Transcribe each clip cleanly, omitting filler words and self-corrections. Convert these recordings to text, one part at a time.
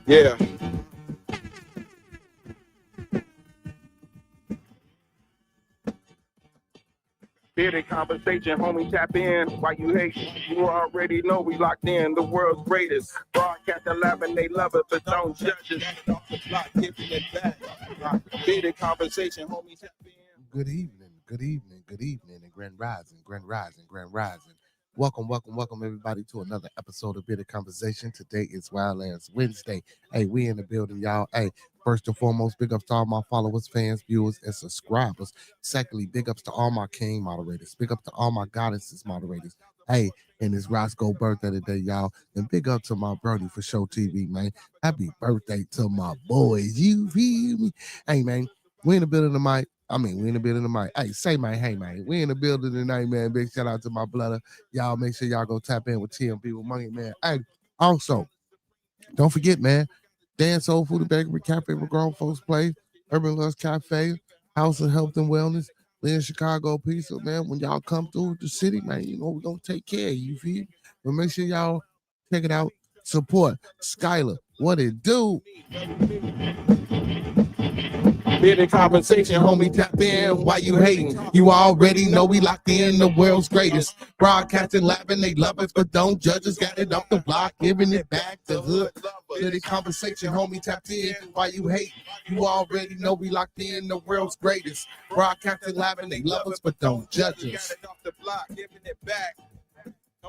Yeah. Bearded conversation, homie, tap in. Why you hate? You already know we locked in. The world's greatest. Broadcast 11, they love it, but don't judge us. Off the block, giving it back. Bearded conversation, homie, tap in. Good evening, and grand rising. Welcome everybody to another episode of Bearded Conversation. Today is Wild Ass Wednesday. Hey, we in the building, y'all. Hey, first and foremost, big ups to all my followers, fans, viewers, and subscribers. Secondly, big ups to all my king moderators. Big up to all my goddesses moderators. Hey, and it's Roscoe birthday today, y'all. And big up to my birdie for Show TV, man. Happy birthday to my boys. You feel me? Hey, man, we in the building tonight. We in the building tonight. Hey, say, man, hey, man, we in the building tonight, man. Big shout out to my brother. Y'all make sure y'all go tap in with TMB with Money, man. Hey, also, don't forget, man, Dan Soul Food and Bakery Cafe where grown folks play, Urban Lunch Cafe, House of Health and Wellness, we in Chicago, peace. So, man, when y'all come through the city, man, you know, we're going to take care of you, feel me? But make sure y'all check it out. Support Skylar. What it do? Bearded conversation, homie, tap in. Why you hating? You already know we locked in the world's greatest. Broadcasting live and they love it, but don't judge us. Got it off the block, giving it back to hood. Bearded conversation, homie, tap in. Why you hating? You already know we locked in the world's greatest. Broadcasting live and they love us, but don't judge us. Got it off the block, giving it back.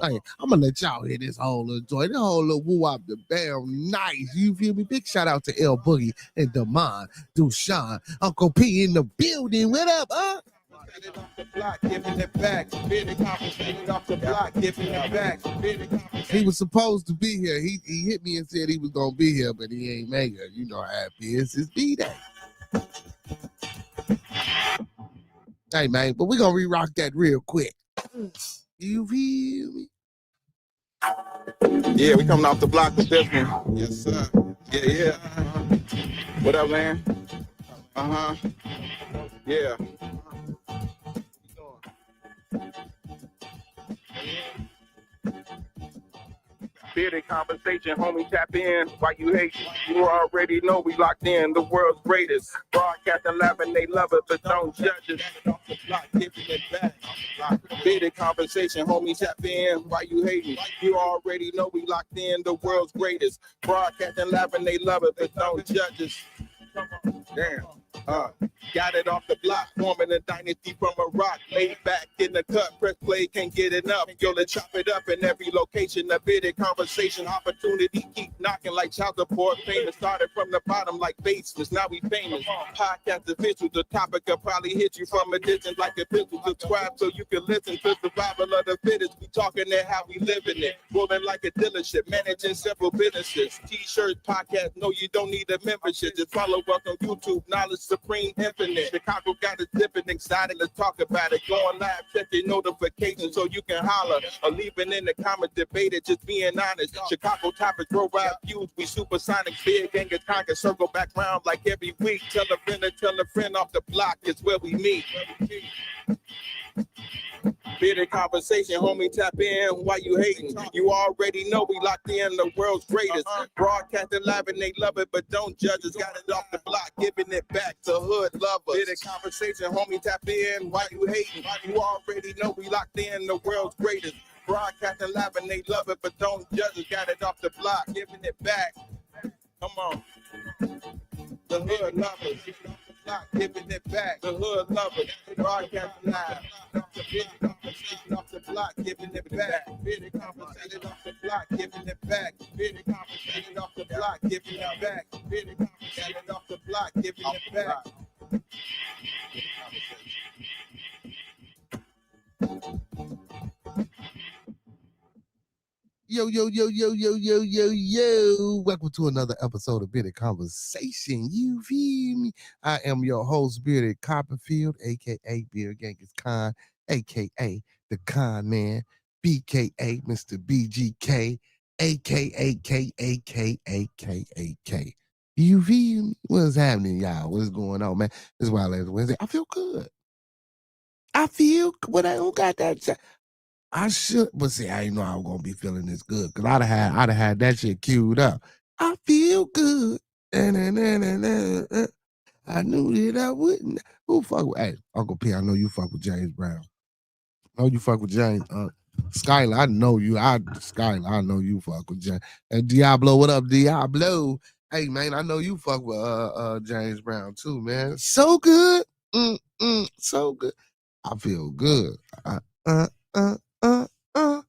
Hey, I'm gonna let y'all hear this whole little joy, this whole little woo wop the bell. Nice, you feel me? Big shout out to El Boogie and Damon, Dushan, Uncle P in the building. What up, huh? Got it off the block, giving it back. Bearded conversation off the block, giving it back. He was supposed to be here. He hit me and said he was gonna be here, but he ain't make it. You know how it is. It's B-Day. Hey, man, but we gonna re-rock that real quick. You feel me? Yeah, we coming off the block with this one. Yes, sir. Yeah. What up, man? Yeah. Bearded conversation, homie, tap in. Why you hate? You already know we locked in. The world's greatest. Broadcast 11, they love it, but don't judge us. Off the block, giving it back. Bearded conversation, homie, tap in. Why you hating? You already know we locked in. The world's greatest. Broadcast 11, they love it, but don't judge us. Damn. Got it off the block, forming a dynasty from a rock. Laid back in the cut, press play, can't get enough. Yo, let's chop it up in every location. A bearded conversation, opportunity keep knocking like child support. Famous started from the bottom like baseless. Now we famous. Podcast official, the topic will probably hit you from a distance like a pistol. Subscribe so you can listen to survival of the fittest. We talking it how we living it. Rolling like a dealership, managing several businesses. T-shirts, podcast, no, you don't need a membership. Just follow us on YouTube. Knowledge supreme, infinite. Chicago got us dipping, excited. Let's talk about it. Going live, check your notifications so you can holler. Or leaving in the comments, debate it, just being honest. Chicago topics, roll ride views. We supersonic, big and get conquer. Circle back round like every week. Tell a friend off the block is where we meet. Bearded conversation, homie, tap in. Why you hating? You already know we locked in the world's greatest. Broadcasting live and they love it, but don't judge us. Got it off the block, giving it back to hood lovers. Bearded conversation, homie, tap in. Why you hating? You already know we locked in the world's greatest. Broadcasting live and they love it, but don't judge us. Got it off the block, giving it back. Come on. The hood lovers. Giving it back, the hood lovers, broadcasting live, off the block, giving it back, bearded conversation off the block, giving it back, bearded conversation off the block, giving it back, bearded conversation off the block, giving it back. Yo. Welcome to another episode of Bearded Conversation. You feel me? I am your host, Bearded Copperfield, a.k.a. Beard Genghis Khan, a.k.a. The Con Man, b.k.a. Mr. BGK, a.k.a. K. You feel me? What's happening, y'all? What's going on, man? It's Wild Ass Wednesday. I feel good. I don't got that. I should, but see, I didn't know I was gonna be feeling this good because I'd have had that shit queued up. I feel good. I knew that I wouldn't. Who fuck with? Hey, Uncle P, I know you fuck with James Brown. I know you fuck with James. Skylar, I know you. Skylar, I know you fuck with James. And Diablo, what up, Diablo? Hey man, I know you fuck with James Brown too, man. So good. So good. I feel good. Uh, uh, uh, uh, uh.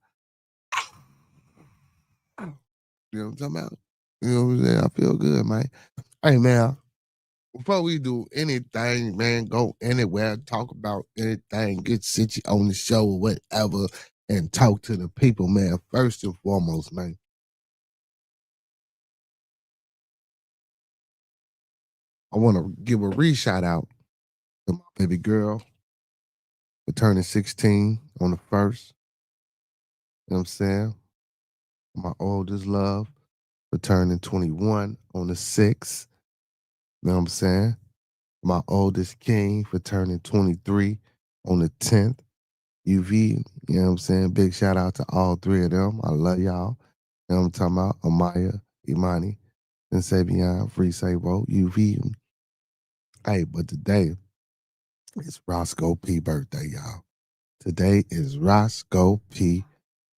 You know what I'm talking about? You know what I'm saying? I feel good, man. Hey man, before we do anything, man, go anywhere, talk about anything, get City on the show or whatever, and talk to the people, man. First and foremost, man, I want to give a re-shout out to my baby girl for turning 16 on the 1st. You know what I'm saying? My oldest love for turning 21 on the 6th. You know what I'm saying? My oldest king for turning 23 on the 10th. UV, you know what I'm saying? Big shout out to all three of them. I love y'all. You know what I'm talking about? Amaya, Imani, and Savion, Free Sabo, UV. Hey, but today is Roscoe P birthday, y'all. Today is Roscoe P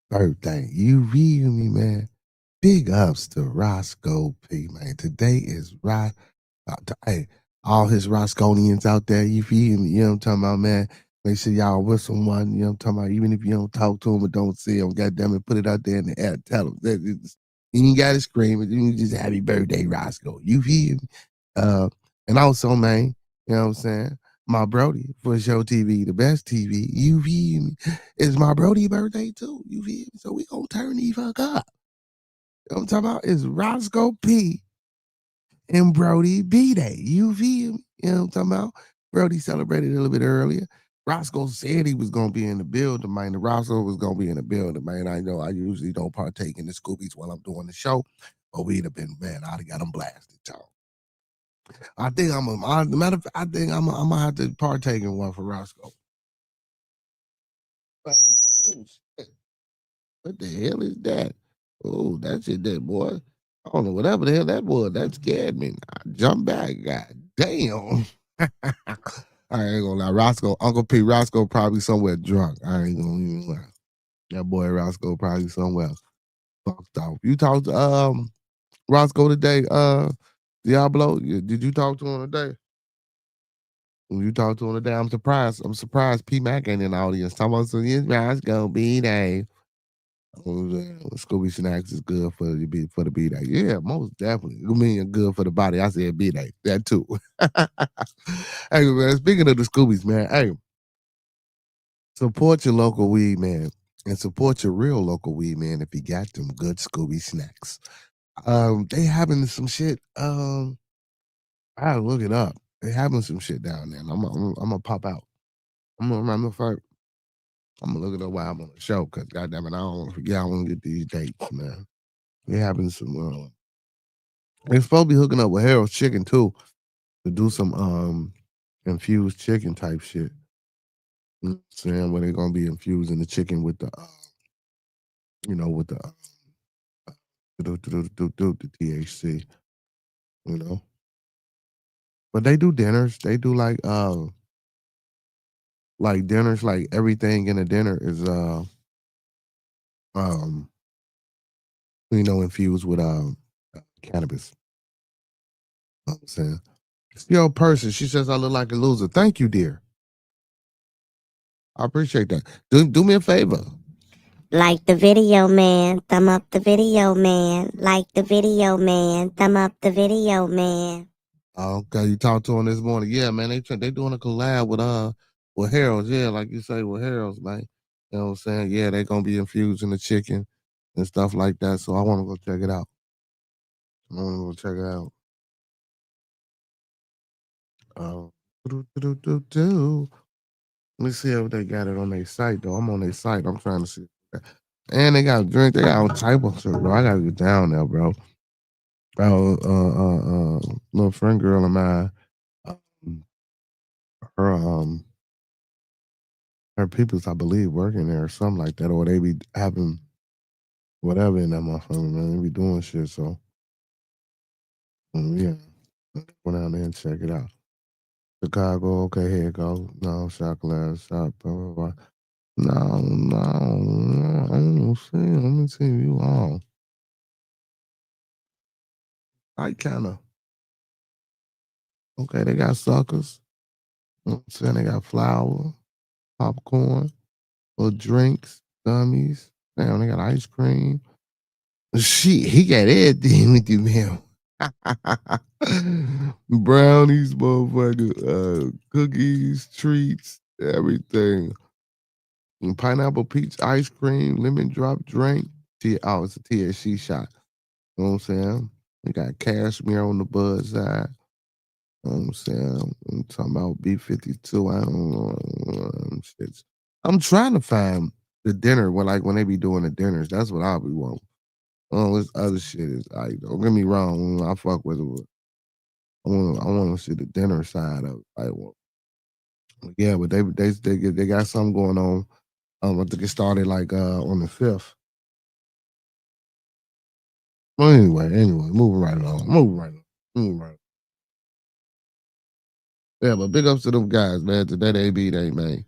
birthday. You feel me, man? Big ups to Roscoe P, man. Today is hey, all his Rosconians out there, you feel me? You know what I'm talking about, man? Make sure y'all with someone, you know what I'm talking about? Even if you don't talk to him or don't see him, goddamn it, put it out there in the air. Tell him. You ain't got to scream it. You can just happy birthday, Roscoe. You feel me? Uh, and also, man, you know what I'm saying? My Brody for Show TV, the best TV. You feel me? It's my Brody birthday too. You feel me? So we gonna turn the fuck up. You know what I'm talking about? It's Roscoe P and Brody B-Day. You feel me? You know what I'm talking about? Brody celebrated a little bit earlier. Roscoe said he was going to be in the building, man. The Roscoe was going to be in the building, man. I know I usually don't partake in the Scoobies while I'm doing the show, but we'd have been, man, I'd have got them blasted, y'all. I think matter of fact, I think I'm going to have to partake in one for Roscoe. Oh, shit. What the hell is that? Oh, that's it, that boy. I don't know whatever the hell that was. That scared me. I jumped back. God damn. I ain't gonna lie. Roscoe, Uncle P. Roscoe probably somewhere drunk. I ain't gonna even lie. That boy Roscoe probably somewhere fucked off. You talked to Roscoe today, Diablo? Did you talk to him today? When you talked to him today, I'm surprised. I'm surprised P Mac ain't in the audience. Talking about some yes, Roscoe B-Day. Scooby snacks is good for the B day. Yeah, most definitely. You mean good for the body? I said B day. That too. Hey man, speaking of the Scoobies, man. Hey, support your local weed man and support your real local weed man if you got them good Scooby snacks. They having some shit. I look it up. They having some shit down there. And I'm gonna pop out. I'm gonna remember first. I'm gonna look it up while I'm on the show because goddamn it, I don't want to forget. I want to get these dates, man. They having some. They're supposed to be hooking up with Harold's Chicken too to do some infused chicken type shit. You know what I'm saying where they're gonna be infusing the chicken with the with the THC, you know. But they do dinners. They do like dinners, like everything in a dinner is um infused with cannabis. You know what I'm saying. It's your person. She says I look like a loser. Thank you, dear. I appreciate that. Do me a favor. Like the video, man. Thumb up the video, man. Like the video, man. Thumb up the video, man. Okay, you talked to him this morning. Yeah, man, they doing a collab with Harold's. Yeah, like you say with Harold's, man. You know what I'm saying? Yeah, they gonna be infusing the chicken and stuff like that. So I want to go check it out. I want to go check it out. Uh, do. Let me see if they got it on their site though. I'm on their site. I'm trying to see. And they got a drink. They got all type of shit, bro. I gotta get down there, bro. Little friend girl of mine. Um, her her peoples, I believe, working there or something like that, or they be having whatever in that motherfucker, man. They be doing shit. So yeah, go down there and check it out. Chicago, okay, here it goes. No, chocolate shop, blah, blah, blah. No, no, I don't see. Let me see you all. I kind of okay. They got suckers. You know what I'm saying they got flour, popcorn, little drinks, gummies. Damn, they got ice cream. Shit, he got everything with you, man. Brownies, motherfucker, cookies, treats, everything. And pineapple peach ice cream, lemon drop drink. Oh, it's a THC shot. You know what I'm saying? We got cashmere on the bud side. You know what I'm saying? I'm talking about B52. I don't know. Shits. I'm trying to find the dinner when they be doing the dinners. That's what I'll be wanting. Oh, this other shit is like, don't get me wrong. I fuck with it. I want to see the dinner side of it. Like, well, yeah, but they got something going on. I think it started like on the 5th. Well, anyway, moving right along. Moving right. Yeah, but big ups to them guys, man. Today they beat they man.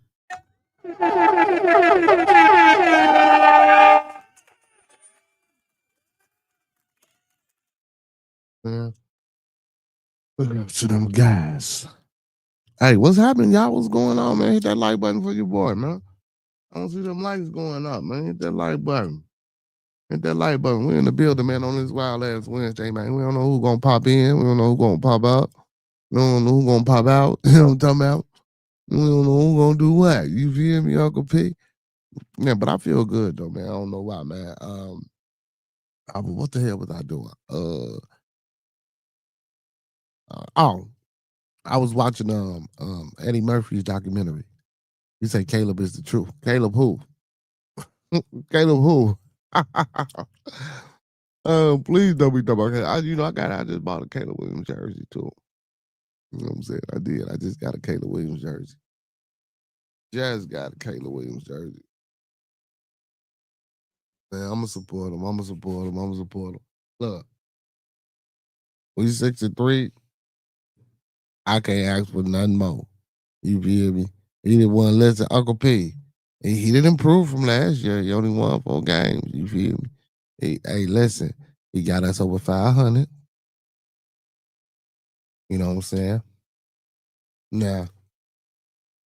Yeah. Big ups to them guys. Hey, what's happening, y'all? What's going on, man? Hit that like button for your boy, man. I don't see them likes going up, man. Hit that like button. Hit that like button. We're in the building, man, on this wild ass Wednesday, man. We don't know who's gonna pop in. We don't know who's gonna pop out. We don't know who's gonna pop out. You know what I'm talking about? We don't know who's gonna do what. You feel me, Uncle P? Yeah, but I feel good though, man. I don't know why, man. What the hell was I doing? Oh, I was watching Eddie Murphy's documentary. He said Caleb is the truth. Caleb who? Caleb who? Please don't be talking about. I just bought a Caleb Williams jersey too. You know what I'm saying? I did. I just got a Caleb Williams jersey. Just got a Caleb Williams jersey. Man, I'm gonna support him. I'm gonna support him. I'm gonna support him. Look, we 63. I can't ask for nothing more. You feel me? He didn't want to listen. Uncle P. He didn't improve from last year. He only won 4 games. You feel me? Hey, listen. He got us over 500. You know what I'm saying? Now,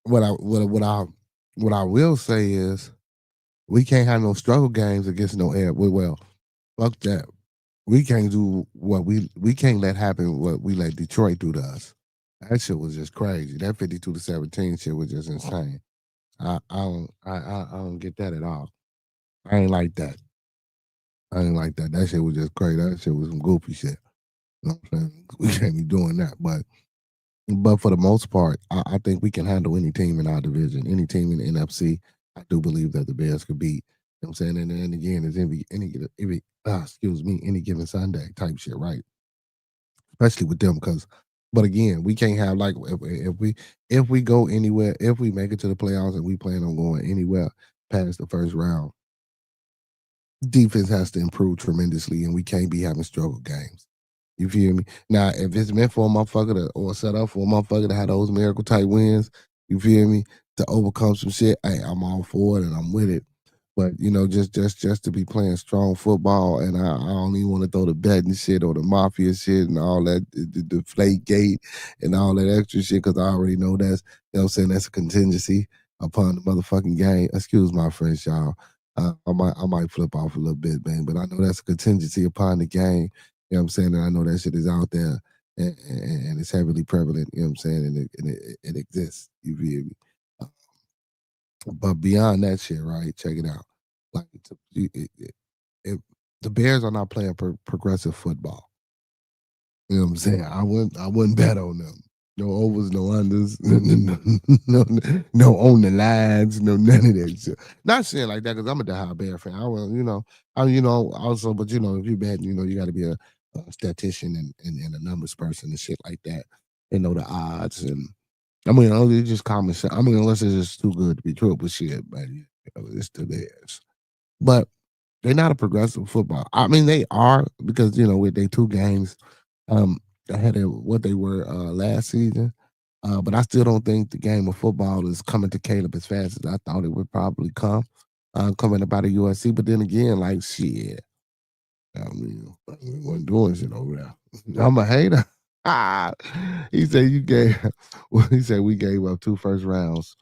what I will say is we can't have no struggle games against no air. Well, fuck that. We can't do what we can't let happen what we let Detroit do to us. That shit was just crazy. That 52-17 shit was just insane. I don't get that at all. I ain't like that. I ain't like that. That shit was just crazy. That shit was some goofy shit. You know what I'm saying? We can't be doing that. But for the most part, I think we can handle any team in our division, any team in the NFC. I do believe that the Bears could beat. You know what I'm saying? And then again, it's any given Sunday type shit, right? Especially with them, but again, we can't have like if we go anywhere, if we make it to the playoffs and we plan on going anywhere past the first round, defense has to improve tremendously, and we can't be having struggle games. You feel me? Now, if it's meant for a motherfucker or set up for a motherfucker to have those miracle type wins, you feel me? To overcome some shit, hey, I'm all for it and I'm with it. But just to be playing strong football, and I don't even want to throw the betting shit or the mafia shit and all that, the flake gate and all that extra shit, because I already know that's, you know what I'm saying, that's a contingency upon the motherfucking game. Excuse my French, y'all. I might flip off a little bit, man, but I know that's a contingency upon the game. You know what I'm saying? And I know that shit is out there and it's heavily prevalent, you know what I'm saying? And it exists. You feel me? But beyond that shit, right? Check it out. Like, if the Bears are not playing progressive football, you know what I'm saying? I wouldn't bet on them. No overs, no unders, no on the lines, no none of that shit. Not saying like that because I'm a diehard Bear fan. I will, also, but if you bet, you got to be a statistician and a numbers person and shit like that, and know the odds and I mean, it's just common sense. I mean, unless it's just too good to be true, but shit, man, it still is. But they're not a progressive football. I mean, they are because with their 2 games ahead of what they were last season. But I still don't think the game of football is coming to Caleb as fast as I thought it would probably come. Coming up out of USC, but then again, like shit, we wasn't doing shit over there. I'm a hater. He said you gave. Well, he said we gave up 2 first rounds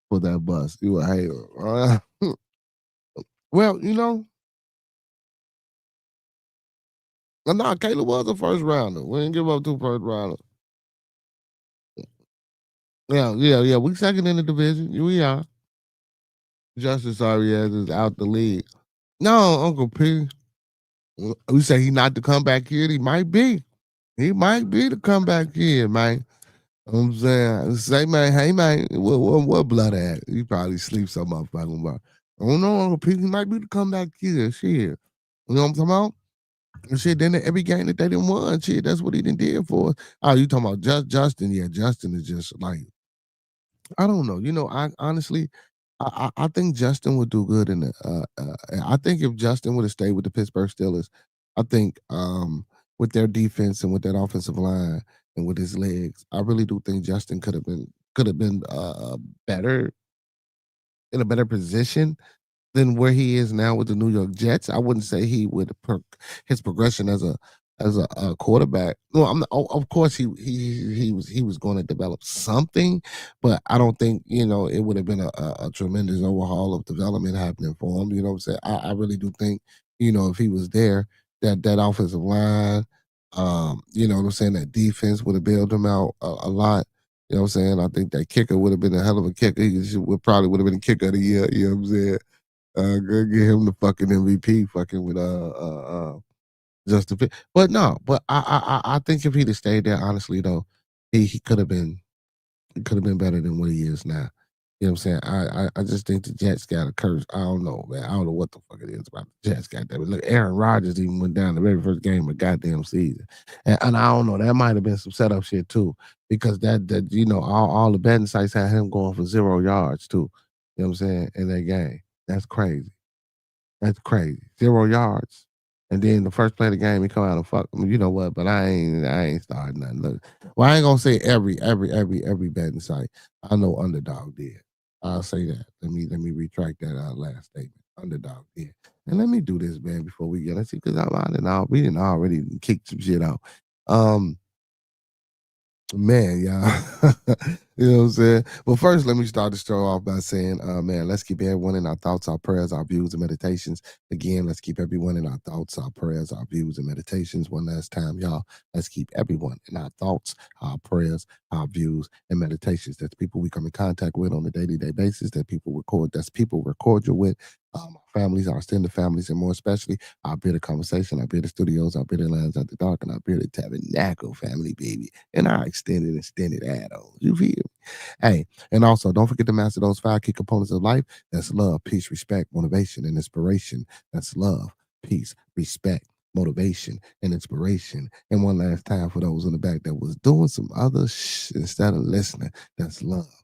for that bus. You a hater? Well, no, Caleb was a first rounder. We didn't give up 2 first rounders. Yeah. We second in the division. We are. Justice Arias is out the league. No, Uncle P. We say he not the comeback kid. He might be. He might be the comeback kid, man. I'm saying, say, man, hey, man, what blood at? He probably sleeps some motherfucking about. I don't know, Uncle P. He might be the comeback kid. Shit. You know what I'm talking about? And shit, then every game that they didn't won, shit, that's what he did for us. Oh, you talking about Justin? Yeah, Justin is just like, I don't know. I honestly, I think Justin would do good in the. I think if Justin would have stayed with the Pittsburgh Steelers, I think with their defense and with that offensive line and with his legs, I really do think Justin could have been better in a better position than where he is now with the New York Jets. I wouldn't say he would his progression as a quarterback. No, I'm not, of course he was going to develop something, but I don't think it would have been a tremendous overhaul of development happening for him. You know what I'm saying? I really do think if he was there, that offensive line, what I'm saying, that defense would have bailed him out a lot. You know what I'm saying? I think that kicker would have been a hell of a kicker. Probably would have been a kicker of the year. You know what I'm saying? Go get him the fucking MVP, fucking with Justin. But no, but I think if he'd have stayed there, honestly though, he could have been better than what he is now. You know what I'm saying? I just think the Jets got a curse. I don't know, man. I don't know what the fuck it is about the Jets. Goddamn it. Look, Aaron Rodgers even went down the very first game of the goddamn season. And I don't know. That might have been some setup shit too. Because that all the betting sites had him going for 0 yards too. You know what I'm saying? In that game. That's crazy. That's crazy. 0 yards. And then the first play of the game, he come out and fuck. I mean, you know what? But I ain't starting nothing. Look, well, I ain't gonna say every betting site. I know Underdog did. I'll say that. Let me retract that last statement. Underdog did. And let me do this, man, before we get. Let's see, because we didn't already kick some shit out. Man, y'all. You know what I'm saying? But first, let me start the show off by saying, man, let's keep everyone in our thoughts, our prayers, our views, and meditations. Again, let's keep everyone in our thoughts, our prayers, our views, and meditations. One last time, y'all. Let's keep everyone in our thoughts, our prayers, our views, and meditations. That's people we come in contact with on a day-to-day basis. That's people we're cordial with. Our families, our extended families, and more especially our Bearded Conversation, our Bearded Studios, our Bearded Lands After Dark, and our Bearded Tabernacle family, baby, and our extended add-ons. You feel me? Hey, and also don't forget to master those 5 key components of life. That's love, peace, respect, motivation, and inspiration. That's love, peace, respect, motivation, and inspiration. And one last time for those in the back that was doing some other instead of listening. That's love,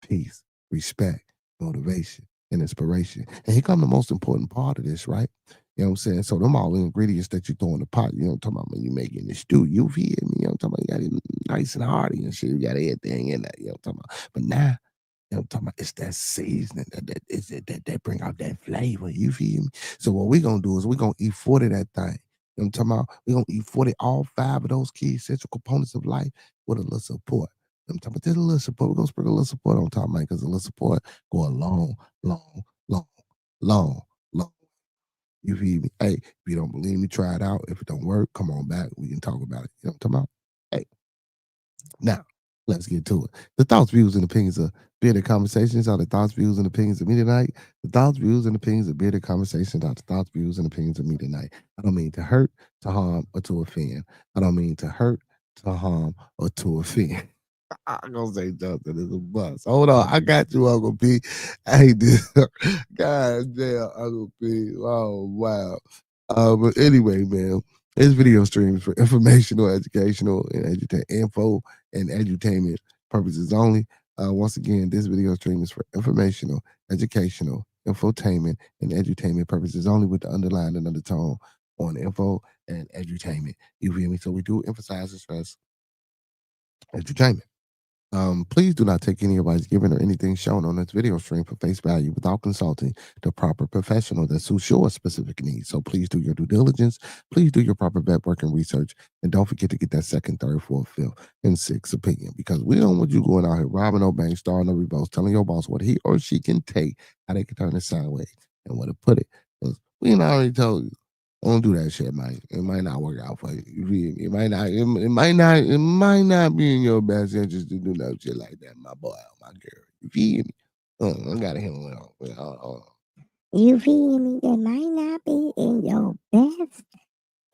peace, respect, motivation, and inspiration. And here come the most important part of this, right? You know what I'm saying? So them all the ingredients that you throw in the pot, you know what I'm talking about, when you making the stew, you feel me? You know what I'm talking about? You got it nice and hearty and shit. You got everything in that, you know what I'm talking about? But now, you know what I'm talking about? It's that seasoning that bring out that flavor, you feel me? So what we gonna do is we gonna eat 40 that thing. You know what I'm talking about? We gonna eat 40, all 5 of those key essential components of life with a little support. I'm talking about, there's a little support. We're gonna sprinkle a little support on top, man, because a little support go a long, long, long, long, long. You feel me? Hey, if you don't believe me, try it out. If it don't work, come on back. We can talk about it. You know what I'm talking about? Hey, now let's get to it. The thoughts, views, and opinions of Bearded Conversations are the thoughts, views, and opinions of me tonight. The thoughts, views, and opinions of Bearded Conversations are the thoughts, views, and opinions of me tonight. I don't mean to hurt, to harm, or to offend. I don't mean to hurt, to harm, or to offend. I'm gonna say Justin is a bust. Hold on, I got you, Uncle P. Hey, this, God damn, Uncle P. Oh wow. But anyway, man, this video streams for informational, educational, and info and edutainment purposes only. Once again, this video stream is for informational, educational, infotainment, and edutainment purposes only, with the underlying and undertone on info and edutainment. You feel me? So we do emphasize and stress edutainment. Please do not take any advice given or anything shown on this video stream for face value without consulting the proper professional that suits your specific needs. So please do your due diligence. Please do your proper vet work and research. And don't forget to get that second, third, fourth, fifth, and sixth opinion, because we don't want you going out here robbing no bank, starting no revolts, telling your boss what he or she can take, how they can turn it sideways, and where to put it. Because we already told you. Don't do that shit, man. It might not work out for you. You feel me? It might not be in your best interest to do no shit like that, my boy or my girl. You feel me? I gotta hit him with You feel me? It might not be in your best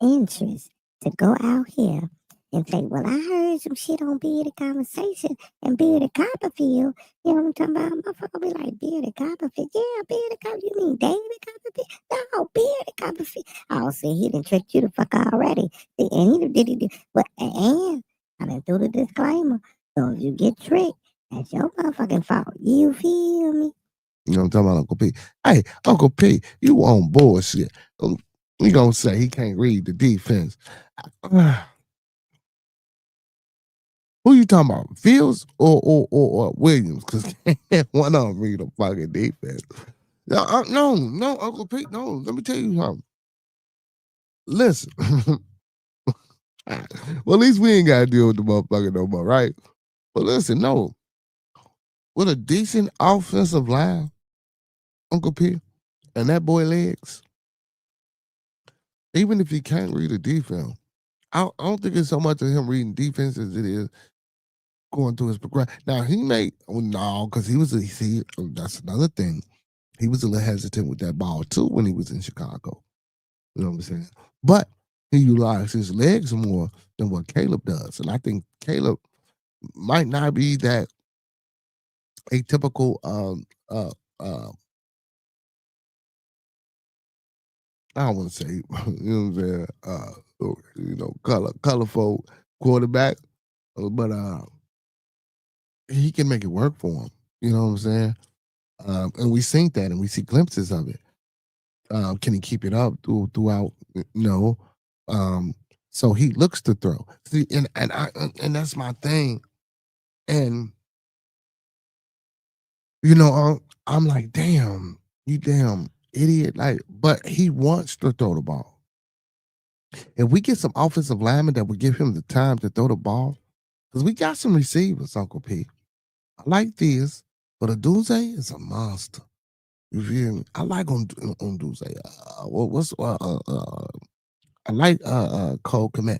interest to go out here and say, well, I heard some shit on Bearded Conversation and Bearded Copperfield. You know what I'm talking about? Motherfucker be like, Bearded Copperfield. Yeah, Bearded Copperfield. You mean David Copperfield? No, Bearded Copperfield. Oh, see, he done tricked you the fuck already. And he did. But, and I done threw the disclaimer. So if you get tricked, that's your motherfucking fault. You feel me? You know what I'm talking about, Uncle P? Hey, Uncle P, you on bullshit. We gonna say he can't read the defense. Who you talking about? Fields or Williams? Because one of them read the fucking defense. No, Uncle Pete, no. Let me tell you something. Listen. Well, at least we ain't got to deal with the motherfucker no more, right? But listen, no. With a decent offensive line, Uncle P, and that boy legs, even if he can't read a defense, I don't think it's so much of him reading defense as it is going through his progression. Now he may because he was that's another thing. He was a little hesitant with that ball too when he was in Chicago. You know what I'm saying? But he utilized his legs more than what Caleb does, and I think Caleb might not be that atypical. I don't want to say, you know what I'm saying, colorful quarterback, but he can make it work for him. You know what I'm saying? And we seen that, and we see glimpses of it. Can he keep it up throughout? No. So he looks to throw. See, and that's my thing. And I'm like, damn, you damn idiot. Like, but he wants to throw the ball. If we get some offensive linemen that would give him the time to throw the ball, because we got some receivers, Uncle P. I like this, but Aduze is a monster. You feel me? I like Aduze. I like Cole Kmet.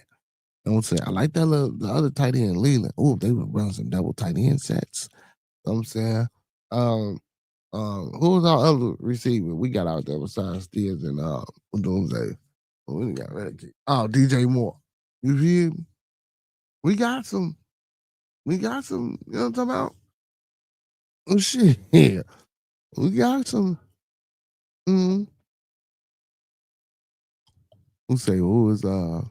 You know what I'm saying? I like the other tight end, Leland. Oh, they would run some double tight end sets. You know what I'm saying? Who was our other receiver we got out there besides Steers and Aduze? We got DJ Moore. You feel me? We got some, you know what I'm talking about? Oh, shit. Yeah. We got some. Who say who was the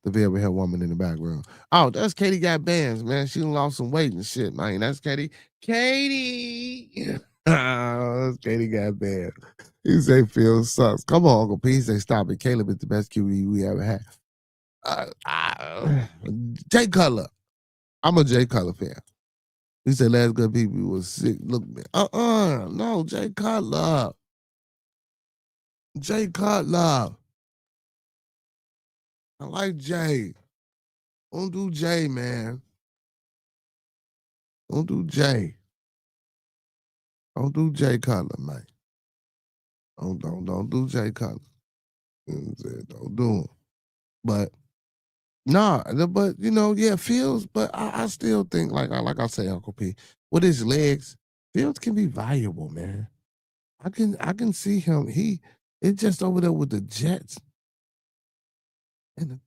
velvet hair woman in the background? Oh, that's Katie got bands, man. She lost some weight and shit, man. That's Katie. Katie. That's Katie got bands. He say Phil sucks. Come on, Uncle P. He say stop it. Caleb is the best QB we ever had. Jay Cutler. I'm a Jay Cutler fan. He said last good people was sick. Look, man. No, Jay Cutler. Jay Cutler. I like Jay. Don't do Jay, man. Don't do Jay. Don't do Jay Cutler, man. Don't do Jay Cutler. Don't do him. But Fields. But I still think, like I say, Uncle P, with his legs, Fields can be valuable, man. I can see him. It's just over there with the Jets. And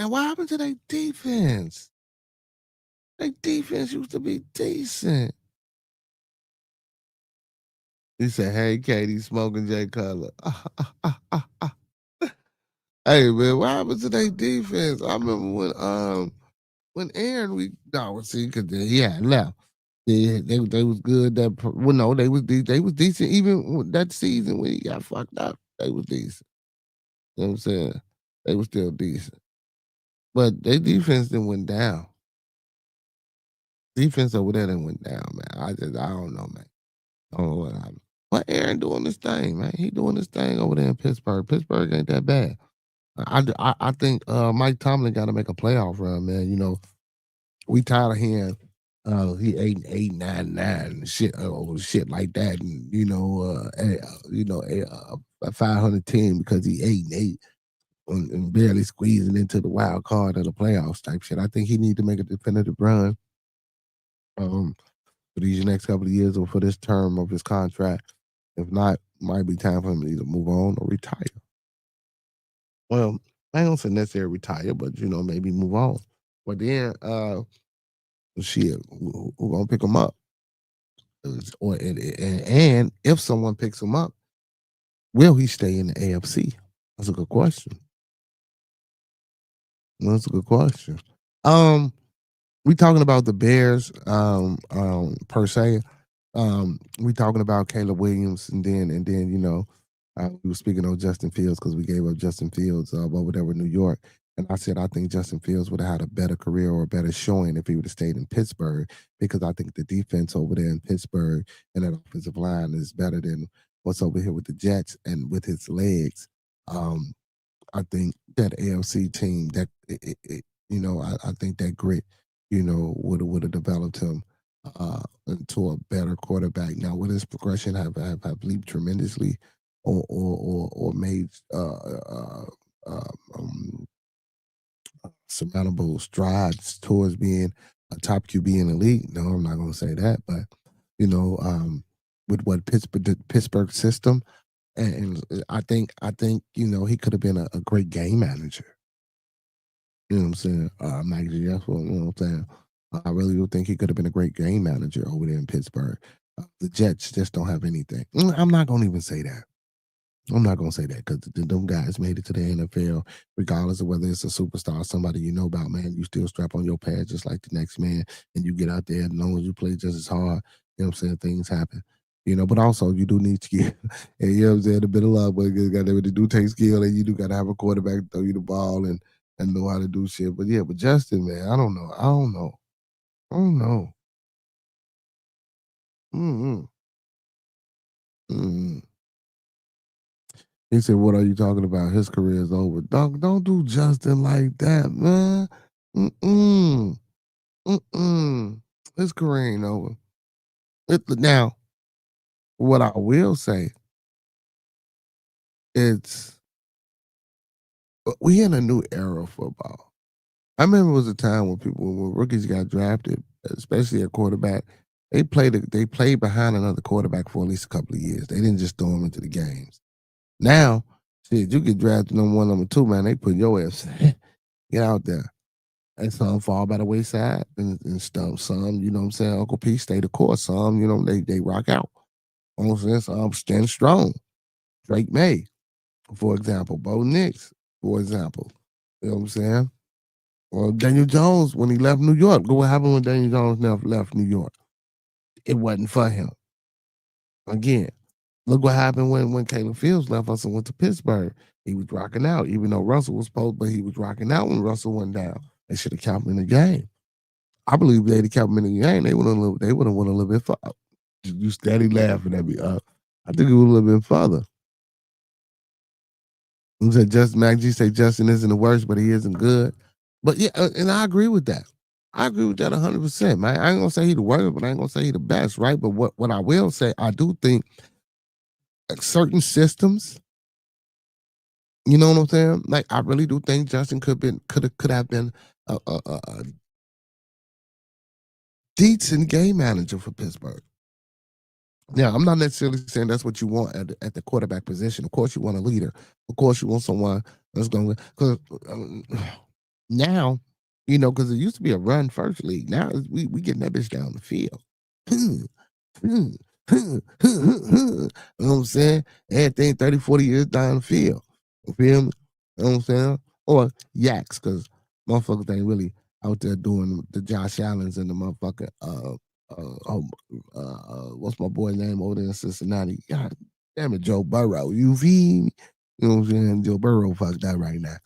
what happened to their defense? Their defense used to be decent. He said, "Hey, Katie, smoking Jay Cutler." Hey, man, what happened to their defense? I remember when Aaron, because he had left. They was good. Well, no, they was decent even that season when he got fucked up. They was decent. You know what I'm saying? They was still decent, but their defense then went down. Defense over there then went down, man. I don't know, man. I don't know what happened. But Aaron doing this thing, man. He doing this thing over there in Pittsburgh. Pittsburgh ain't that bad. I think Mike Tomlin got to make a playoff run, man. You know, we tired of hearing he 8-8, 9-9, and shit like that, and a 500 team because he 8-8 and barely squeezing into the wild card of the playoffs type shit. I think he need to make a definitive run for these next couple of years or for this term of his contract. If not, might be time for him to either move on or retire. Well, I ain't gonna say necessarily retire, but maybe move on. But then, shit, who gonna pick him up? And if someone picks him up, will he stay in the AFC? That's a good question. That's a good question. We talking about the Bears, per se. We talking about Caleb Williams, and then we were speaking on Justin Fields because we gave up Justin Fields over there with New York, and I said I think Justin Fields would have had a better career or a better showing if he would have stayed in Pittsburgh, because I think the defense over there in Pittsburgh and that offensive line is better than what's over here with the Jets, and with his legs. I think that AFC team that I think that grit would have developed him into a better quarterback. Now, will his progression have leaped tremendously, or made surmountable strides towards being a top QB in the league? No, I'm not going to say that, but with what Pittsburgh system, and I think he could have been a great game manager. You know what I'm saying? Mike G. That's what, you know what I'm saying? I really do think he could have been a great game manager over there in Pittsburgh. The Jets just don't have anything. I'm not going to even say that. I'm not going to say that because them guys made it to the NFL, regardless of whether it's a superstar, somebody you know about, man. You still strap on your pads just like the next man, and you get out there as long as you play just as hard. You know what I'm saying? Things happen. But also you do need skill. And you know what I'm saying? A bit of luck, but you got to do take skill, and you do got to have a quarterback to throw you the ball and know how to do shit. But yeah, but Justin, man, I don't know. Mm-hmm. Mm-hmm. He said, "What are you talking about? His career is over." Dog, don't do Justin like that, man. His career ain't over. Now, what I will say, we in a new era of football. I remember it was a time when rookies got drafted, especially at quarterback, they played behind another quarterback for at least a couple of years. They didn't just throw them into the games. Now, shit, you get drafted number 1, number 2, man, they put your ass get out there. And some fall by the wayside and stuff. Some, you know what I'm saying, Uncle P stay the course. Some, they rock out. You know what I'm saying? Some stand strong. Drake May, for example. Bo Nix, for example. You know what I'm saying? Well, Daniel Jones, when he left New York, look what happened when Daniel Jones left New York. It wasn't for him. Again, look what happened when Caleb Fields left us and went to Pittsburgh. He was rocking out, even though Russell was supposed, but he was rocking out when Russell went down. They should have kept him in the game. I believe they'd have kept him in the game. They would have went a little bit further. You steady laughing at me. I think it was a little bit further. You said Mac G say Justin isn't the worst, but he isn't good. But yeah, and I agree with that. I agree with that 100%, man. I ain't gonna say he the worst, but I ain't gonna say he the best, right? But what I will say, I do think certain systems, you know what I'm saying? Like, I really do think Justin could have been a decent game manager for Pittsburgh. Now, I'm not necessarily saying that's what you want at the quarterback position. Of course, you want a leader. Of course, you want someone that's going to, because now, because it used to be a run first league. Now we getting that bitch down the field. You know what I'm saying? Everything 30, 40 years down the field. You feel me? You know what I'm saying? Or yaks, because motherfuckers ain't really out there doing the Josh Allens and the motherfucker what's my boy name over there in Cincinnati? God damn it, Joe Burrow. You feel me? You know what I'm saying? Joe Burrow fucked that right now.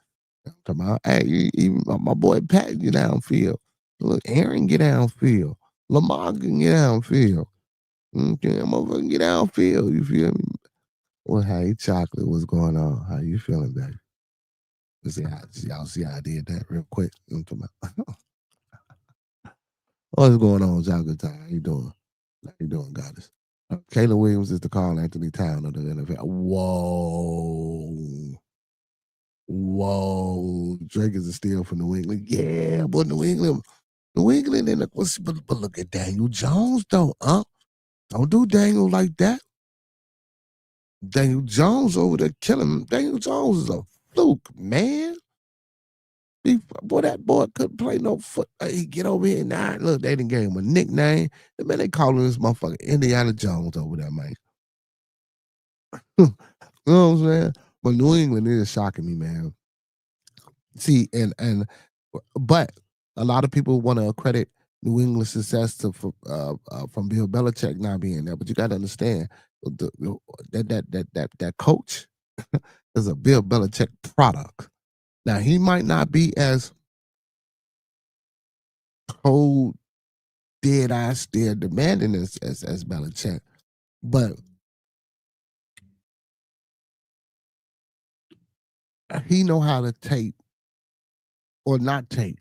I'm talking about, hey, even my boy Pat get downfield. Look, Aaron get downfield. Lamar can get downfield. Okay, motherfucker get downfield. You feel me? Well, hey, Chocolate, what's going on? How you feeling, baby? Y'all see how I did that real quick. You know what I'm talking about? What's going on, Chocolate Time? How you doing? How you doing, goddess? Kayla Williams is the Carl Anthony Town of the NFL. Whoa. Drake is a steal from New England. Yeah, but New England, and but look at Daniel Jones though, huh? Don't do Daniel like that. Daniel Jones over there killing him. Daniel Jones is a fluke, man. Boy, that boy couldn't play no foot. He get over here now. Look, they didn't give him a nickname. And man, they calling this motherfucker Indiana Jones over there, man. You know what I'm saying? But New England is shocking me, man. See, but a lot of people want to credit New England's success from Bill Belichick not being there. But you got to understand that coach is a Bill Belichick product. Now he might not be as cold, dead eye stare demanding as Belichick, but he know how to take or not take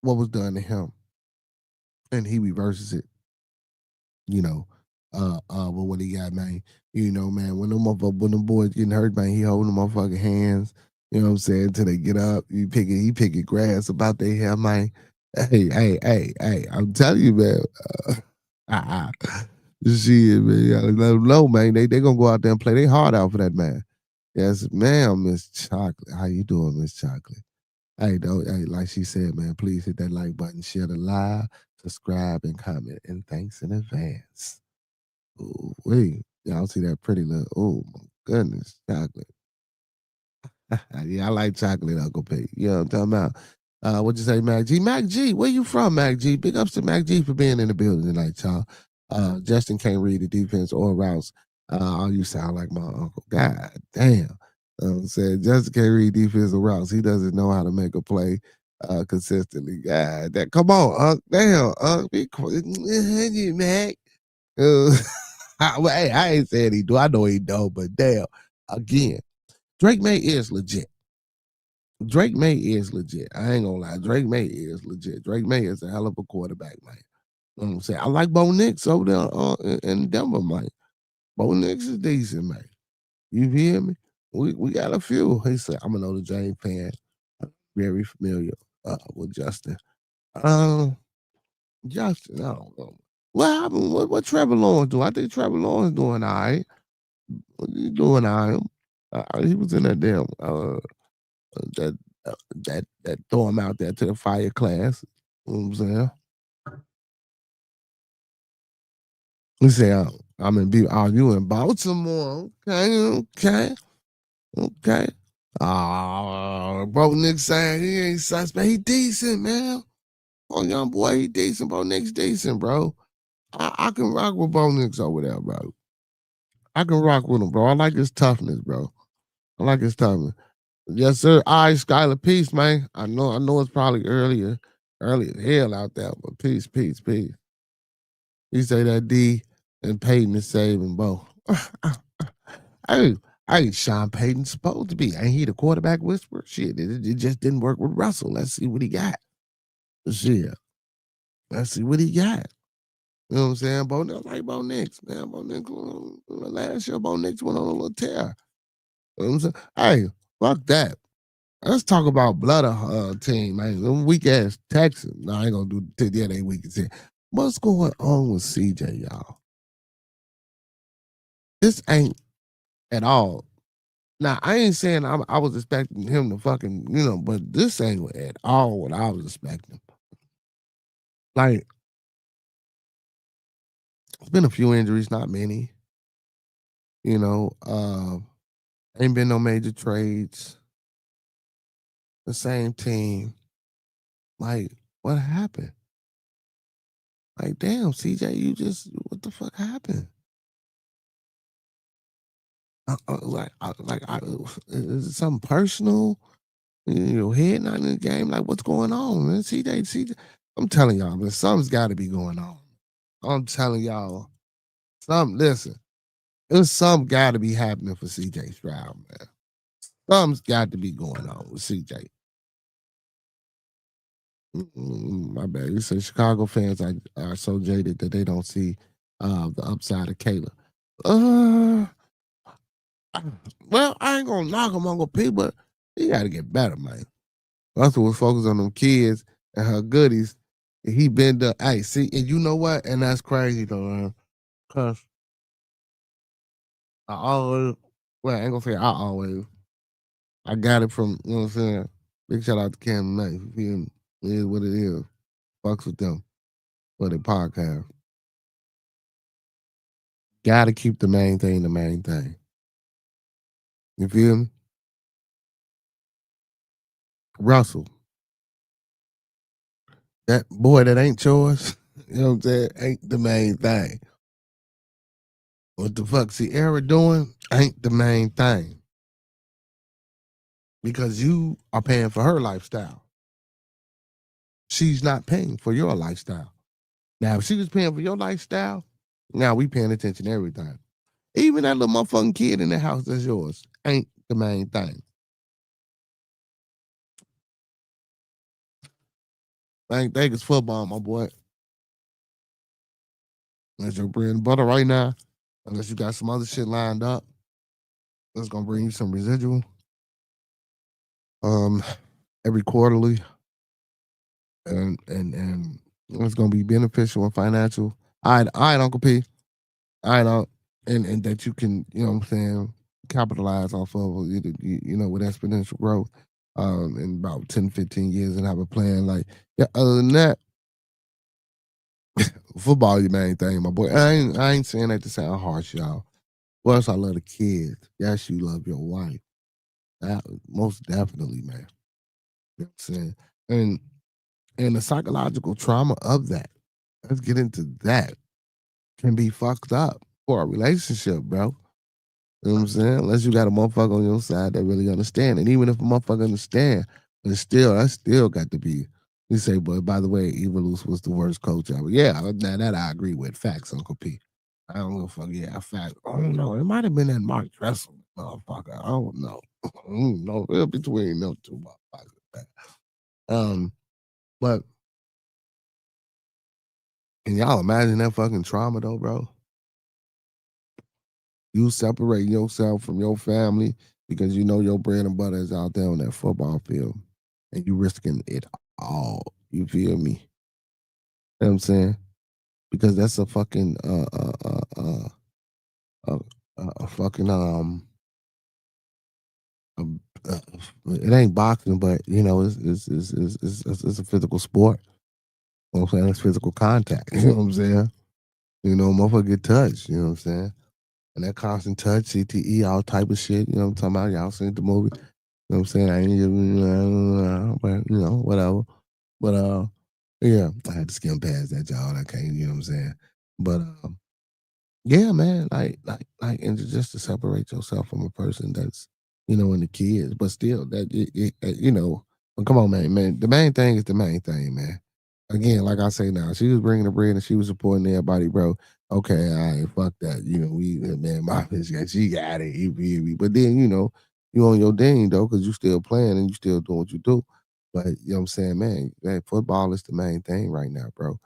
what was done to him, and he reverses it. You know, with what he got, man. You know, man, when them boys getting hurt, man, he holding them motherfucking hands. You know what I'm saying? Till they get up, he picking grass about their hair, man. Hey, I'm telling you, man. Shit, man, you gotta let them know, man. They gonna go out there and play their heart out for that man. Yes, ma'am, Miss Chocolate. How you doing, Miss Chocolate? Hey, like she said, man, please hit that like button, share the live, subscribe, and comment. And thanks in advance. Ooh, wait, y'all see that pretty little? Oh my goodness, Chocolate. Yeah, I like chocolate, Uncle Pete. You know what I'm talking about? What'd you say, Mac G? Mac G, where you from, Mac G? Big ups to Mac G for being in the building tonight, y'all. Justin can't read the defense or routes. Oh, you sound like my uncle. God damn. I'm saying Justin can't read defense or routes. He doesn't know how to make a play consistently. God, come on, Unc. Damn, Unc. Be quiet. Mac. Well, hey, I ain't saying he do. I know he don't, but damn. Again, Drake May is legit. Drake May is legit. I ain't gonna lie. Drake May is legit. Drake May is a hell of a quarterback, man. You know what I'm saying? I like Bo Nix over there in Denver, man. Bo Nix is decent, man. You hear me? We got a few. He said, I'm an older James fan. I'm very familiar with Justin. Justin, I don't know. What happened? What Trevor Lawrence do? I think Trevor Lawrence doing all right. What he doing all right? He was in that damn that that throw him out there to the fire class. You know what I'm saying? He said, I'm in you in Baltimore. Okay. Bro, Nick saying he ain't suspect. He decent, man. Oh, young boy, he decent. Bro, Nick's decent, bro. I can rock with Bo Nix over there, bro. I can rock with him, bro. I like his toughness, bro. I like his toughness. Yes, sir. All right, Skylar, peace, man. I know it's probably early as hell out there, but peace. He say that D and Peyton is saving Bo. Hey, Sean Payton's supposed to be. Ain't he the quarterback whisperer? Shit, it just didn't work with Russell. Let's see what he got. Shit. Let's see what he got. You know what I'm saying? Bo Nix, man. Bo Nix, last year, Bo Nix went on a little tear. You know what I'm saying? Hey, fuck that. Let's talk about blood team, man. Them weak ass Texans. No, I ain't gonna do yeah, they weak as hell. What's going on with CJ, y'all? This ain't at all. Now, I ain't saying I was expecting him to fucking, but this ain't at all what I was expecting. Like, it's been a few injuries, not many. Ain't been no major trades. The same team. Like, what happened? Like, damn, CJ, you just what the fuck happened? Is it something personal? Your head not in the game? Like, what's going on, man? CJ, I'm telling y'all, man, something's got to be going on. I'm telling y'all, listen, there's something got to be happening for CJ Stroud, man. Something's got to be going on with CJ. My bad. You say Chicago fans are so jaded that they don't see the upside of Kayla. Well, I ain't gonna knock him, Uncle P, but he got to get better, man. Russell was focused on them kids and her goodies. And he been the hey, see, and you know what? And that's crazy though, man. Cause I always, well, I ain't gonna say I always. I got it from, you know what I'm saying? Big shout out to Cam Knight. You feel me? It is what it is. Fucks with them for the podcast. Gotta keep the main thing the main thing. You feel me? Russell. That boy that ain't yours, you know what I'm saying, ain't the main thing. What the fuck Sierra doing ain't the main thing. Because you are paying for her lifestyle. She's not paying for your lifestyle. Now, if she was paying for your lifestyle, now we paying attention to everything. Even that little motherfucking kid in the house that's yours ain't the main thing. I think it's football, my boy. That's your bread and butter right now. Unless you got some other shit lined up that's gonna bring you some residual. Every quarterly, and it's gonna be beneficial and financial. All right, Uncle P. I know, and that you can, you know what I'm saying, capitalize off of, you know, with exponential growth in about 10, 15 years and have a plan. Like, yeah, other than that, football your main thing, my boy. I ain't saying that to sound harsh, y'all. Plus, I love the kids. Yes, you love your wife. That, most definitely, man. You know what I'm saying? And the psychological trauma of that, let's get into that, can be fucked up for a relationship, bro. You know what I'm saying? Unless you got a motherfucker on your side that really understand. And even if a motherfucker understand, but that's still got to be. You say, but by the way, Evilus was the worst coach ever. Yeah, that I agree with. Facts, Uncle P. I don't know if yeah, fact. I don't know. It might have been that Mark Dressel motherfucker. I don't know. I don't know. It's between them two motherfuckers. But can y'all imagine that fucking trauma though, bro? You separate yourself from your family because you know your bread and butter is out there on that football field and you risking it all. You feel me? You know what I'm saying? Because that's a fucking uh, a fucking uh, uh, it ain't boxing, but you know it's a physical sport. You know what I'm saying? It's physical contact. You know what I'm saying? You know, motherfucker get touched. You know what I'm saying? And that constant touch, CTE, all type of shit. You know what I'm talking about? Y'all seen the movie? You know what I'm saying? I ain't even, but you know, whatever. But yeah, I had to skim past that, y'all. I can't, you know what I'm saying? But yeah, man, and just to separate yourself from a person that's, you know, in the kids, but still that you know, well, come on, man, the main thing is the main thing, man. Again, like I say now, she was bringing the bread and she was supporting everybody, bro. Okay, all right, fuck that. You know, man, my bitch, she got it. You feel me? But then, you know, you on your ding though, because you still playing and you still doing what you do. But you know what I'm saying, man, football is the main thing right now, bro.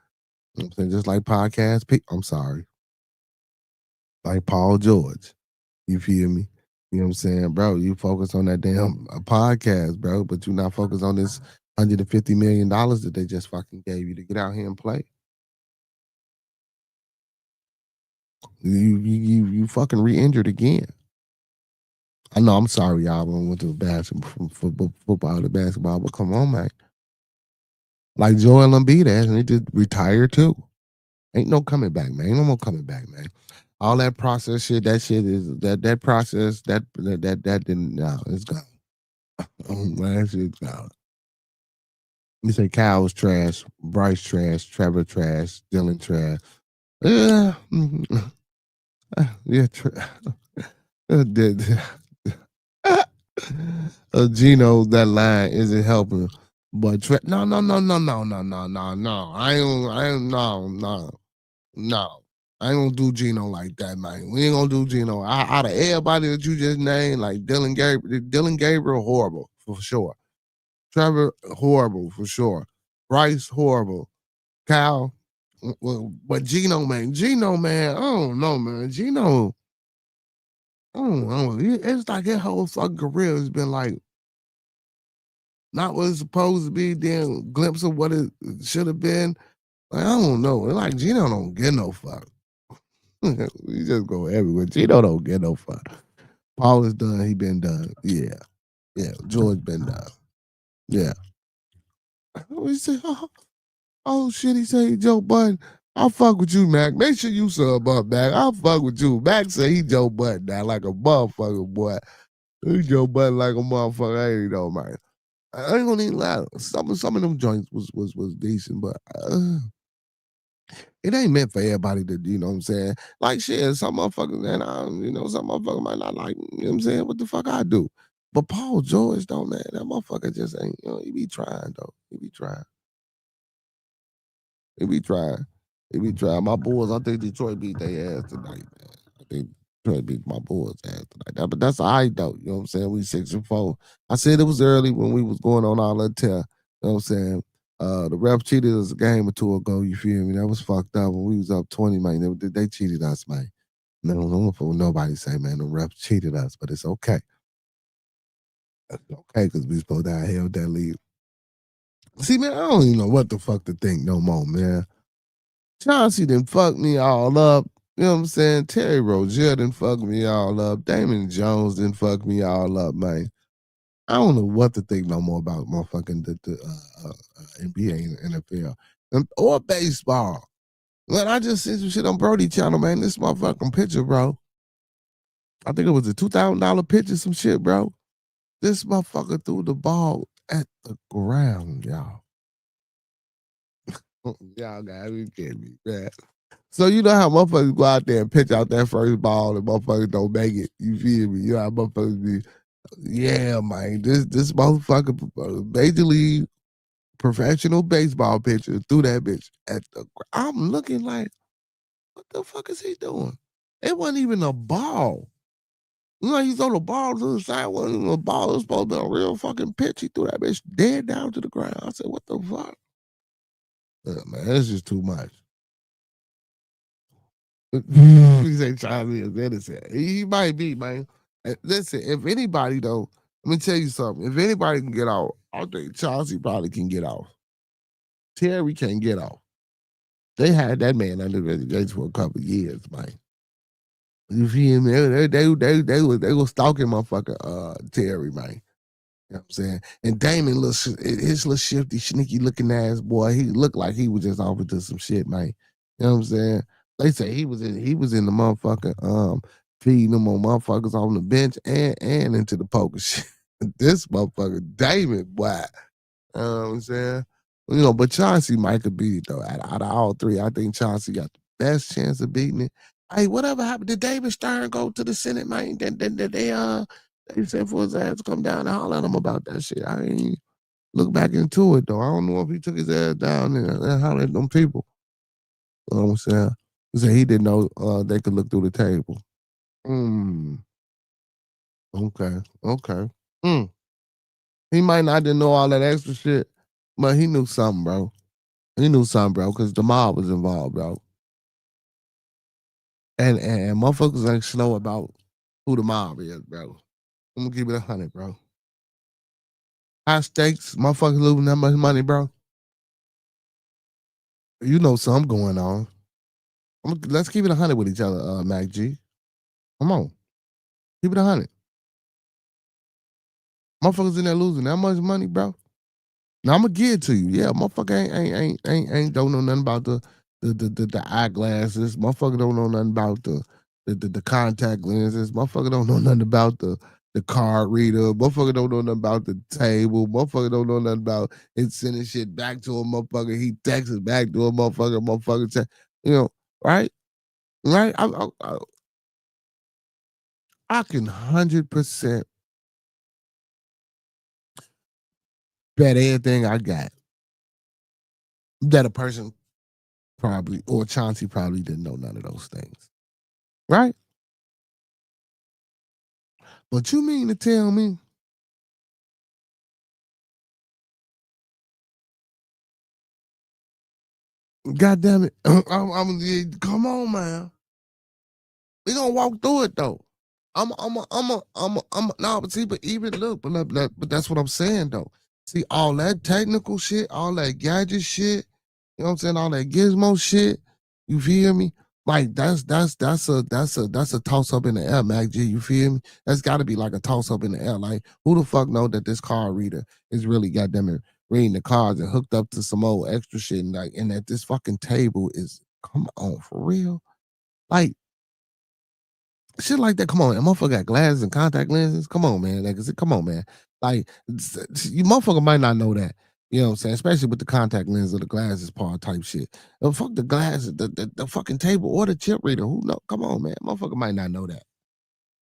You know what I'm saying? Just like podcast, I'm sorry, like Paul George. You feel me? You know what I'm saying, bro? You focus on that damn podcast, bro, but you not focused on this $150 million that they just fucking gave you to get out here and play. You fucking re-injured again. I know. I'm sorry, y'all. I went to basketball from football to basketball, but come on, man. Like Joel Embiid ass, and he just retired too. Ain't no coming back, man. Ain't no more coming back, man. All that process shit, that shit is that process that didn't. No, it's gone. Man, that shit's gone. You say Kyle was trash, Bryce trash, Trevor trash, Dylan trash. Yeah, yeah. Gino, that line isn't helping. But no, no, no, no, no, no, no, no, no. No. I ain't gonna do Gino like that, man. We ain't gonna do Gino. Out of everybody that you just named, like Dylan Gabriel, horrible for sure. Trevor, horrible for sure. Bryce, horrible. Kyle, well, but Gino, man, I don't know, man. Gino, I don't know. It's like his whole fucking career has been like not what it's supposed to be, then glimpse of what it should have been. Like, I don't know. It's like Gino don't get no fuck. We just go everywhere. Gino don't get no fuck. Paul is done. He been done. Yeah. Yeah. George been done. Yeah. He said, oh shit, he said Joe Budden. I'll fuck with you, Mac. Make sure you sub up, Mac. I'll fuck with you. Mac said he Joe Budden now like a motherfucker, boy. He Joe Budden like a motherfucker. I ain't know, man. I ain't gonna even lie. Some of them joints was decent, but it ain't meant for everybody to, you know what I'm saying? Like shit, some motherfuckers, and some motherfuckers might not like, you know what I'm saying? What the fuck I do? But Paul George, though, man, that motherfucker just ain't, he be trying, though. He be trying. He be trying. He be trying. My boys, I think Detroit beat their ass tonight, man. I think Detroit beat my boys' ass tonight. But that's all right, though. You know what I'm saying? We 6-4. I said it was early when we was going on all that tear. You know what I'm saying? The ref cheated us a game or two ago, you feel me? That was fucked up when we was up 20, man. They cheated us, man. No, nobody say, man, the ref cheated us, but it's okay. It's okay, because we supposed to have held that lead. See, man, I don't even know what the fuck to think no more, man. Chauncey done fucked me all up. You know what I'm saying? Terry Rozier done fucked me all up. Damon Jones done fucked me all up, man. I don't know what to think no more about motherfucking the NBA and NFL or baseball. Man, I just sent some shit on Brody channel, man. This motherfucking picture, bro. I think it was a $2,000 picture, some shit, bro. This motherfucker threw the ball at the ground, y'all. Y'all gotta be kidding me, man. So you know how motherfuckers go out there and pitch out that first ball and motherfuckers don't make it. You feel me? You know how motherfuckers be, yeah, man. This motherfucker, Major League professional baseball pitcher threw that bitch at the. I'm looking like, what the fuck is he doing? It wasn't even a ball. You know, he throw the ball to the side. Wasn't even a ball. It was supposed to be a real fucking pitch. He threw that bitch dead down to the ground. I said, what the fuck? Man, that's just too much. He say Charlie is innocent. He might be, man. Listen, if anybody though, let me tell you something. If anybody can get off, I think Chauncey probably can get off. Terry can't get off. They had that man under investigation for a couple of years, man. You feel me? They were stalking motherfucker Terry, man. You know what I'm saying? And Damon, his little shifty, sneaky looking ass boy, he looked like he was just offered to some shit, man. You know what I'm saying? They say he was in the motherfucker feeding them on motherfuckers on the bench and into the poker shit. This motherfucker Damon, boy. You know what I'm saying? But Chauncey might could beat it though. Out of all three, I think Chauncey got the best chance of beating it. Hey, whatever happened? Did David Stern go to the Senate, man? They said for his ass to come down and holler at him about that shit. I ain't look back into it though. I don't know if he took his ass down there and hollered at them people. You know what I'm saying? He said he didn't know they could look through the table. Okay. He might not didn't know all that extra shit, but he knew something, bro. He knew something, bro, because the mob was involved, bro. And motherfuckers ain't slow about who the mob is, bro. I'm gonna keep it 100, bro. High stakes, motherfuckers losing that much money, bro. You know something going on. Let's keep it 100 with each other, Mac G. Come on. Keep it 100. Motherfuckers in there losing that much money, bro. Now I'm gonna give it to you. Yeah, motherfucker ain't don't know nothing about the eyeglasses. Motherfucker don't know nothing about the contact lenses. Motherfucker don't know nothing about the the card reader. Motherfucker don't know nothing about the table. Motherfucker don't know nothing about it sending shit back to a motherfucker. He texts it back to a motherfucker. Motherfucker, you know, right? Right? I can 100% bet everything I got that a person probably, or Chauncey probably didn't know none of those things. Right? But you mean to tell me, God damn it, come on, man. We gonna walk through it though. No, but see, but even look, but that's what I'm saying though. See, all that technical shit, all that gadget shit, you know what I'm saying, all that gizmo shit, you feel me? Like that's a toss up in the air, Mac G. You feel me? That's got to be like a toss up in the air. Like who the fuck know that this card reader is really goddamn it reading the cards and hooked up to some old extra shit, and that this fucking table is, come on, for real? Like shit like that. Come on, and motherfucker got glasses and contact lenses. Come on, man. Like, come on, man. Like, you motherfucker might not know that. You know what I'm saying? Especially with the contact lens or the glasses part type shit. Fuck the glasses, the fucking table or the chip reader. Who know? Come on, man. Motherfucker might not know that.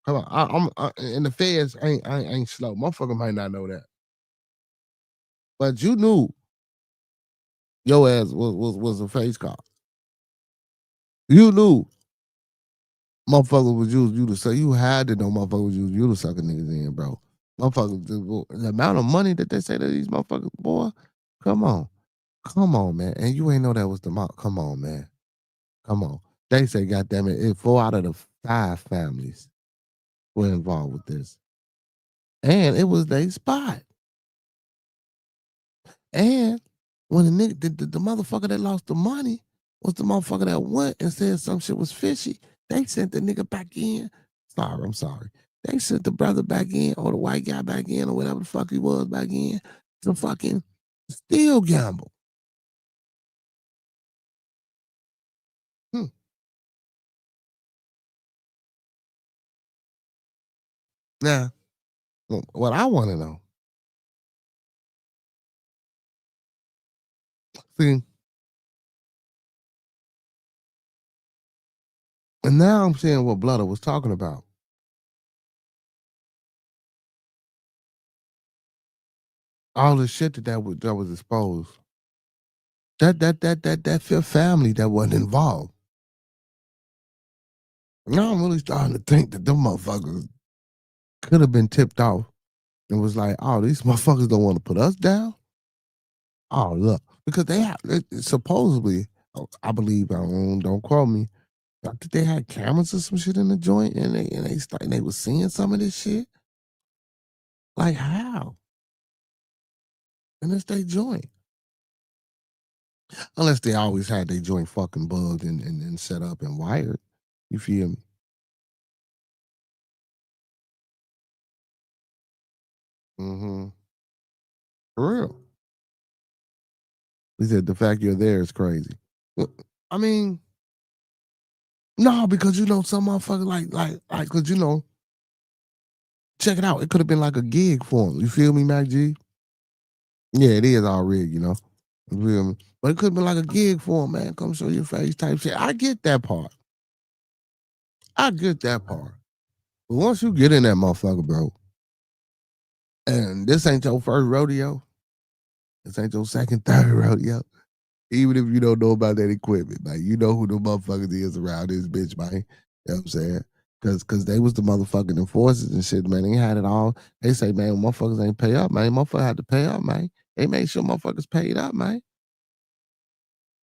Come on, and the feds ain't slow. Motherfucker might not know that, but you knew your ass was a face card. You knew motherfucker was use you to suck. You had to know motherfucker was use you to suck a niggas in, bro. Motherfuckers, the amount of money that they say to these motherfuckers, boy, come on. Come on, man. And you ain't know that was the mom. Come on, man. Come on. They say, goddamn it, 4 out of the 5 families were involved with this. And it was their spot. And when the nigga, the motherfucker that lost the money was the motherfucker that went and said some shit was fishy, they sent the nigga back in. Sorry, I'm sorry. They sent the brother back in, or the white guy back in, or whatever the fuck he was back in, to fucking still gamble. Hmm. Now, what I want to know, see, and now I'm seeing what Blooder was talking about. All the shit that was exposed. That fifth family that wasn't involved. Now I'm really starting to think that them motherfuckers could have been tipped off and was like, oh, these motherfuckers don't want to put us down. Oh, look, because supposedly, I believe, don't quote me. I think they had cameras or some shit in the joint, and they was seeing some of this shit. Like how? And it's their joint, unless they always had their joint fucking bugged and set up and wired. You feel me? Mm-hmm. For real. He said the fact you're there is crazy. Well, I mean, no, because some motherfucker because check it out. It could have been like a gig for him. You feel me, Mac G? Yeah, it is all rigged, you know. You feel me? But it could have been like a gig for him, man. Come show your face type shit. I get that part. I get that part. But once you get in that motherfucker, bro, and this ain't your first rodeo, this ain't your second, third rodeo. Even if you don't know about that equipment, man, you know who the motherfuckers is around this bitch, man. You know what I'm saying? Cause they was the motherfucking enforcers and shit, man. They had it all. They say, man, motherfuckers ain't pay up, man. Motherfuckers had to pay up, man. They made sure motherfuckers paid up, man.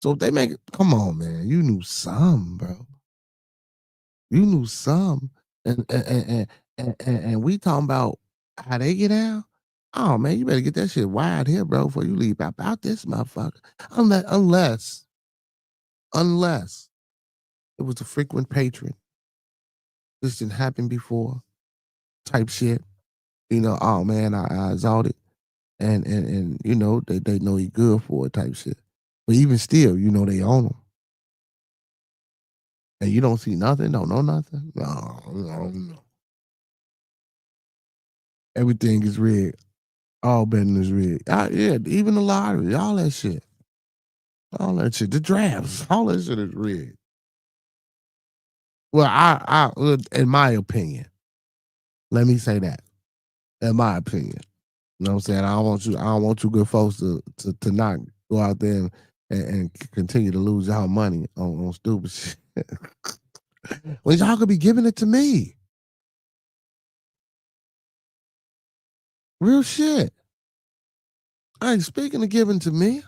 So if they make it, come on, man. You knew some, bro. You knew some. And we talking about how they get out. Oh man, you better get that shit wide here, bro, before you leave out this motherfucker. Unless it was a frequent patron. This didn't happen before type shit. Oh man, I exalt it. And they know he good for it type shit. But even still, they own him. And you don't see nothing, don't know nothing. No. Everything is rigged. All betting is rigged. Yeah, even the lottery, all that shit. All that shit. The drafts, all that shit is rigged. Well, in my opinion, let me say that. In my opinion. You know what I'm saying? I don't want you good folks to not go out there and continue to lose y'all money on stupid shit. When y'all could be giving it to me. Real shit. Hey, speaking of giving to me,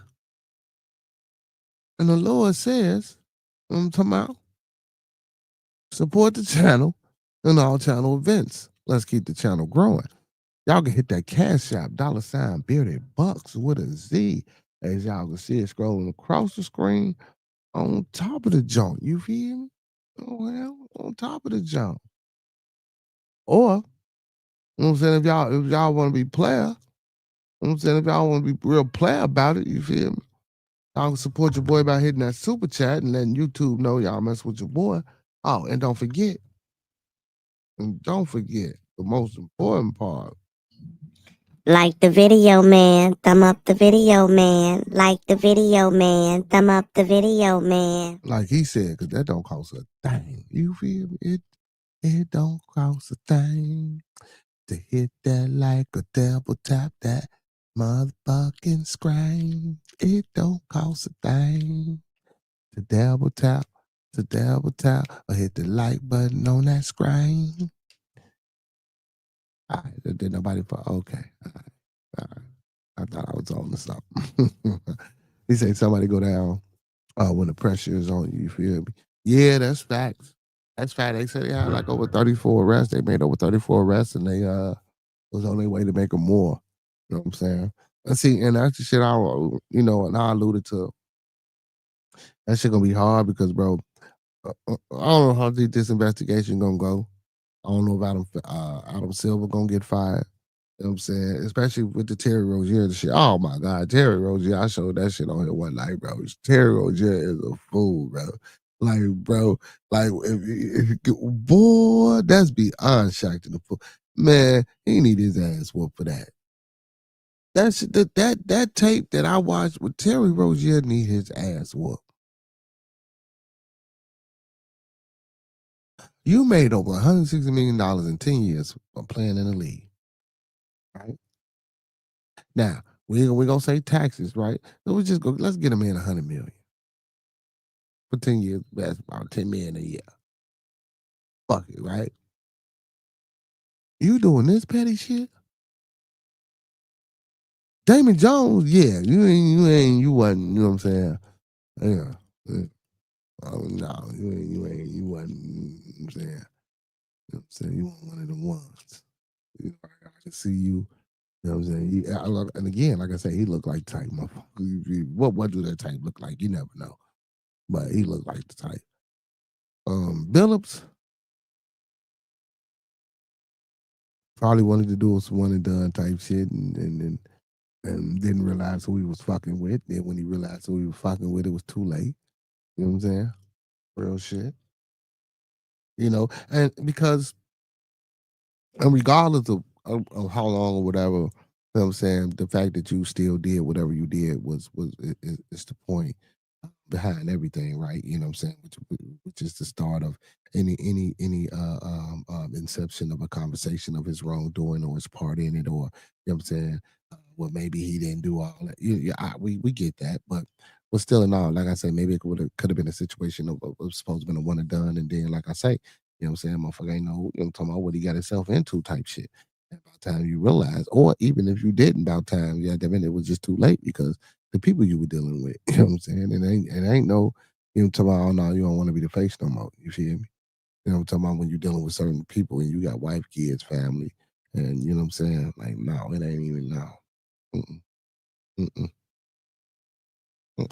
and the Lord says, I'm talking about, support the channel and all channel events. Let's keep the channel growing. Y'all can hit that Cash App, $ Bearded Bucks with a Z. As y'all can see it scrolling across the screen on top of the joint. You feel me? Oh, well, on top of the joint. Or, you know what I'm saying, if y'all want to be player, you know what I'm saying, if y'all want to be real player about it, you feel me? Y'all can support your boy by hitting that super chat and letting YouTube know y'all mess with your boy. Oh, and don't forget, the most important part. Like the video, man. Thumb up the video, man. Like the video, man. Thumb up the video, man. Like he said, because that don't cost a thing. You feel me? It don't cost a thing to hit that like a double tap that motherfucking screen. It don't cost a thing to double tap, or hit the like button on that screen. All right, did nobody okay. All right. I thought I was on to something. He said somebody go down when the pressure is on you, you feel me? Yeah, that's facts. That's fact. They said they had like over 34 arrests. They made over 34 arrests and they was on their way to make them more. You know what I'm saying? And see, and that's the shit and I alluded to. That shit gonna be hard because, bro, I don't know how deep this investigation gonna go. I don't know if Adam Silver gonna get fired. You know what I'm saying? Especially with the Terry Rozier shit. Oh my God, Terry Rozier, I showed that shit on here one night, bro. Terry Rozier is a fool, bro. Like, bro, like boy, that's beyond shocked to the fool. Man, he need his ass whooped for that. That tape that I watched with Terry Rozier need his ass whooped. You made over $160 million in 10 years from playing in the league. Right? Now, we're gonna say taxes, right? So let's get him in $100 million. For 10 years, that's about $10 million a year. Fuck it, right? You doing this petty shit? Damon Jones, yeah, you wasn't, you know what I'm saying? Yeah. Oh no, you wasn't, you know what I'm saying? You know what I'm saying? You weren't one of the ones. I can see you. You know what I'm saying? And again, like I said, he looked like type motherfucker. What do that type look like? You never know. But he looked like the type. Billups probably wanted to do some one and done type shit and didn't realize who he was fucking with. Then when he realized who he was fucking with, it was too late. You know what I'm saying? Real shit. You know, and because and regardless of how long or whatever, you know what I'm saying, the fact that you still did whatever you did is the point behind everything, right? You know what I'm saying? Which is the start of any inception of a conversation of his wrongdoing or his part in it, or you know what I'm saying? Well, maybe he didn't do all that. We get that, but still in all, like I say, maybe it could have been a situation of supposed to been a one and done, and then like I say, you know what I'm saying, motherfucker ain't know, you know, talking about what he got himself into type shit. And by the time you realize, or even if you didn't, about time, yeah, then it was just too late because the people you were dealing with, you know what I'm saying? And ain't no, you know, talking about, oh no, you don't want to be the face no more. You feel me? You know what I'm talking about, when you're dealing with certain people and you got wife, kids, family, and you know what I'm saying? Like, no, it ain't even no. Mm-mm. Mm-mm.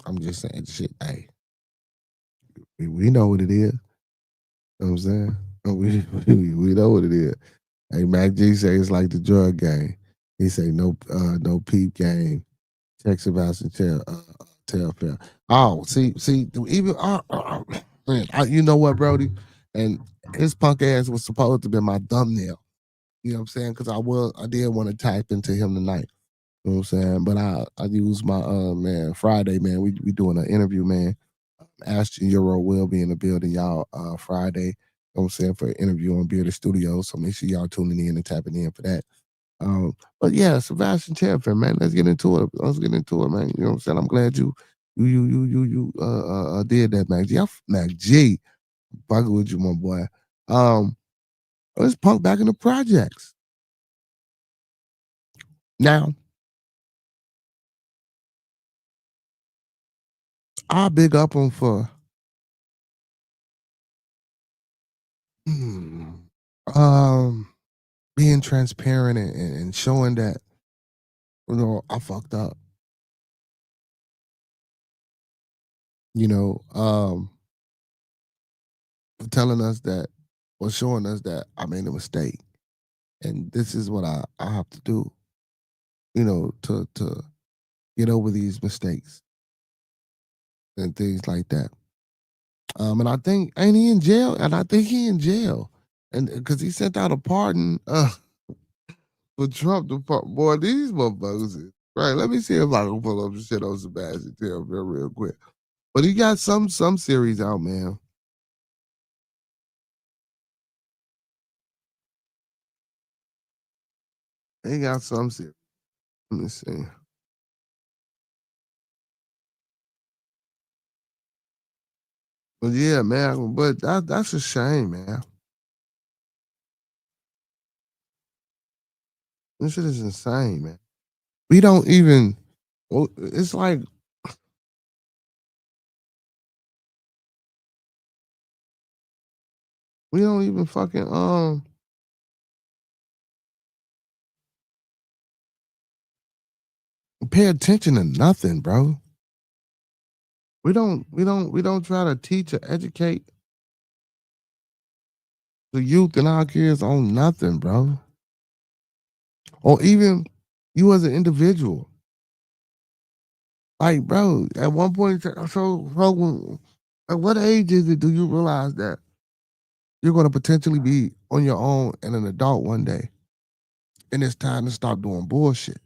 I'm just saying shit. Hey, we know what it is. You know what I'm saying? We know what it is. Hey, Mac G say it's like the drug game. He say no peep game. Checks about some telltale. Oh, see, even man, you know what, Brody? And his punk ass was supposed to be my thumbnail. You know what I'm saying? Because I did want to type into him tonight. You know what I'm saying? But I use my man Friday, man. We doing an interview, man. Ashton Euro will be in the building, y'all, Friday. You know what I'm saying, for an interview on Bearded Studios. So make sure y'all tuning in and tapping in for that. But yeah, Sebastian Telfair, man. Let's get into it. Man. You know what I'm saying? I'm glad you did that, Mac G. Mac G, fucking with you, my boy. Let's punk back in the projects. Now, I big up him for being transparent and showing that, you know, I fucked up. You know, for telling us that, or showing us that I made a mistake. And this is what I have to do, you know, to get over these mistakes and things like that. And I think, ain't he in jail? And I think he in jail. And because he sent out a pardon for Trump to boy, these motherfuckers is right. Let me see if I can pull up the shit on Sebastian Telfair real quick. But he got some series out, man. He got some series. Let me see. But yeah, man. But that's a shame, man. This shit is insane, man. We don't even. Well, it's like we don't even fucking pay attention to nothing, bro. We don't try to teach or educate the youth and our kids on nothing, bro. Or even you as an individual. Like, bro, at one point, at what age is it do you realize that you're going to potentially be on your own and an adult one day, and it's time to stop doing bullshit?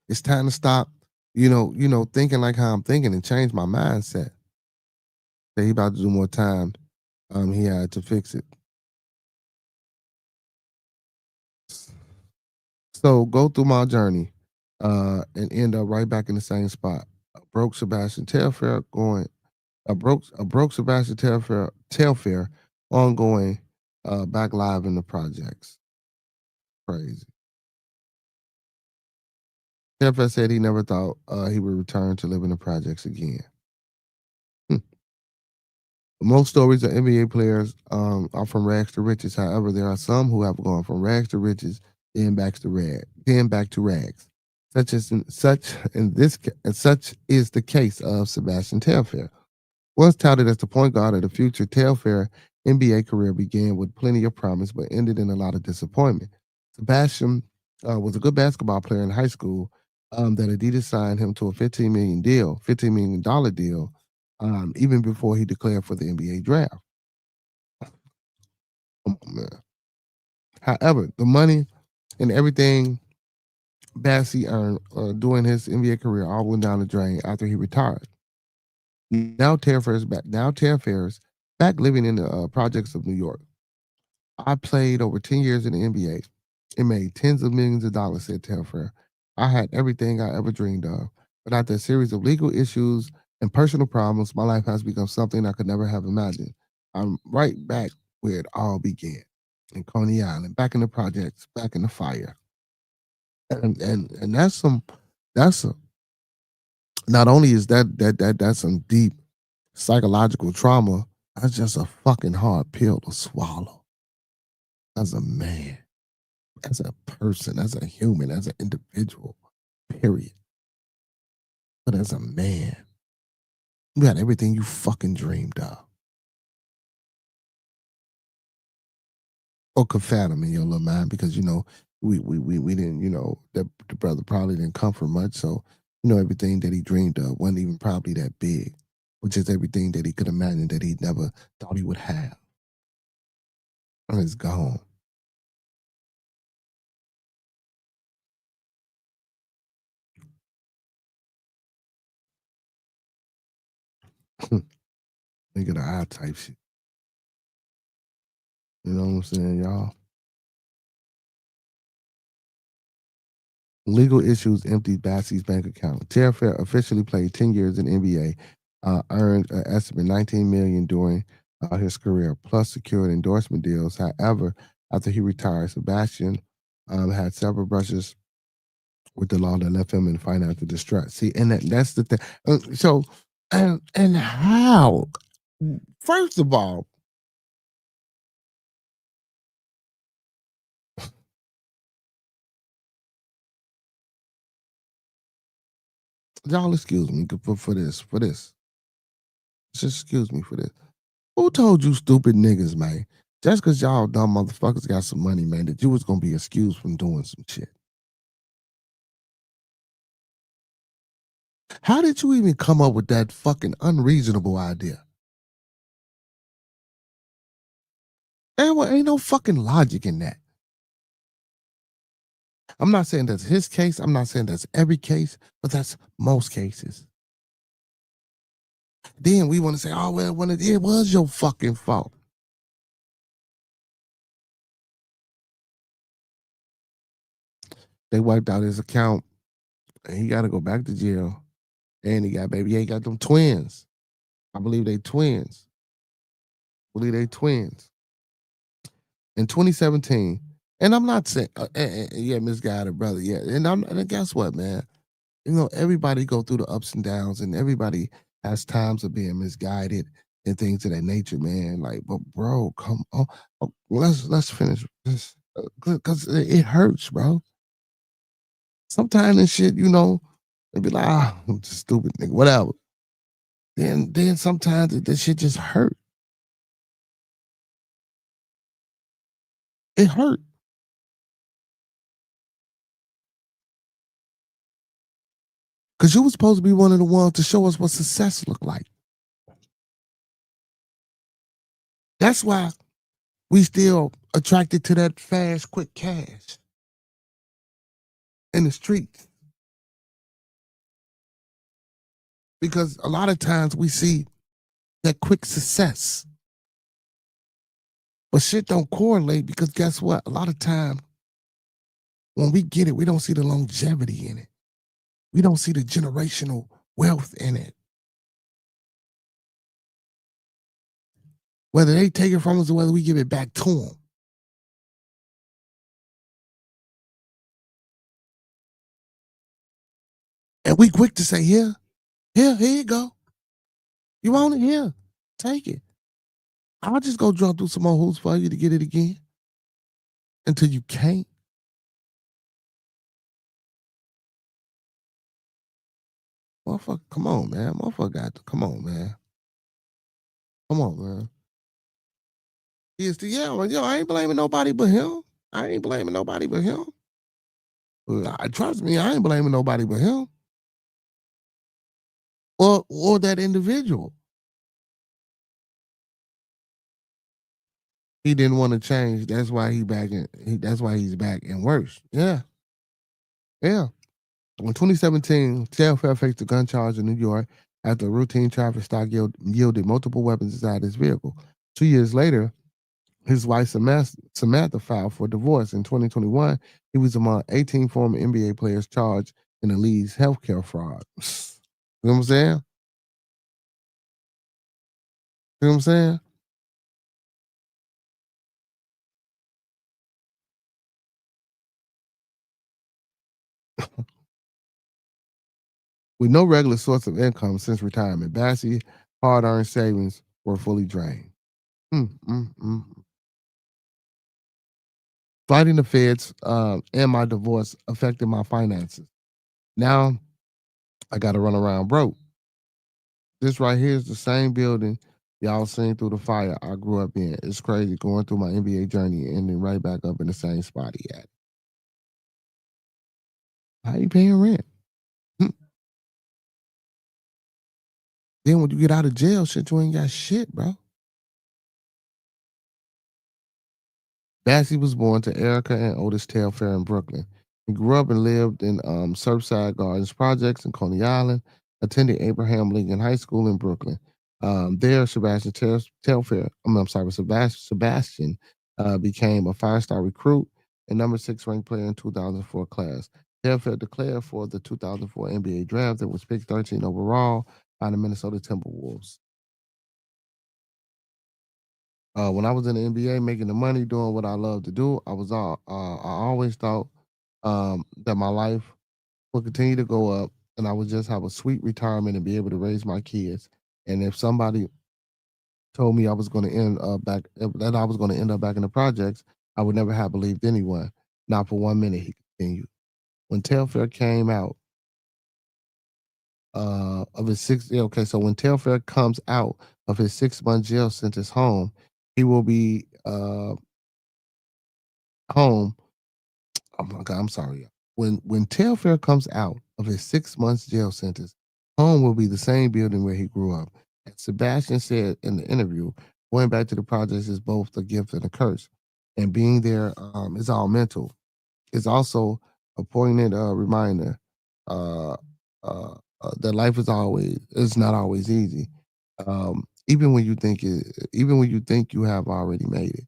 It's time to stop, thinking like how I'm thinking and change my mindset. That he about to do more time. He had to fix it. So go through my journey, and end up right back in the same spot. A broke Sebastian Telfair going. A broke Sebastian Telfair ongoing. Back live in the projects. Crazy. Telfair said he never thought he would return to live in the projects again. Most stories of NBA players are from rags to riches. However, there are some who have gone from rags to riches, then back to rags. Such is the case of Sebastian Telfair. Once touted as the point guard of the future, Telfair NBA career began with plenty of promise, but ended in a lot of disappointment. Sebastian was a good basketball player in high school. That Adidas signed him to a $15 million deal, even before he declared for the NBA draft. Come on, man. However, the money and everything Bassie earned during his NBA career all went down the drain after he retired. Now Telfair's back living in the projects of New York. I played over 10 years in the NBA and made tens of millions of dollars, said Telfair. I had everything I ever dreamed of. But after a series of legal issues and personal problems, my life has become something I could never have imagined. I'm right back where it all began, in Coney Island, back in the projects, back in the fire. And that's a, not only is that's some deep psychological trauma, that's just a fucking hard pill to swallow. As a man, as a person, as a human, as an individual, period. But as a man, you had everything you fucking dreamed of. Or could fathom in your little mind, because we didn't, that the brother probably didn't come from much, so everything that he dreamed of wasn't even probably that big, which is everything that he could imagine that he never thought he would have. and it's gone. Nigga, the eye type shit. You know what I'm saying, y'all? Legal issues emptied Bassie's bank account. Terry Fair officially played 10 years in NBA, earned an estimate $19 million during his career, plus secured endorsement deals. However, after he retired, Sebastian had several brushes with the law that left him in financial distress. See, and that's the thing. So, and how? First of all, y'all excuse me for this. Just excuse me for this. Who told you stupid niggas, man? Just because y'all dumb motherfuckers got some money, man, that you was gonna be excused from doing some shit. How did you even come up with that fucking unreasonable idea? Ain't no fucking logic in that. I'm not saying that's his case. I'm not saying that's every case, but that's most cases. Then we want to say, oh, well, when it was your fucking fault. They wiped out his account and he got to go back to jail. And he got them twins. I believe they twins. In 2017, and I'm not saying, yeah, misguided brother, yeah. And guess what, man? You know, everybody go through the ups and downs, and everybody has times of being misguided and things of that nature, man. Like, but bro, come on, let's finish this because it hurts, bro. Sometimes this shit, you know, they be like, I'm just stupid nigga, whatever. Then sometimes this shit just hurt. It hurt. Because you was supposed to be one of the ones to show us what success looked like. That's why we still attracted to that fast, quick cash in the streets. Because a lot of times we see that quick success. But shit don't correlate because guess what? A lot of time when we get it, we don't see the longevity in it. We don't see the generational wealth in it. Whether they take it from us or whether we give it back to them. And we quick to say, here you go. You want it? Here, take it. I'll just go jump through some more hoops for you to get it again until you can't. Motherfucker, come on, man. Motherfucker got to, come on, man. Come on, man. I ain't blaming nobody but him. Trust me, I ain't blaming nobody but him. Or that individual. He didn't want to change. That's why that's why he's back and worse. Yeah. Yeah. In 2017, Fair faced a gun charge in New York after a routine traffic stop yielded multiple weapons inside his vehicle. 2 years later, his wife Samantha filed for divorce. In 2021, he was among 18 former NBA players charged in the league's healthcare fraud. You know what I'm saying? You know what I'm saying? With no regular source of income since retirement, Bassie's hard-earned savings were fully drained. Mm. Fighting the feds and my divorce affected my finances. Now I got to run around broke. This right here is the same building y'all seen through the fire I grew up in. It's crazy going through my NBA journey and then right back up in the same spot he at. How you paying rent? Then when you get out of jail, shit, you ain't got shit, bro. Bassey was born to Erica and Otis Telfair in Brooklyn. He grew up and lived in Surfside Gardens Projects in Coney Island, attended Abraham Lincoln High School in Brooklyn. There, Telfair, I'm sorry, Sebastian became a five-star recruit and number 6 ranked player in 2004 class. Telfair declared for the 2004 NBA draft and was picked 13 overall by the Minnesota Timberwolves. When I was in the NBA making the money, doing what I love to do, I always thought that my life would continue to go up and I would just have a sweet retirement and be able to raise my kids. And if somebody told me I was going to that I was going to end up back in the projects, I would never have believed anyone. Not for 1 minute, he continued. When Telfair came out of his so when Telfair comes out of his 6-month jail sentence home, he will be home. Oh my God, I'm sorry. When Telfair comes out of his 6 months jail sentence, home will be the same building where he grew up. As Sebastian said in the interview, going back to the projects is both a gift and a curse. And being there is all mental. It's also a poignant reminder uh, that life is not always easy. Even when you think you have already made it.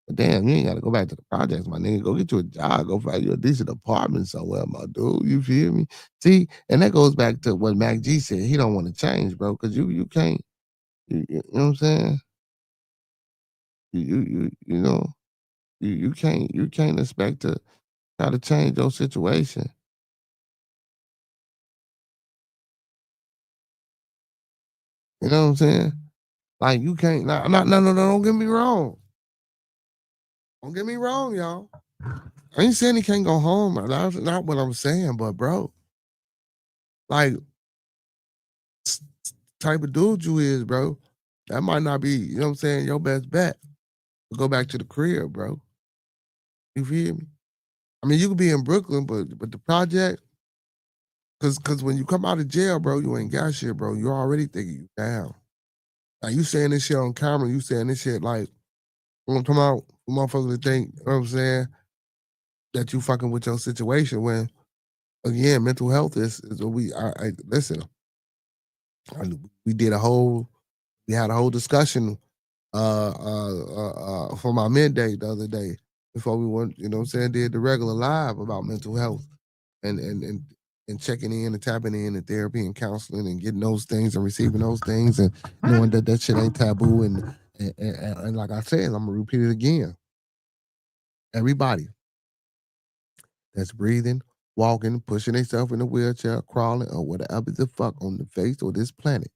But damn, you ain't got to go back to the projects, my nigga. Go get you a job. Go find you a decent apartment somewhere, my dude. You feel me? See, and that goes back to what Mac G said. He don't want to change, bro, because you can't. You know what I'm saying? You know you can't expect to try to change your situation. You know what I'm saying? Like you can't. No. Don't get me wrong. Don't get me wrong, y'all. I ain't saying he can't go home. That's not what I'm saying, but bro, like type of dude you is, bro, that might not be, you know what I'm saying, your best bet to go back to the crib, bro. You feel me? I mean, you could be in Brooklyn, but the project, cause when you come out of jail, bro, you ain't got shit, bro. You're already thinking you down. Like you saying this shit on camera, you saying this shit like, I'm talking about motherfuckers to think, you know what I'm saying, that you fucking with your situation when again, mental health is what I listen. We did we had a whole discussion for my midday the other day before we went, you know what I'm saying, did the regular live about mental health and checking in and tapping in and therapy and counseling and getting those things and receiving those things and knowing that that shit ain't taboo and like I said, I'm gonna repeat it again. Everybody that's breathing, walking, pushing themselves in a wheelchair, crawling, or whatever the fuck on the face of this planet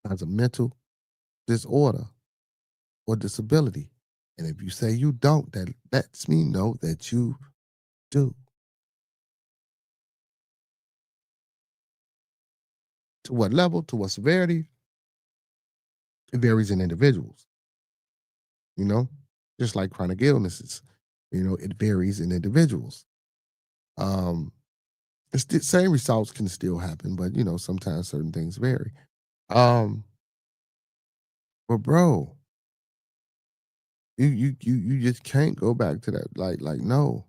has a mental disorder or disability. And if you say you don't, that lets me know that you do. To what level, to what severity, it varies in individuals, you know, just like chronic illnesses, you know, it varies in individuals. Um, it's the same results can still happen, but you know, sometimes certain things vary. Um, but bro, you just can't go back to that. Like no.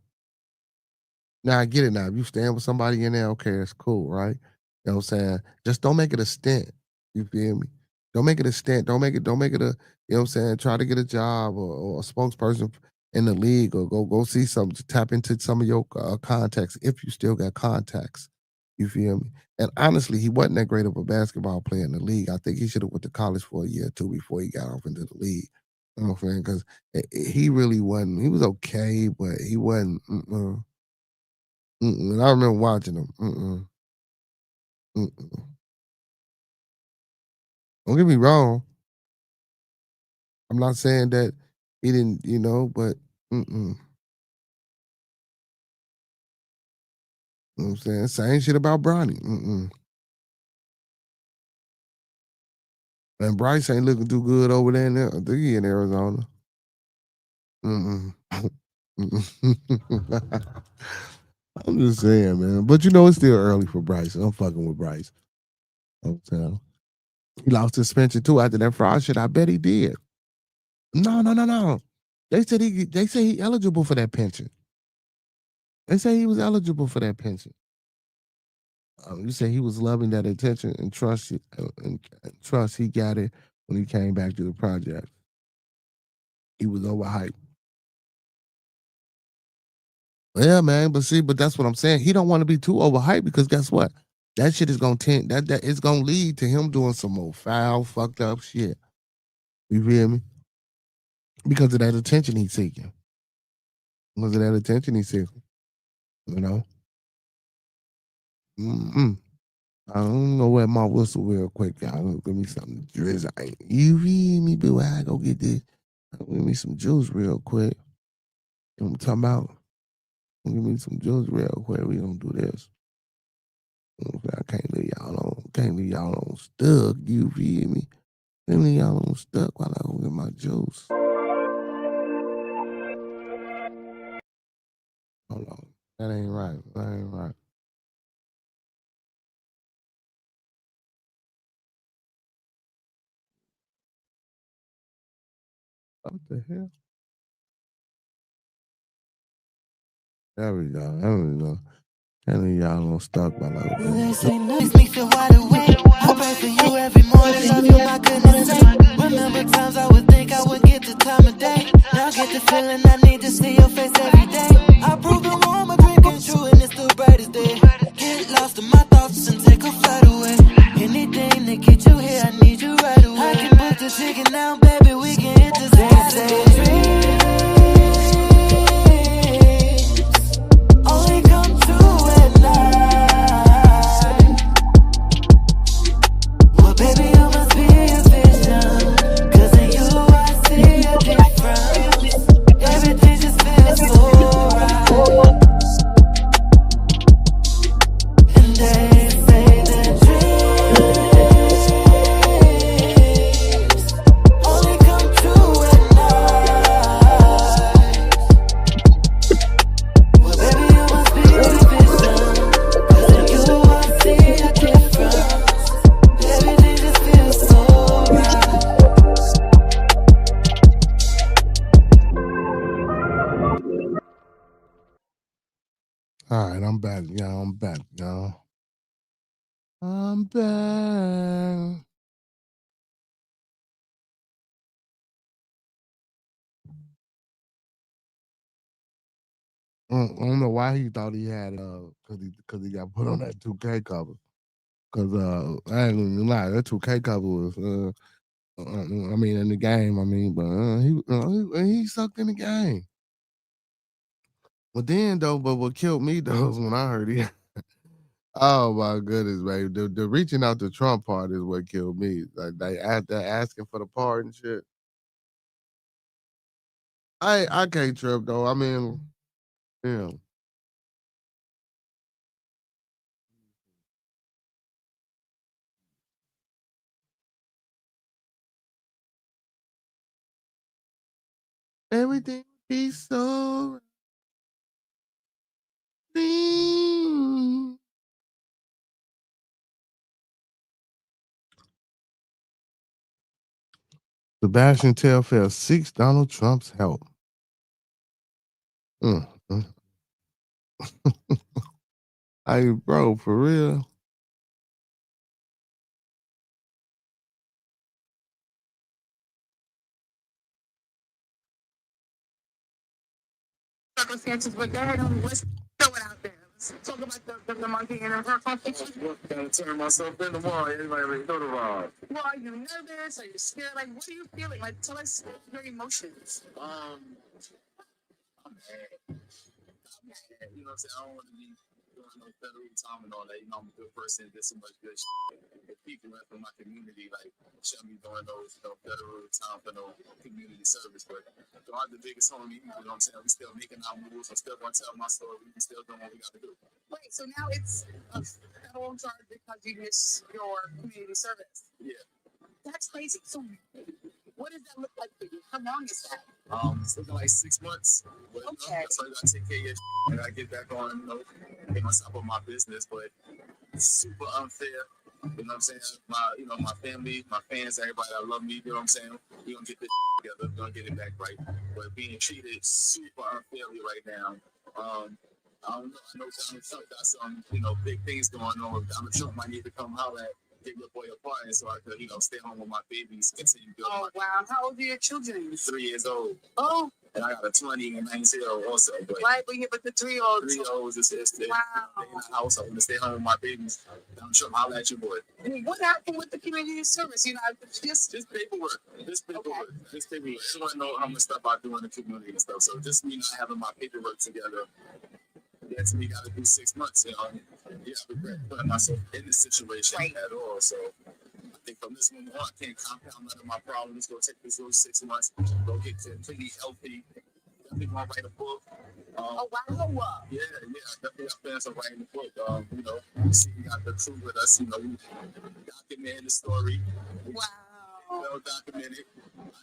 Now I get it now. If you stand with somebody in there, okay, that's cool, right? You know what I'm saying? Just don't make it a stint. You feel me? Don't make it a stint. Don't make it a, you know what I'm saying? Try to get a job or a spokesperson in the league or go see something to tap into some of your contacts if you still got contacts. You feel me? And honestly, he wasn't that great of a basketball player in the league. I think he should have went to college for a year or two before he got off into the league. You know what I'm saying? Because he really wasn't. He was okay, but he wasn't. I remember watching him. Mm-mm. Don't get me wrong. I'm not saying that he didn't, you know, but mm-mm. You know what I'm saying? Same shit about Bronny. And Bryce ain't looking too good over there. I think he in Arizona. Mm-mm. I'm just saying, man. But you know, it's still early for Bryce. I'm fucking with Bryce. I'm telling. He lost his suspension too after that fraud shit. I bet he did. No. They said he eligible for that pension. They say he was eligible for that pension. You say he was loving that attention and trust, and trust he got it when he came back to the project. He was overhyped. Yeah, man, but that's what I'm saying. He don't want to be too overhyped because guess what? That shit is gonna that it's gonna lead to him doing some more foul, fucked up shit. You feel me? Because of that attention he's seeking. Because of that attention he's seeking. You know? Mm-mm. I don't know where my whistle real quick, y'all. Give me something to drizzle. You feel me, but I go get this. Give me some juice real quick. You know what I'm talking about? Give me some juice real quick. We gonna do this. I can't leave y'all on stuck. You feel me? Can't leave y'all on stuck while I go get my juice. Hold on. That ain't right. That ain't right. What the hell? There we go. There we go. Can't leave y'all on stuck while I go get my juice. Makes me feel wide awake. I pray for you every morning. Love you, my goodness sake. Remember times I would think I would get the time of day. Now I get the feeling I need to see your face every day. I prove the wrong, my dream came true, and it's the brightest day. Get lost in my thoughts and take a flight away. Anything to get you here, I need you right away. I can book the ticket now, baby. We can hit the sky. Only come true at night. Well, baby, you must be a vision. 'Cause in you I see a difference. Everything just feels so right. And they say that dreams only come true at night. Well, baby, you must be a vision. 'Cause in you I see a difference. Everything just feels so right. All right, I'm back, y'all. I'm back, y'all. I'm back. I don't know why he thought he had because he got put on that 2K cover. Cause I ain't gonna lie, that 2K cover was I mean in the game, but he sucked in the game. But then though, but what killed me though is when I heard he oh my goodness, baby. The reaching out to Trump part is what killed me. Like they asking for the pardon and shit. I can't trip though. I mean, yeah. Everything be so right. Sebastian Telfair seeks Donald Trump's help. Mm, mm. Hey, bro, for real. Circumstances, but go ahead and let's throw it out there. Let's talk about the monkey and her constitution. Gonna turn myself in tomorrow. Everybody ready to go tomorrow. Well, are you nervous? Are you scared? Like, what are you feeling? Like, tell us your emotions. I'm mad. You know what I'm saying? I don't want to be doing no federal time and all that. You know, I'm a good person, did so much good shit. If people from my community, like, shouldn't be doing those, federal time for no community service. But God, the biggest homie, you know what I'm saying? We still making our moves. I'm still going to tell my story. We still doing what we got to do. Wait, so now it's a federal charge because you miss your community service. Yeah. That's crazy. So, what does that look like for you? How long is that? It's looking like 6 months. But, Okay. So you got to take care of your shit. I got to get back on, get myself on my business. But it's super unfair. You know what I'm saying? My family, my fans, everybody that love me, you know what I'm saying? We gonna get this Yeah, we're gonna get it back right. But being treated super unfairly right now. I don't know. I know Donald Trump got some, big things going on. Donald Trump might need to come holler at give your boy a partner so I could, stay home with my babies, continue building. Oh wow! How old are your children? 3 years old. Oh. And I got a 20 and 19-year-old also. Right, but the 3-year-old. 3-year-old is wow. They in the house. I want to stay home with my babies. I'm sure I'll at your boy. And what happened with the community service? Just paperwork. Just paperwork. Okay. Just paperwork. I just want to know how much stuff I do in the community and stuff. So just me not having my paperwork together. Yeah, to me, got to do 6 months. Yeah, I regret putting myself in this situation at all. So I think from this moment on, I can't compound none of my problems. Go take this little 6 months, go get completely healthy. Definitely gonna write a book. Oh wow! Yeah, I definitely got plans on writing a book. You see, we got the crew with us. We documenting the story. Wow. Well documented.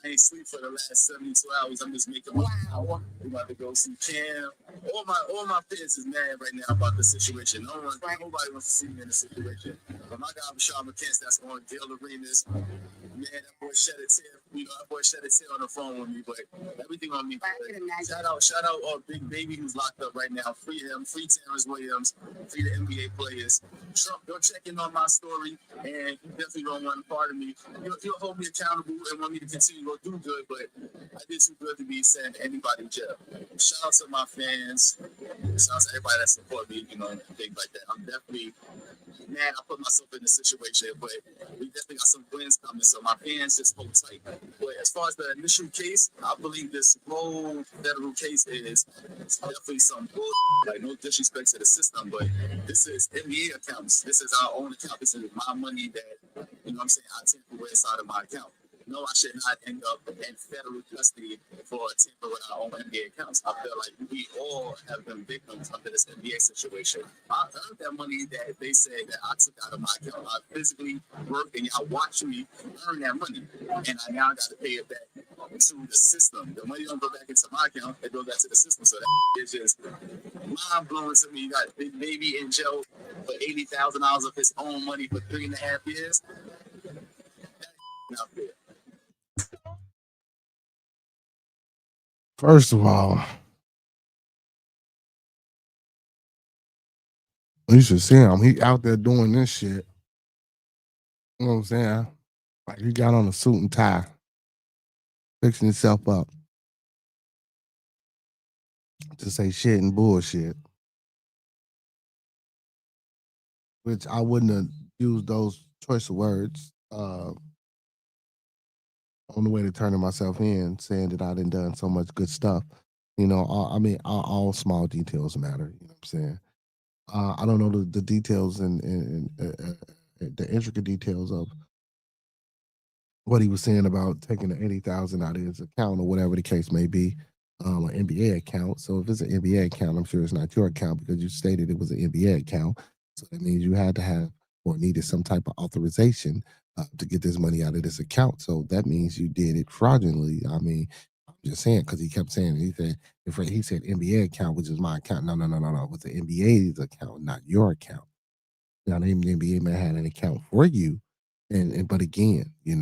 I ain't sleep for the last 72 hours. I'm just making my power. We about to go see Cam. All my fans is mad right now about the situation. Nobody wants to see me in the situation. But my guy Rashad McKenzie, that's on Dale Arenas. Man, that boy shed a tear. That boy shed a tear on the phone with me, but everything on me. Shout out Big Baby who's locked up right now. Free him, free Terrence Williams, free the NBA players. Trump, go check in on my story, and you definitely don't want a part of me. You'll hold me accountable and want me to continue to do good, but I did too good to be sending anybody to jail. Shout out to my fans. Shout out to everybody that support me, and things like that. I'm definitely mad I put myself in this situation, but we definitely got some wins coming, so my fans just hold tight. But as far as the initial case, I believe this whole federal case is definitely some bull. Like, no disrespect to the system, but this is NBA accounts. This is our own account. This is my money that, I take away inside of my account. No, I should not end up in federal custody for tampering with our own NBA accounts. I feel like we all have been victims of this NBA situation. I earned that money that they said that I took out of my account. I physically worked and y'all watched me earn that money. And I now got to pay it back to the system. The money don't go back into my account, it goes back to the system. So that is just mind blowing to me. You got Big Baby in jail for $80,000 of his own money for 3.5 years. That's not fair. First of all, you should see him. He out there doing this shit. You know what I'm saying? Like, he got on a suit and tie, fixing himself up to say shit and bullshit. Which I wouldn't have used those choice of words on the way to turning myself in, saying that I done so much good stuff. All small details matter. You know what I'm saying? I don't know the details and the intricate details of what he was saying about taking the 80,000 out of his account or whatever the case may be, an NBA account. So if it's an NBA account, I'm sure it's not your account because you stated it was an NBA account. So that means you had to have or needed some type of authorization to get this money out of this account. So that means you did it fraudulently. I'm just saying, because he kept saying, he said NBA account, which is my account. No. It was the NBA's account, not your account. Now, the NBA may have an account for you, but again, it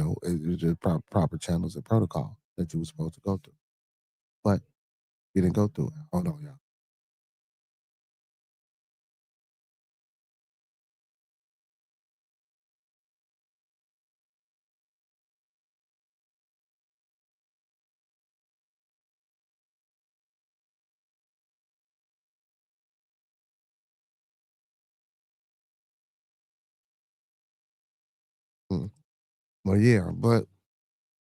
was just proper channels and protocol that you were supposed to go through, but you didn't go through it. Hold on, y'all. Hmm. Well, yeah,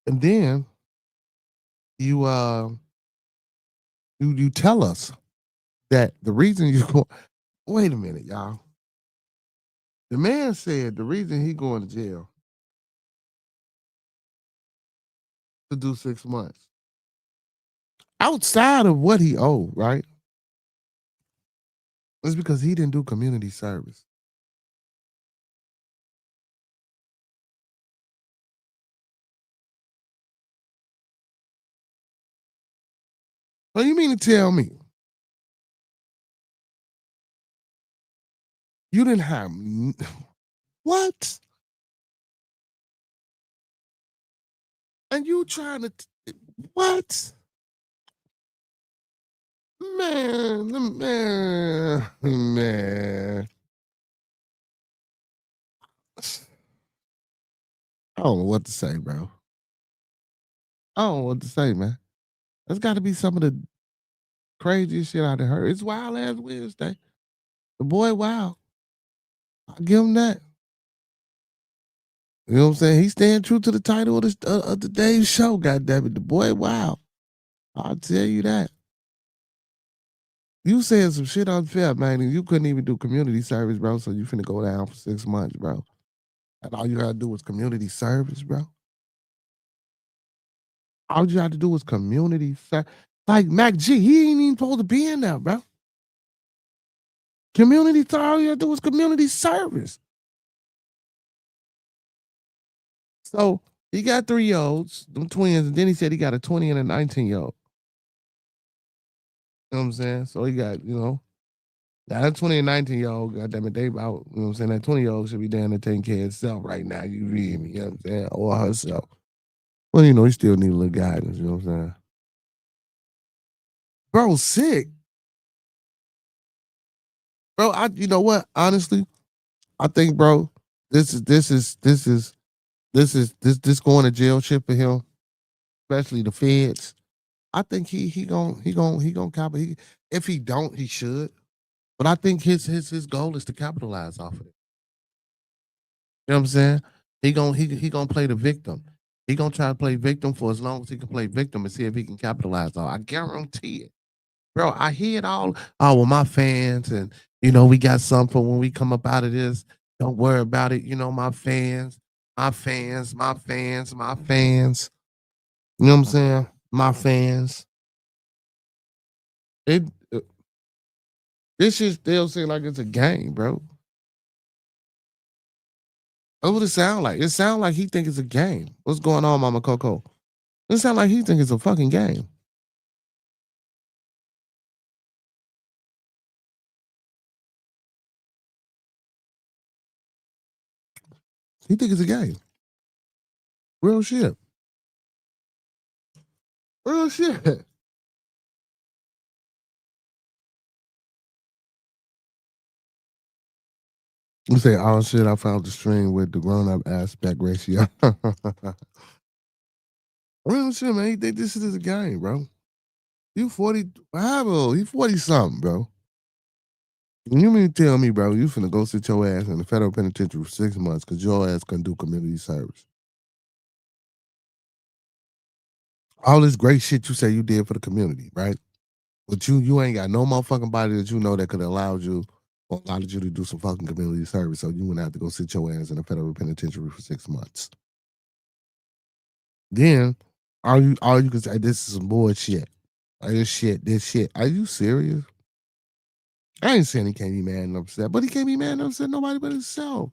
and then you tell us that the reason you go. Wait a minute, y'all. The man said the reason he going to jail to do 6 months outside of what he owed, right? It's because he didn't do community service. So you mean to tell me you didn't have what? And you trying to What? Man. I don't know what to say, bro. I don't know what to say, man. That's got to be some of the craziest shit I done heard. It's Wild Ass Wednesday. The boy wild. I give him that. You know what I'm saying? He's staying true to the title of today's show. God damn it, the boy wild. I'll tell you that. You said some shit unfair, man, and you couldn't even do community service, bro. So you finna go down for 6 months, bro. And all you gotta do is community service, bro. All you had to do was community service. Like Mac G, he ain't even supposed to be in there, bro. Community, all you had to do was community service. So he got 3-year-olds, them twins, and then he said he got a 20 and a 19-year-old. You know what I'm saying? So he got, that 20 and 19-year-old, goddamn it, they about, you know what I'm saying? That 20-year-old should be down there taking care of himself right now. You read me, you know what I'm saying? Or herself. Well, he still need a little guidance, you know what I'm saying? Bro, sick. Bro, you know what? Honestly, I think, bro, this going to jail shit for him, especially the feds. I think he gon' cop it. If he don't, he should. But I think his goal is to capitalize off of it. You know what I'm saying? He gonna play the victim. He gonna try to play victim for as long as he can play victim and see if he can capitalize on it. I guarantee it. Bro, I hear it all. Oh, well, my fans, and we got something when we come up out of this. Don't worry about it. My fans, my fans, my fans, my fans. You know what I'm saying? My fans. It this shit still seem like it's a game, bro. That's what it sound like. It sound like he think it's a game. What's going on, Mama Coco? It sound like he think it's a fucking game. He think it's a game. Real shit. Real shit. You say, oh shit, I found the string with the grown-up aspect ratio. Real shit, man. He think this shit is a game, bro. You 40, how he 40 something, bro. You mean to tell me, bro, you finna go sit your ass in the federal penitentiary for 6 months because your ass couldn't do community service. All this great shit you say you did for the community, right? But you ain't got no motherfucking body that that could allow you or allowed you to do some fucking community service, so you wouldn't have to go sit your ass in a federal penitentiary for 6 months. Then all you can say, this is some bullshit. This shit. Are you serious? I ain't saying he can't be mad and upset, but he can't be mad and upset nobody but himself.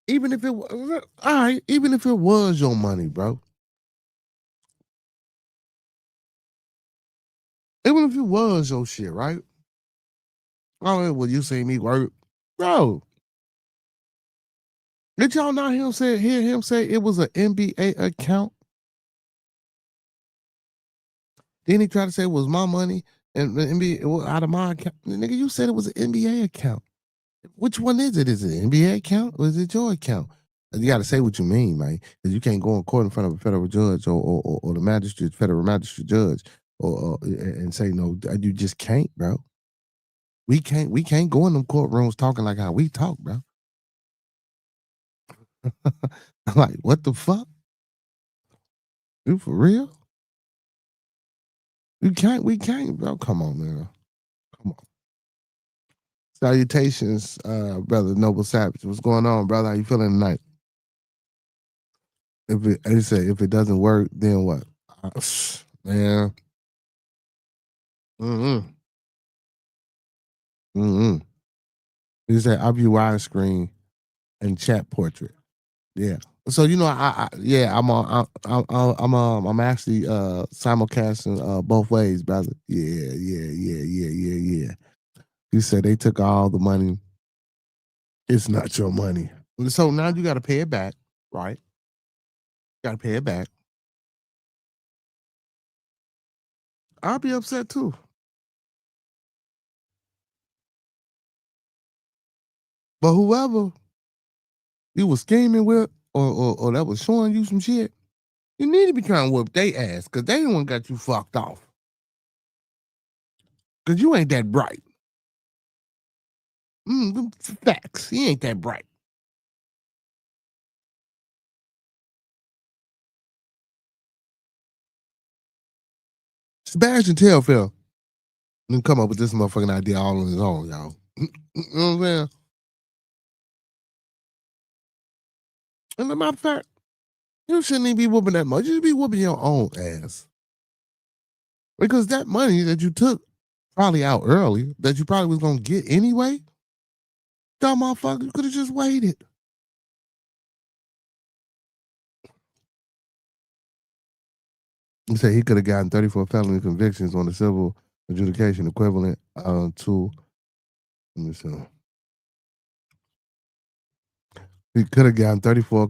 Even if it was all right, even if it was your money, bro. Even if it was your shit, right? Oh, well, you see me work, bro. Did y'all not hear him say it was an NBA account? Then he tried to say it was my money and the NBA it was out of my account. Nigga, you said it was an NBA account. Which one is it? Is it an NBA account or is it your account? You got to say what you mean, man. Because you can't go in court in front of a federal judge or the magistrate, federal magistrate judge, or and say no. You just can't, bro. We can't go in them courtrooms talking like how we talk, bro. Like, what the fuck? You for real? We can't, bro. Come on, man. Come on. Salutations, brother Noble Savage. What's going on, brother? How you feeling tonight? If it doesn't work, then what? Man. You say I view widescreen and chat portrait. Yeah. So I'm actually simulcasting both ways, brother. Yeah. You said they took all the money. It's not your money. So now you got to pay it back, right? Got to pay it back. I'll be upset too. But whoever you was scheming with or that was showing you some shit, you need to be trying to whoop they ass because they the one got you fucked off. Because you ain't that bright. Facts. He ain't that bright. Sebastian Telfair didn't come up with this motherfucking idea all on his own, y'all. You know what I'm saying? And as a matter of fact, you shouldn't even be whooping that much. You should be whooping your own ass. Because that money that you took probably out early, that you probably was going to get anyway, that motherfucker, you could have just waited. He said he could have gotten 34 felony convictions on the civil adjudication equivalent to, let me see. He could have gotten 34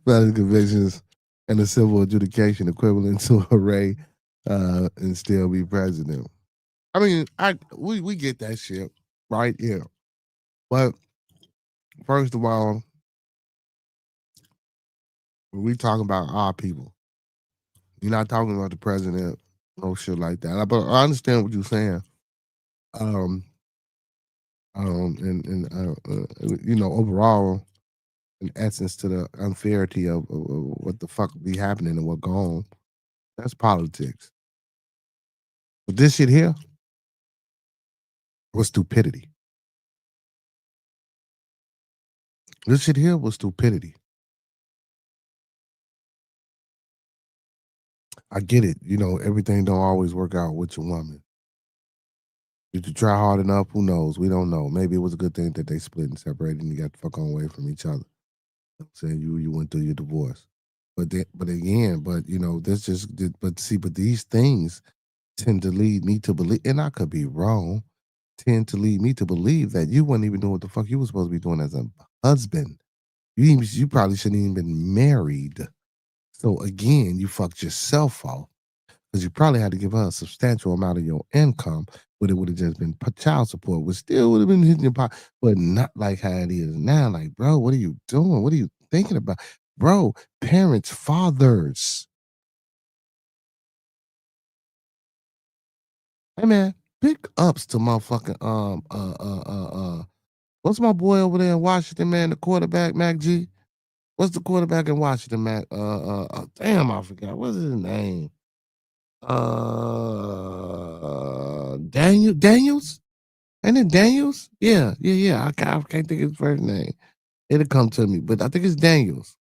felony convictions and a civil adjudication equivalent to a Ray and still be president. I mean, we get that shit, right? Yeah. But first of all, when we talking about our people, you're not talking about the president, no shit like that. But I understand what you're saying. You know, overall, in essence, to the unfairity of what the fuck be happening and what go on, that's politics. But this shit here was stupidity. This shit here was stupidity. I get it. You know, everything don't always work out with your woman. Did you try hard enough? Who knows? We don't know. Maybe it was a good thing that they split and separated and you got the fuck on away from each other. I'm saying you went through your divorce. But you know, this just but these things tend to lead me to believe, and I could be wrong, tend to lead me to believe that you weren't even doing what the fuck you was supposed to be doing as a husband. You probably shouldn't even been married. So again, you fucked yourself off because you probably had to give her a substantial amount of your income, but it would have just been child support, which still would have been hitting your pocket, but not like how it is now. Like, bro, what are you doing? What are you thinking about? Bro, parents, fathers. Hey man, big ups to motherfucking what's my boy over there in Washington, man? The quarterback, Mac G. What's the quarterback in Washington, Mac? Damn, I forgot. What's his name? Daniels? Ain't it Daniels? Yeah. I can't think of his first name. It'll come to me, but I think it's Daniels.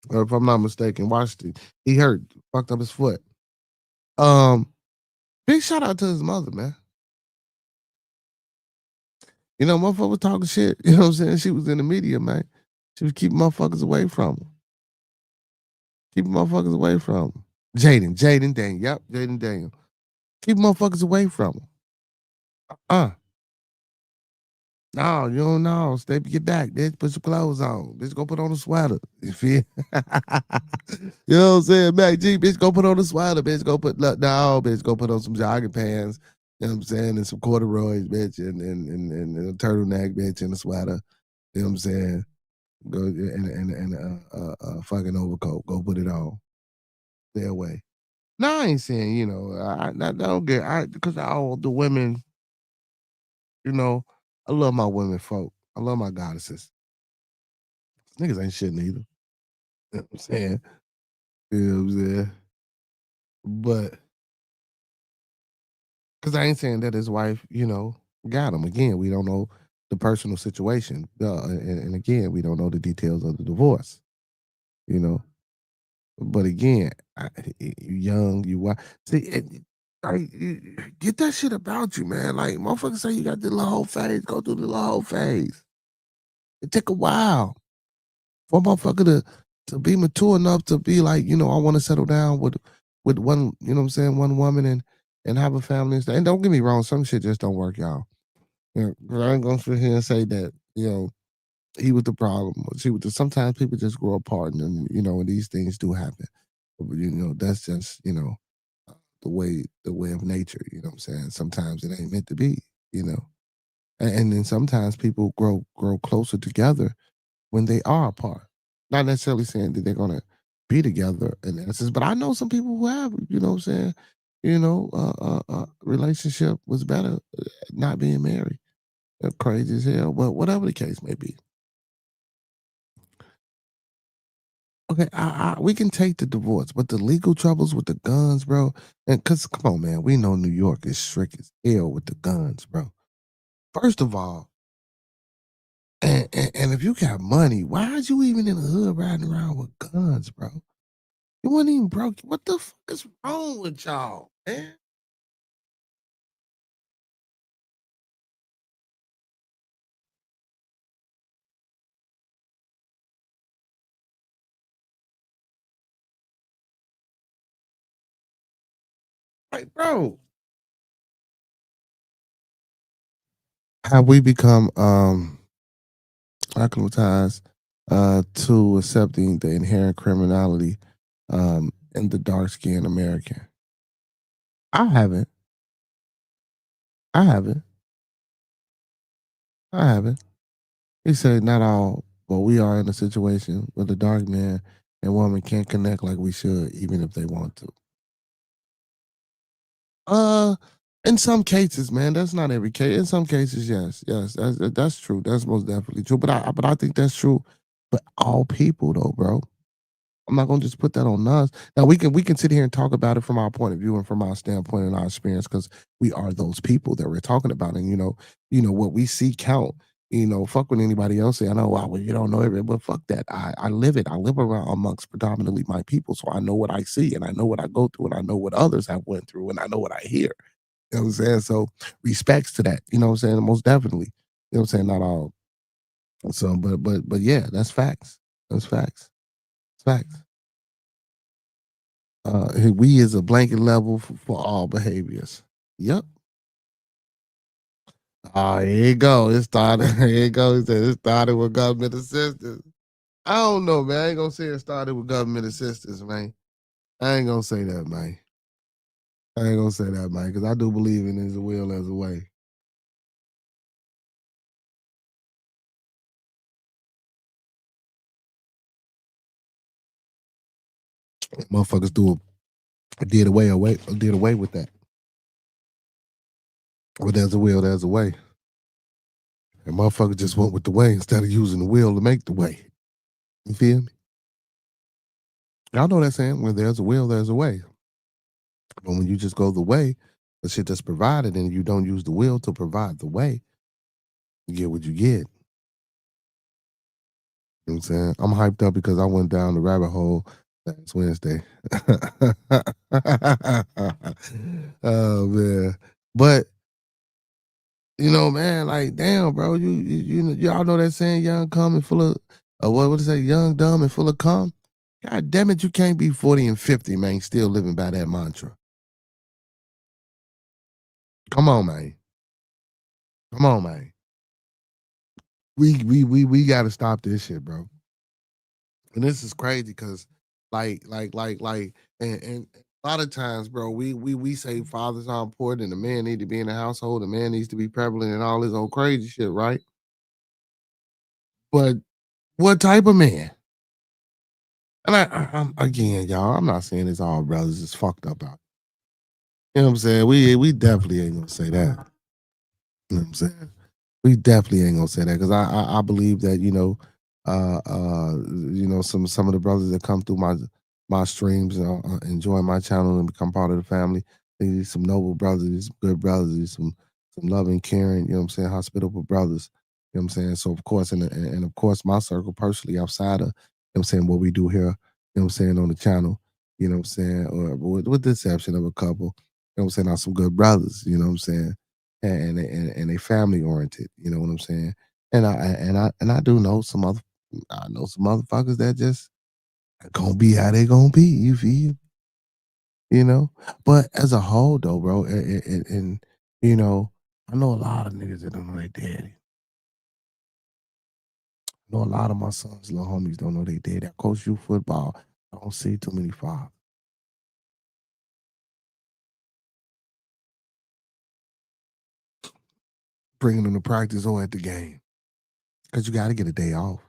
Or if I'm not mistaken, Washington. He hurt, fucked up his foot. Big shout out to his mother, man. You know, motherfucker was talking shit. You know what I'm saying? She was in the media, man. She was keeping motherfuckers away from him. Keeping motherfuckers away from him. Jaden Daniel. Yep, Jaden Daniel. Keep motherfuckers away from him. No, you don't know. Stay get back. Bitch, put some clothes on. Bitch, go put on a sweater. You feel? You know what I'm saying? Mac G, bitch, go put on a sweater. Bitch, bitch, go put on some jogging pants. You know what I'm saying? And some corduroys, bitch, and a turtleneck, bitch, and a sweater. You know what I'm saying? Go and a fucking overcoat. Go put it on. Stay away. No, I ain't saying, you know, I don't get because all the women, you know, I love my women folk. I love my goddesses. Niggas ain't shit neither. You know what I'm saying? You know what I'm saying? But because I ain't saying that his wife, you know, got him. Again, we don't know the personal situation. And again, we don't know the details of the divorce. You know. But again, you young, you wild. See, get that shit about you, man. Like motherfuckers say you got the little whole phase, go through the little whole phase. It take a while for a motherfucker to be mature enough to be like, you know, I want to settle down with one, you know what I'm saying, one woman and have a family and stuff. And don't get me wrong, some shit just don't work, y'all. You know, I ain't gonna sit here and say that, you know, he was the problem. She was sometimes people just grow apart and you know, and these things do happen. But, you know, that's just, you know, the way of nature. You know what I'm saying? Sometimes it ain't meant to be. You know, and then sometimes people grow closer together when they are apart. Not necessarily saying that they're gonna be together in essence, but I know some people who have. You know what I'm saying? Relationship was better not being married. Crazy as hell, but whatever the case may be. Okay, we can take the divorce, but the legal troubles with the guns, bro. And cause come on, man, we know New York is strict as hell with the guns, bro. First of all, and if you got money, why is you even in the hood riding around with guns, bro? You wasn't even broke. What the fuck is wrong with y'all, man? Like, bro, have we become acclimatized to accepting the inherent criminality in the dark skinned American? I haven't. I haven't. I haven't. He said not all, but we are in a situation where the dark man and woman can't connect like we should, even if they want to. Uh, in some cases, man, that's not every case. In some cases, yes, yes, that's true. That's most definitely true. But I think that's true for all people, though, bro. I'm not gonna just put that on us. Now we can sit here and talk about it from our point of view and from our standpoint and our experience because we are those people that we're talking about. And what we see count. Fuck what anybody else say. I know, well, you don't know it, but fuck that. I live it. I live around amongst predominantly my people, so I know what I see and I know what I go through and I know what others have went through and I know what I hear. You know what I'm saying? So respects to that. You know what I'm saying? Most definitely. You know what I'm saying? Not all. So, but yeah, that's facts. That's facts. It's facts. We is a blanket level for all behaviors. Yep. Here you go. It started. Here you go. He said it started with government assistance. I don't know, man. I ain't gonna say it started with government assistance, man. I ain't gonna say that, man. I ain't gonna say that, man, because I do believe in his will as a way. Motherfuckers did away with that. But there's a will, there's a way. And motherfuckers just went with the way instead of using the will to make the way. You feel me? Y'all know that saying, when there's a will, there's a way. But when you just go the way, the shit that's provided and you don't use the will to provide the way, you get what you get. You know what I'm saying? I'm hyped up because I went down the rabbit hole last Wednesday. Oh man. But man, like damn, bro, y'all know that saying, young, calm, and full of what is that? Young, dumb, and full of calm. God damn it, you can't be 40 and 50, man, still living by that mantra. Come on, man. Come on, man. We gotta stop this shit, bro. And this is crazy because, and a lot of times, bro, we say fathers are important and the man need to be in the household, the man needs to be prevalent and all this old crazy shit, right? But what type of man? And I'm again, y'all, I'm not saying it's all brothers. It's fucked up out. You know what I'm saying? We definitely ain't gonna say that. You know what I'm saying? We definitely ain't gonna say that because I believe that some of the brothers that come through my streams enjoy my channel and become part of the family. These some noble brothers, these good brothers, these some loving, caring, you know what I'm saying, hospitable brothers. You know what I'm saying? So of course, and of course my circle personally outside of, you know what I'm saying, what we do here, you know what I'm saying, on the channel, you know what I'm saying, or with the exception of a couple, you know what I'm saying, are some good brothers, you know what I'm saying, and they family oriented. You know what I'm saying? And I do know some other. I know some motherfuckers that just gonna be how they gonna be. You feel? You know. But as a whole, though, bro, and I know a lot of niggas that don't know their daddy. I know a lot of my sons, little homies, don't know their daddy. I coach youth football. I don't see too many fathers. bringing them to practice or at the game. Because you got to get a day off.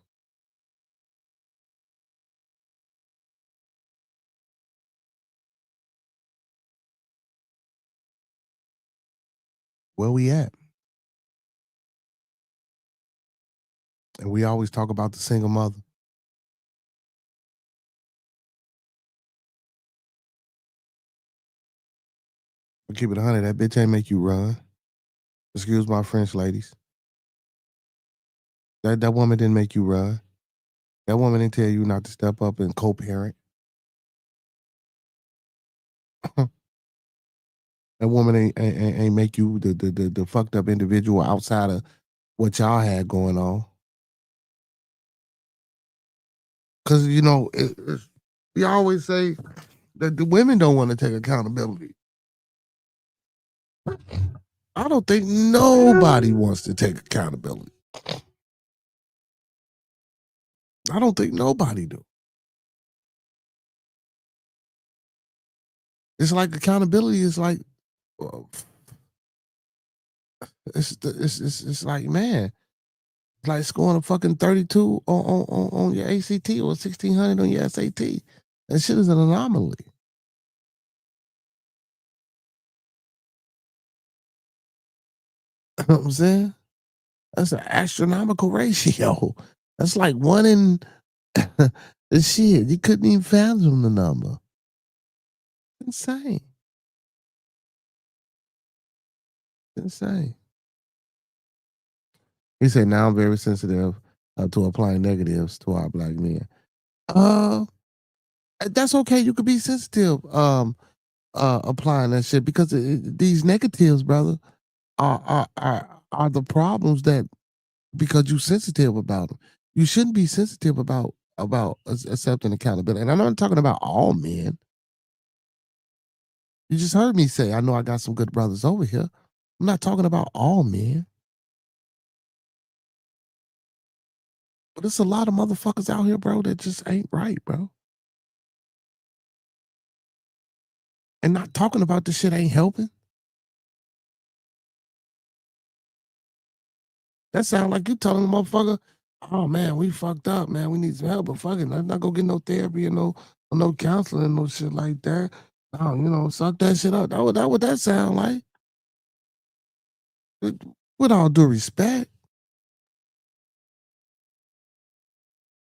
Where we at? And we always talk about the single mother. But keep it 100, that bitch ain't make you run. Excuse my French, ladies. That woman didn't make you run. That woman didn't tell you not to step up and co-parent. That woman ain't make you the fucked up individual outside of what y'all had going on. Because, you know, we always say that the women don't want to take accountability. I don't think nobody wants to take accountability. I don't think nobody do. It's like accountability is like, it's like, man, it's like scoring a fucking 32 on your ACT or 1600 on your SAT. That shit is an anomaly. You know what I'm saying? That's an astronomical ratio. That's like one in shit. You couldn't even fathom the number. Insane. Insane. He said, now I'm very sensitive to applying negatives to our black men. That's okay. You could be sensitive applying that shit because these negatives, brother, are the problems that because you're sensitive about them. You shouldn't be sensitive about accepting accountability. And I'm not talking about all men. You just heard me say, I know I got some good brothers over here. I'm not talking about all men. But there's a lot of motherfuckers out here, bro, that just ain't right, bro. And not talking about this shit ain't helping. That sound like you telling the motherfucker, oh man, we fucked up, man. We need some help, but fucking, let's not go get no therapy or no counseling, no shit like that. No, you know, suck that shit up. That what that sound like. With all due respect.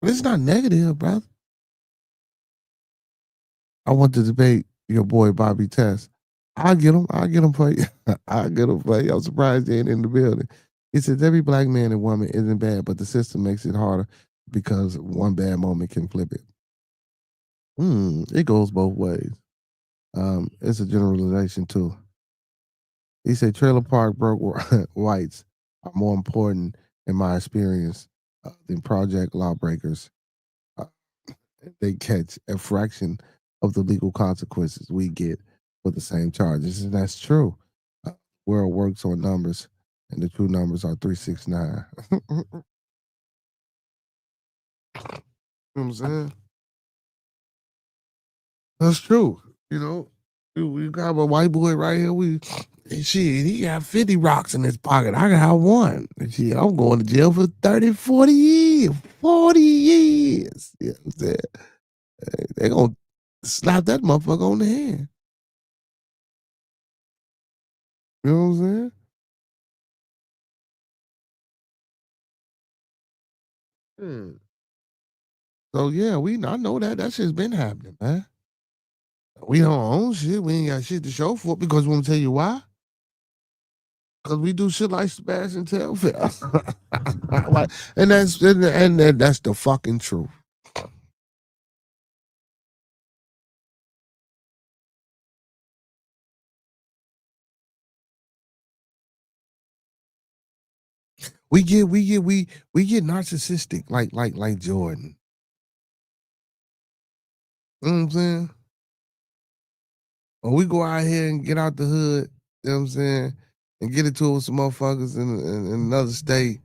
But it's not negative, brother. I want to debate your boy Bobby Test. I'll get him. I'll get him for you. I'll get him for you. I'm surprised he ain't in the building. He says every black man and woman isn't bad, but the system makes it harder because one bad moment can flip it. It goes both ways. It's a generalization too. He said trailer park broke whites are more important in my experience than project lawbreakers. Uh, they catch a fraction of the legal consequences we get for the same charges, and that's true. World works on numbers, and the true numbers are 369. You know what I'm saying? That's true. You know, we got a white boy right here. Shit, he got 50 rocks in his pocket. I got one. Shit, I'm going to jail for 30, 40 years. 40 years. You know what I'm saying? They going to slap that motherfucker on the hand. You know what I'm saying? So yeah, I know that shit's been happening, man. We don't own shit. We ain't got shit to show for it because we're gonna tell you why. Because we do shit like Sebastian Telfair. Like, and that's the fucking truth. We get narcissistic like Jordan. You know what I'm saying? When we go out here and get out the hood, you know what I'm saying, and get into it with some motherfuckers in another state,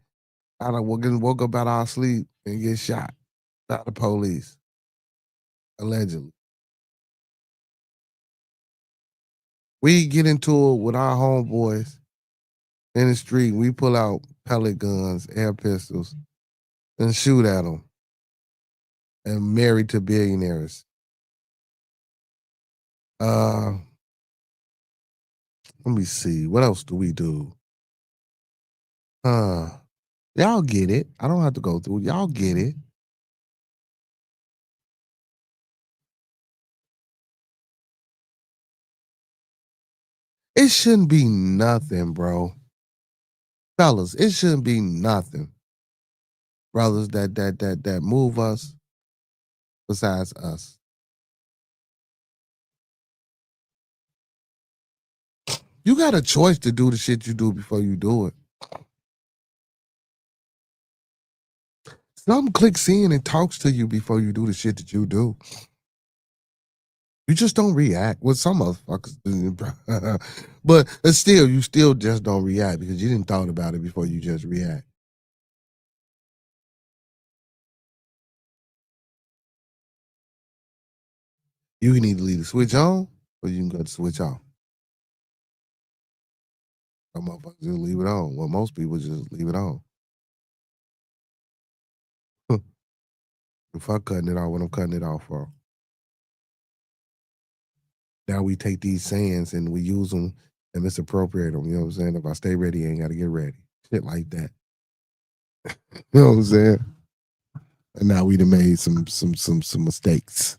I don't woke up out our sleep and get shot by the police. Allegedly. We get into it with our homeboys in the street, we pull out pellet guns, air pistols, and shoot at them, and married to billionaires. Let me see. What else do we do? Y'all get it. I don't have to go through. Y'all get it. It shouldn't be nothing, bro. Fellas, it shouldn't be nothing. Brothers that move us besides us. You got a choice to do the shit you do before you do it. Something clicks in and talks to you before you do the shit that you do. You just don't react. Well, some motherfuckers do, but still, you still just don't react because you didn't thought about it before you just react. You can either leave the switch on or you can go to switch off. Some motherfuckers just leave it on. Well, most people just leave it on. If I'm cutting it off, what I'm cutting it off for. Now we take these sayings and we use them and misappropriate them. You know what I'm saying? If I stay ready, I ain't got to get ready. Shit like that. You know what I'm saying? And now we done made some mistakes.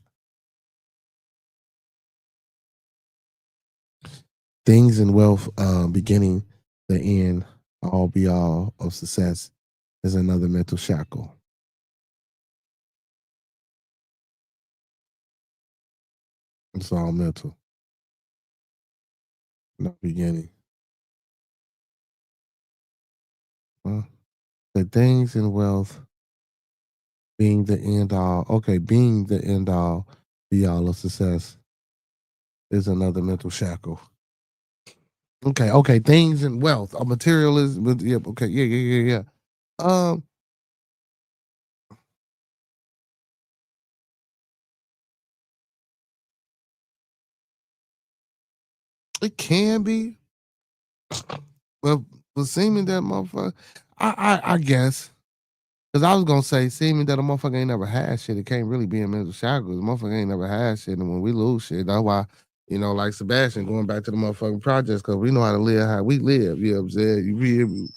Things and wealth, beginning, the end, all be all of success is another mental shackle. It's all mental. Not beginning. The things and wealth being the end all. Okay, being the end all, be all of success is another mental shackle. Okay. Things and wealth, a materialism. Yeah. Okay. Yeah. It can be, but seeming that motherfucker, I guess, because I was gonna say, seeming that a motherfucker ain't never had shit, it can't really be a mental shackle. The motherfucker ain't never had shit, and when we lose shit, that's why, like Sebastian going back to the motherfucking projects, because we know how to live how we live. You know what I'm saying? You feel me?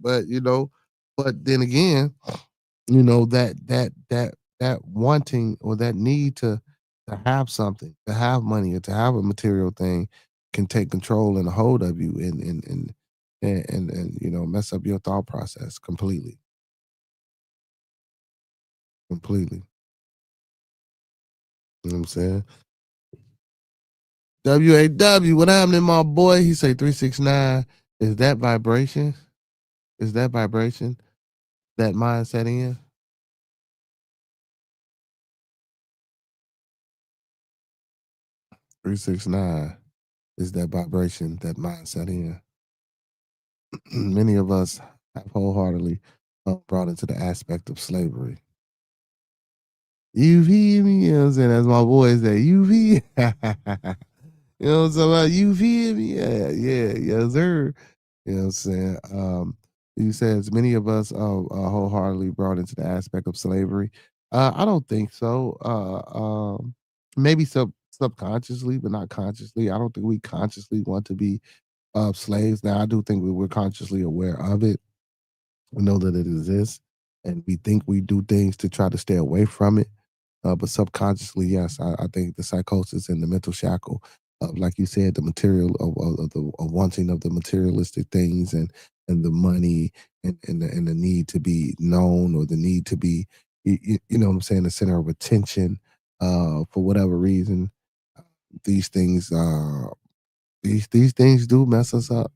But but then again, that wanting or that need to have something, to have money, or to have a material thing can take control and a hold of you and mess up your thought process completely. Completely. You know what I'm saying? WAW, what happening, my boy? He say 369. Is that vibration? Is that vibration? That mindset in? 369. Is that vibration, that mindset in? Many of us have wholeheartedly brought into the aspect of slavery. You feel me? You know what I'm saying? That's my boy say, you feel You know what I'm talking about? You feel me? Yeah, yes, sir. You know what I'm saying? He says many of us wholeheartedly brought into the aspect of slavery. I don't think so. Maybe subconsciously, but not consciously. I don't think we consciously want to be slaves. Now, I do think we're consciously aware of it. We know that it exists, and we think we do things to try to stay away from it. But subconsciously, yes, I think the psychosis and the mental shackle of, like you said, the material of wanting of the materialistic things and the money and the need to be known or the need to be, you know what I'm saying, the center of attention for whatever reason. These things, these things do mess us up.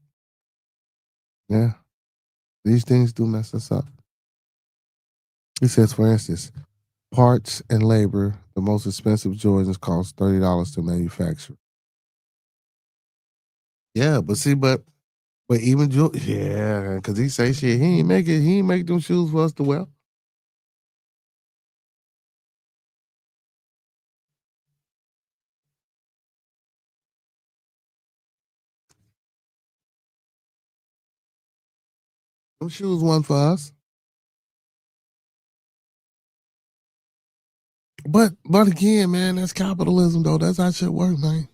Yeah, these things do mess us up. He says, for instance, parts and labor, the most expensive Jordans cost $30 to manufacture. Yeah, but see, but even yeah, because he say shit, he ain't make them shoes for us to wear. Them shoes one for us. But again, man, that's capitalism though. That's how shit work, man.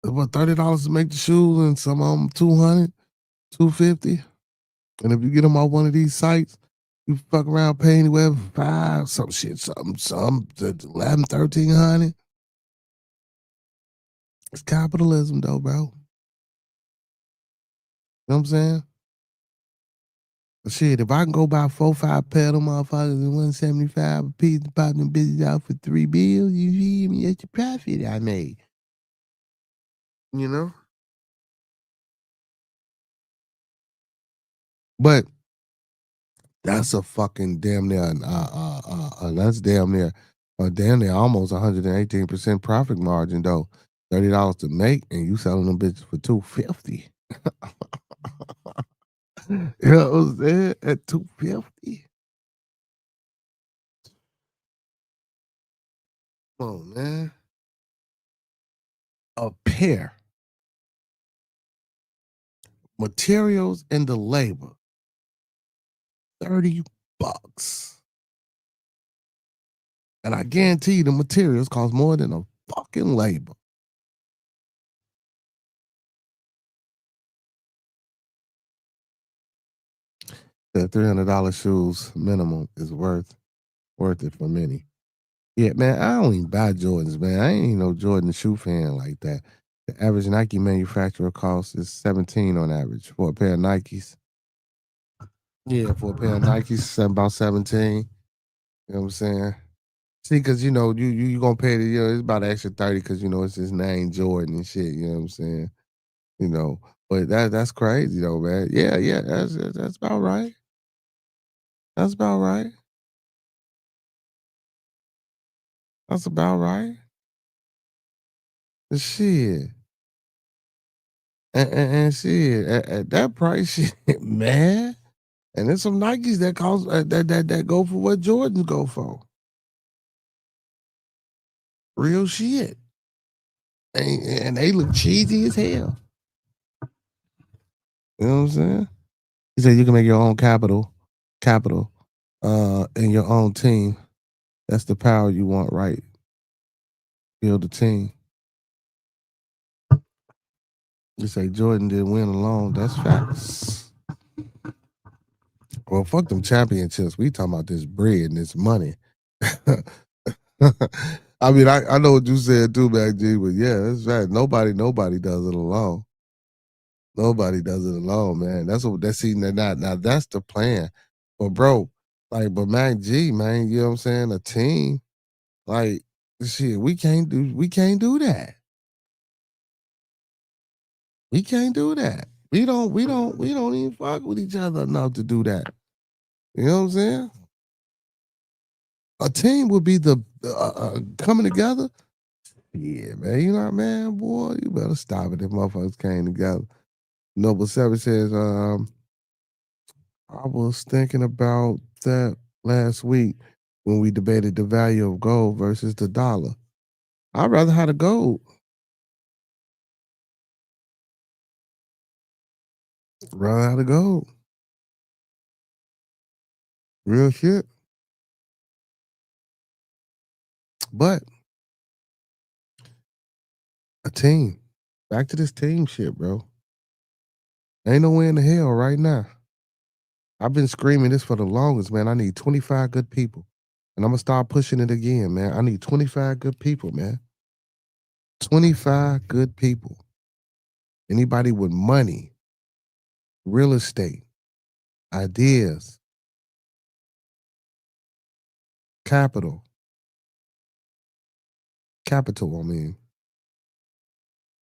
What, $30 to make the shoes and some of them 200, 250. And if you get them on one of these sites, you fuck around paying anywhere for 5, some shit, some 11, 1300. It's capitalism though, bro. You know what I'm saying? Shit, if I can go buy 4, 5 pair of them motherfuckers and 175 a piece and pop them bitches out for $3 bills, you feel me? That's the profit I made. You know? But that's a fucking damn near that's damn near almost 118% profit margin though. $30 to make and you selling them bitches for $250. You know what I'm saying? At $250. Come on, man. A pair. Materials and the labor. $30. And I guarantee you the materials cost more than a fucking labor. The $300 shoes minimum is worth it for many. Yeah, man, I don't even buy Jordans, man. I ain't even no Jordan shoe fan like that. The average Nike manufacturer cost is $17 on average for a pair of Nikes. Yeah, for a pair of Nikes, about 17. You know what I'm saying? See, because you know, you gonna pay it's about an extra 30 because it's his name Jordan and shit, you know what I'm saying? You know, but that's crazy though, man. Yeah, that's about right. That's about right. That's about right. Shit. And shit, at that price, shit, man. And there's some Nikes that cost that go for what Jordans go for. Real shit. And they look cheesy as hell. You know what I'm saying? He said you can make your own capital, and your own team. That's the power you want, right? Build a team. You say Jordan didn't win alone. That's facts. Well, fuck them championships. We talking about this bread and this money. I mean, I know what you said too, Mac G, but yeah, that's right. Nobody does it alone. Nobody does it alone, man. Now that's the plan. But bro, but Mac G, man, you know what I'm saying? A team, like shit, we can't do that. We can't do that. We don't even fuck with each other enough to do that. You know what I'm saying? A team would be the coming together. Yeah, man. You know, man, boy, you better stop it if motherfuckers came together. Noble Seven says, I was thinking about that last week when we debated the value of gold versus the dollar. I'd rather have the gold. Rather have the gold. Real shit. But a team. Back to this team shit, bro. Ain't no way in the hell right now. I've been screaming this for the longest, man. I need 25 good people. And I'm going to start pushing it again, man. I need 25 good people, man. 25 good people. Anybody with money, real estate, ideas, capital, I mean.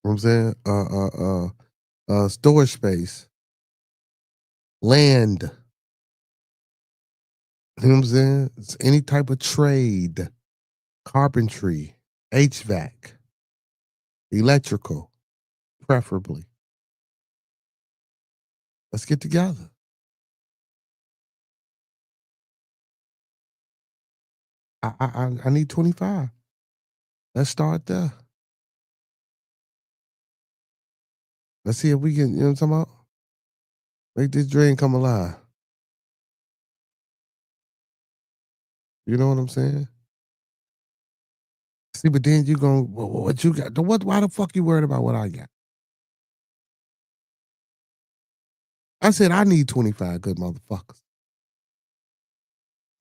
You know what I'm saying? Storage space, land. You know what I'm saying? It's any type of trade, carpentry, HVAC, electrical, preferably. Let's get together. I need 25. Let's start there. Let's see if we can, you know what I'm talking about? Make this dream come alive. You know what I'm saying? See, but then you go, what you got? Why the fuck you worried about what I got? I said I need 25 good motherfuckers.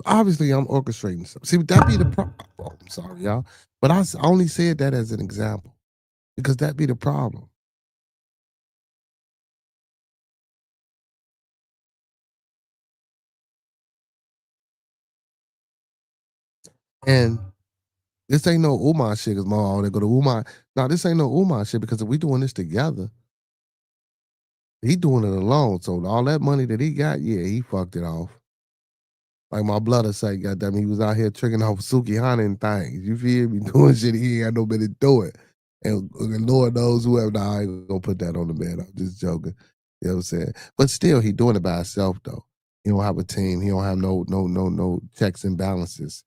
Obviously, I'm orchestrating something. See, that be the problem. Oh, I'm sorry, y'all. But I only said that as an example because that be the problem. And this ain't no Umar shit because all they go to Umar. Now, this ain't no Umar shit because if we doing this together, he doing it alone. So all that money that he got, yeah, he fucked it off. Like my brother say, goddamn, he was out here tricking off Suki Hana and things. You feel me? Doing shit he ain't had no business doing. And Lord knows whoever. Nah, I ain't gonna put that on the man. I'm just joking. You know what I'm saying? But still, he doing it by himself though. He don't have a team. He don't have no checks and balances.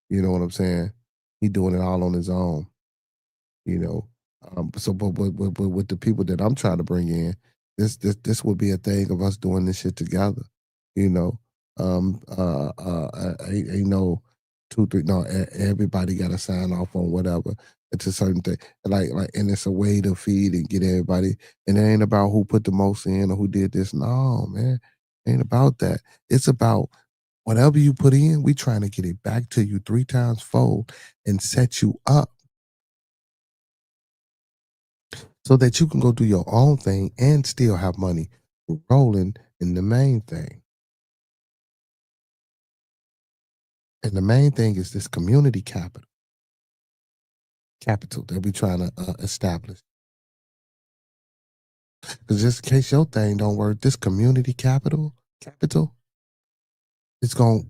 You know what I'm saying? He doing it all on his own. You know. So, but with the people that I'm trying to bring in, this would be a thing of us doing this shit together. You know, ain't no 2, 3. No, everybody got to sign off on whatever. It's a certain thing, and it's a way to feed and get everybody. And it ain't about who put the most in or who did this. No, man, it ain't about that. It's about whatever you put in. We trying to get it back to you 3 times fold and set you up so that you can go do your own thing and still have money rolling in the main thing. And the main thing is this community capital that we trying to establish. Because just in case your thing don't work, this community capital is going to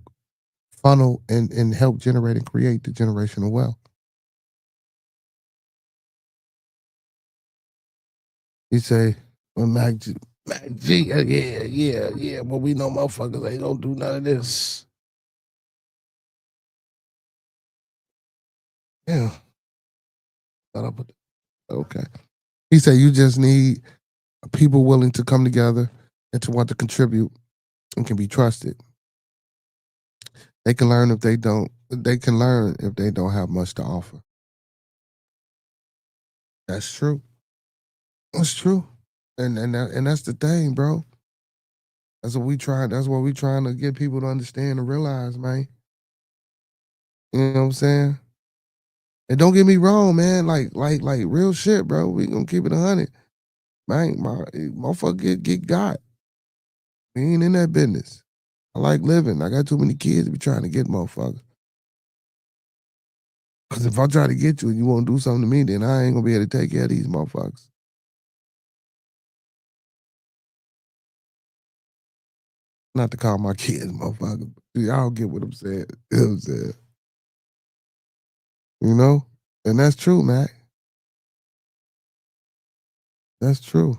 funnel and help generate and create the generational wealth. You say, well, Mac G, yeah, but we know motherfuckers ain't gonna do none of this. Yeah. Okay. He said you just need people willing to come together and to want to contribute and can be trusted. They can learn if they don't have much to offer. That's true. That's true. And that's the thing, bro. That's what we trying to get people to understand and realize, man. You know what I'm saying? And don't get me wrong, man. Like real shit, bro. We gonna keep it 100. Man, motherfucker get got. We ain't in that business. I like living. I got too many kids to be trying to get motherfuckers. Because if I try to get you and you won't do something to me, then I ain't gonna be able to take care of these motherfuckers. Not to call my kids motherfuckers. Y'all get what I'm saying. You know what I'm saying? You know? And that's true, Mac. That's true.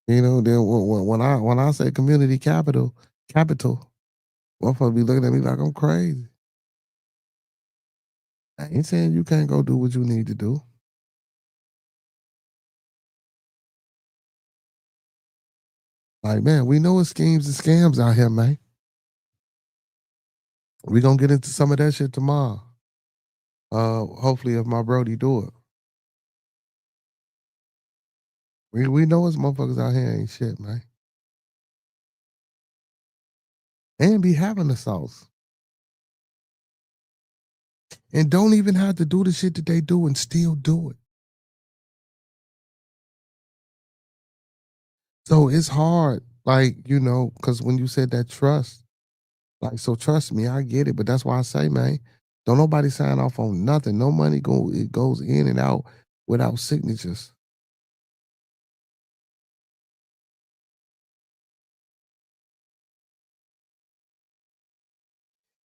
You know, then when I say community capital, motherfuckers be looking at me like I'm crazy. I ain't saying you can't go do what you need to do. Like, man, we know it's schemes and scams out here, man. We gonna get into some of that shit tomorrow. Hopefully if my Brody do it. We know it's motherfuckers out here ain't shit, man. And be having the sauce. And don't even have to do the shit that they do and still do it. So it's hard, like, you know, because when you said that trust, like, so trust me, I get it. But that's why I say, man, don't nobody sign off on nothing. No money goes in and out without signatures.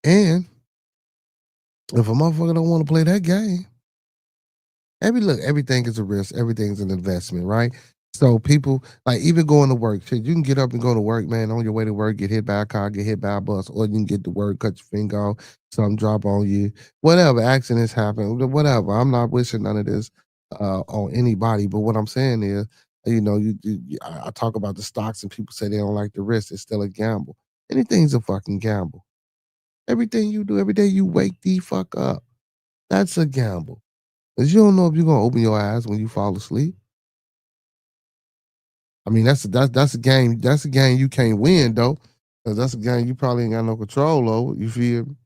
And if a motherfucker don't want to play that game, everything is a risk, everything's an investment, right? So people like even going to work, shit, you can get up and go to work, man. On your way to work, get hit by a car, get hit by a bus, or you can get to work, cut your finger off, something drop on you, whatever. Accidents happen, whatever. I'm not wishing none of this on anybody, but what I'm saying is, You know, I talk about the stocks and people say they don't like the risk. It's still a gamble. Anything's a fucking gamble. Everything you do every day, you wake the fuck up. That's a gamble. Because you don't know if you're gonna open your eyes when you fall asleep. I mean, that's a game. That's a game you can't win though, because that's a game you probably ain't got no control over. You feel me?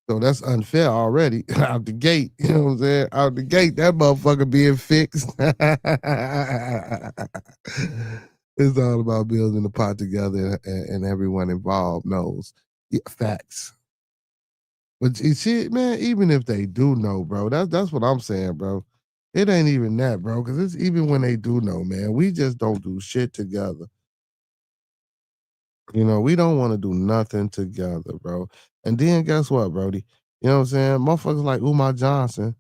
So that's unfair already out the gate. You know what I'm saying? Out the gate, that motherfucker being fixed. It's all about building the pot together, and everyone involved knows. Yeah, facts. But shit, man, even if they do know, bro, that's what I'm saying, bro. It ain't even that, bro, because it's even when they do know, man, we just don't do shit together. You know, we don't want to do nothing together, bro. And then guess what, Brody? You know what I'm saying? Motherfuckers like Umar Johnson,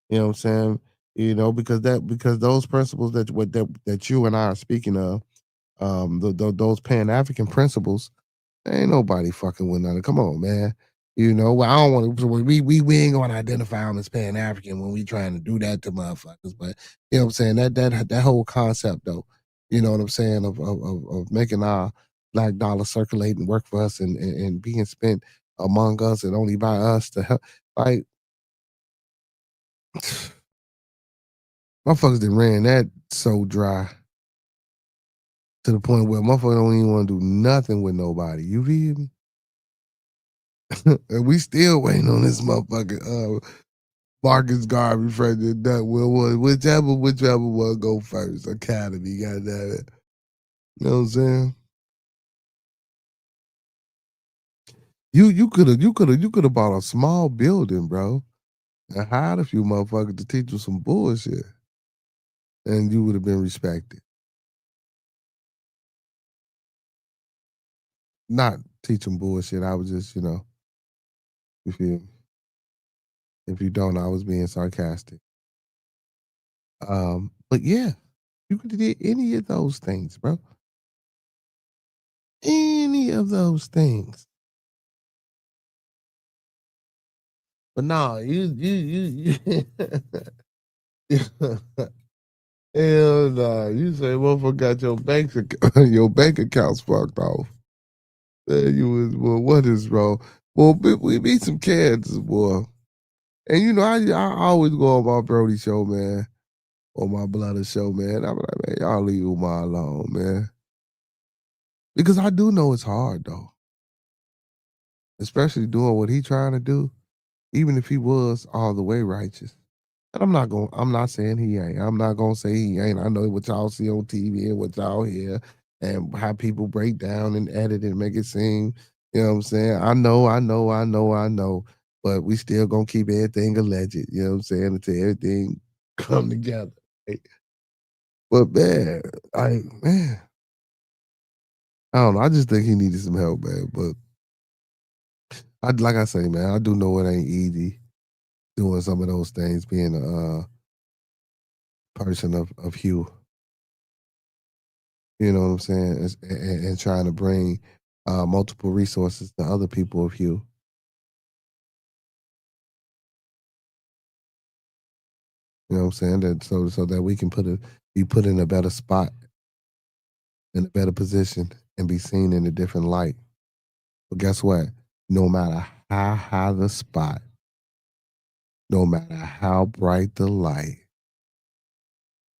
you know what I'm saying? You know, because those principles that you and I are speaking of, those Pan African principles, ain't nobody fucking with nothing. Come on, man. You know, well, I don't want to. We ain't gonna identify them as Pan African when we trying to do that to motherfuckers. But you know what I'm saying, that whole concept though, you know what I'm saying, of making our black dollar circulate and work for us and being spent among us and only by us to help. Like, motherfuckers that ran that so dry to the point where motherfuckers don't even want to do nothing with nobody. You feel me? And we still waiting on this motherfucker. Marcus Garvey, Frederick Duck, whichever one go first. Academy, goddamn it. You know what I'm saying? You could have bought a small building, bro, and hired a few motherfuckers to teach you some bullshit, and you would have been respected. Not teaching bullshit. I was just, you feel me? If you don't, I was being sarcastic. But yeah, you could have did any of those things, bro. Any of those things. But no, you hell nah. You say motherfucker got your bank accounts fucked off. You was, well, what is wrong? Well, we meet some Kansas, boy. And you know, I always go on my Brody show, man, or my Bloody show, man. I'm like, man, y'all leave Umar alone, man. Because I do know it's hard though. Especially doing what he trying to do, even if he was all the way righteous. And I'm not saying he ain't. I'm not gonna say he ain't. I know what y'all see on TV and what y'all hear and how people break down and edit and make it seem, you know what I'm saying? I know. But we still gonna keep everything alleged, you know what I'm saying, until everything come together. Right? But man, I don't know. I just think he needed some help, man. But like I say, man, I do know it ain't easy doing some of those things, being a person of hue. You know what I'm saying? And trying to bring multiple resources to other people of hue. You know what I'm saying? That so that we can be put in a better spot, in a better position, and be seen in a different light. But guess what? No matter how high the spot, no matter how bright the light,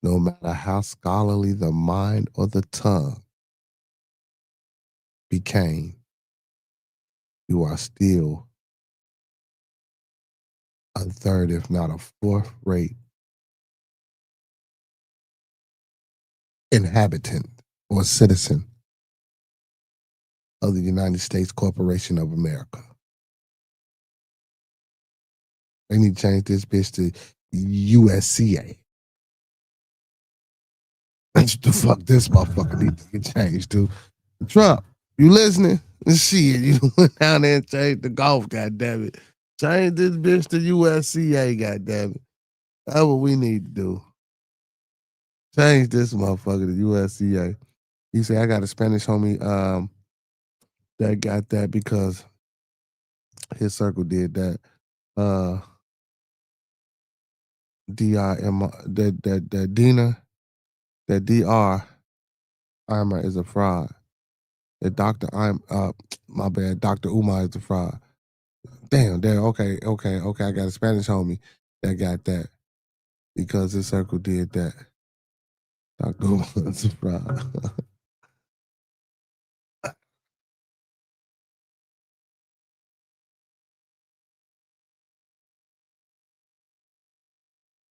no matter how scholarly the mind or the tongue became, you are still a third, if not a fourth rate inhabitant or citizen of the United States Corporation of America. They need to change this bitch to USCA. That's what the fuck this motherfucker needs to get changed to. Trump, you listening? Shit, you went down there and changed the golf, goddammit. Change this bitch to USCA, goddammit. That's what we need to do. Change this motherfucker to USCA. You say I got a Spanish homie that got that because his circle did that. DIM that Dina that Dr. Imer is a fraud. That my bad, Dr. Umar is a fraud. Damn, there. Okay. I got a Spanish homie that got that because his circle did that. Dr. Umar is a fraud.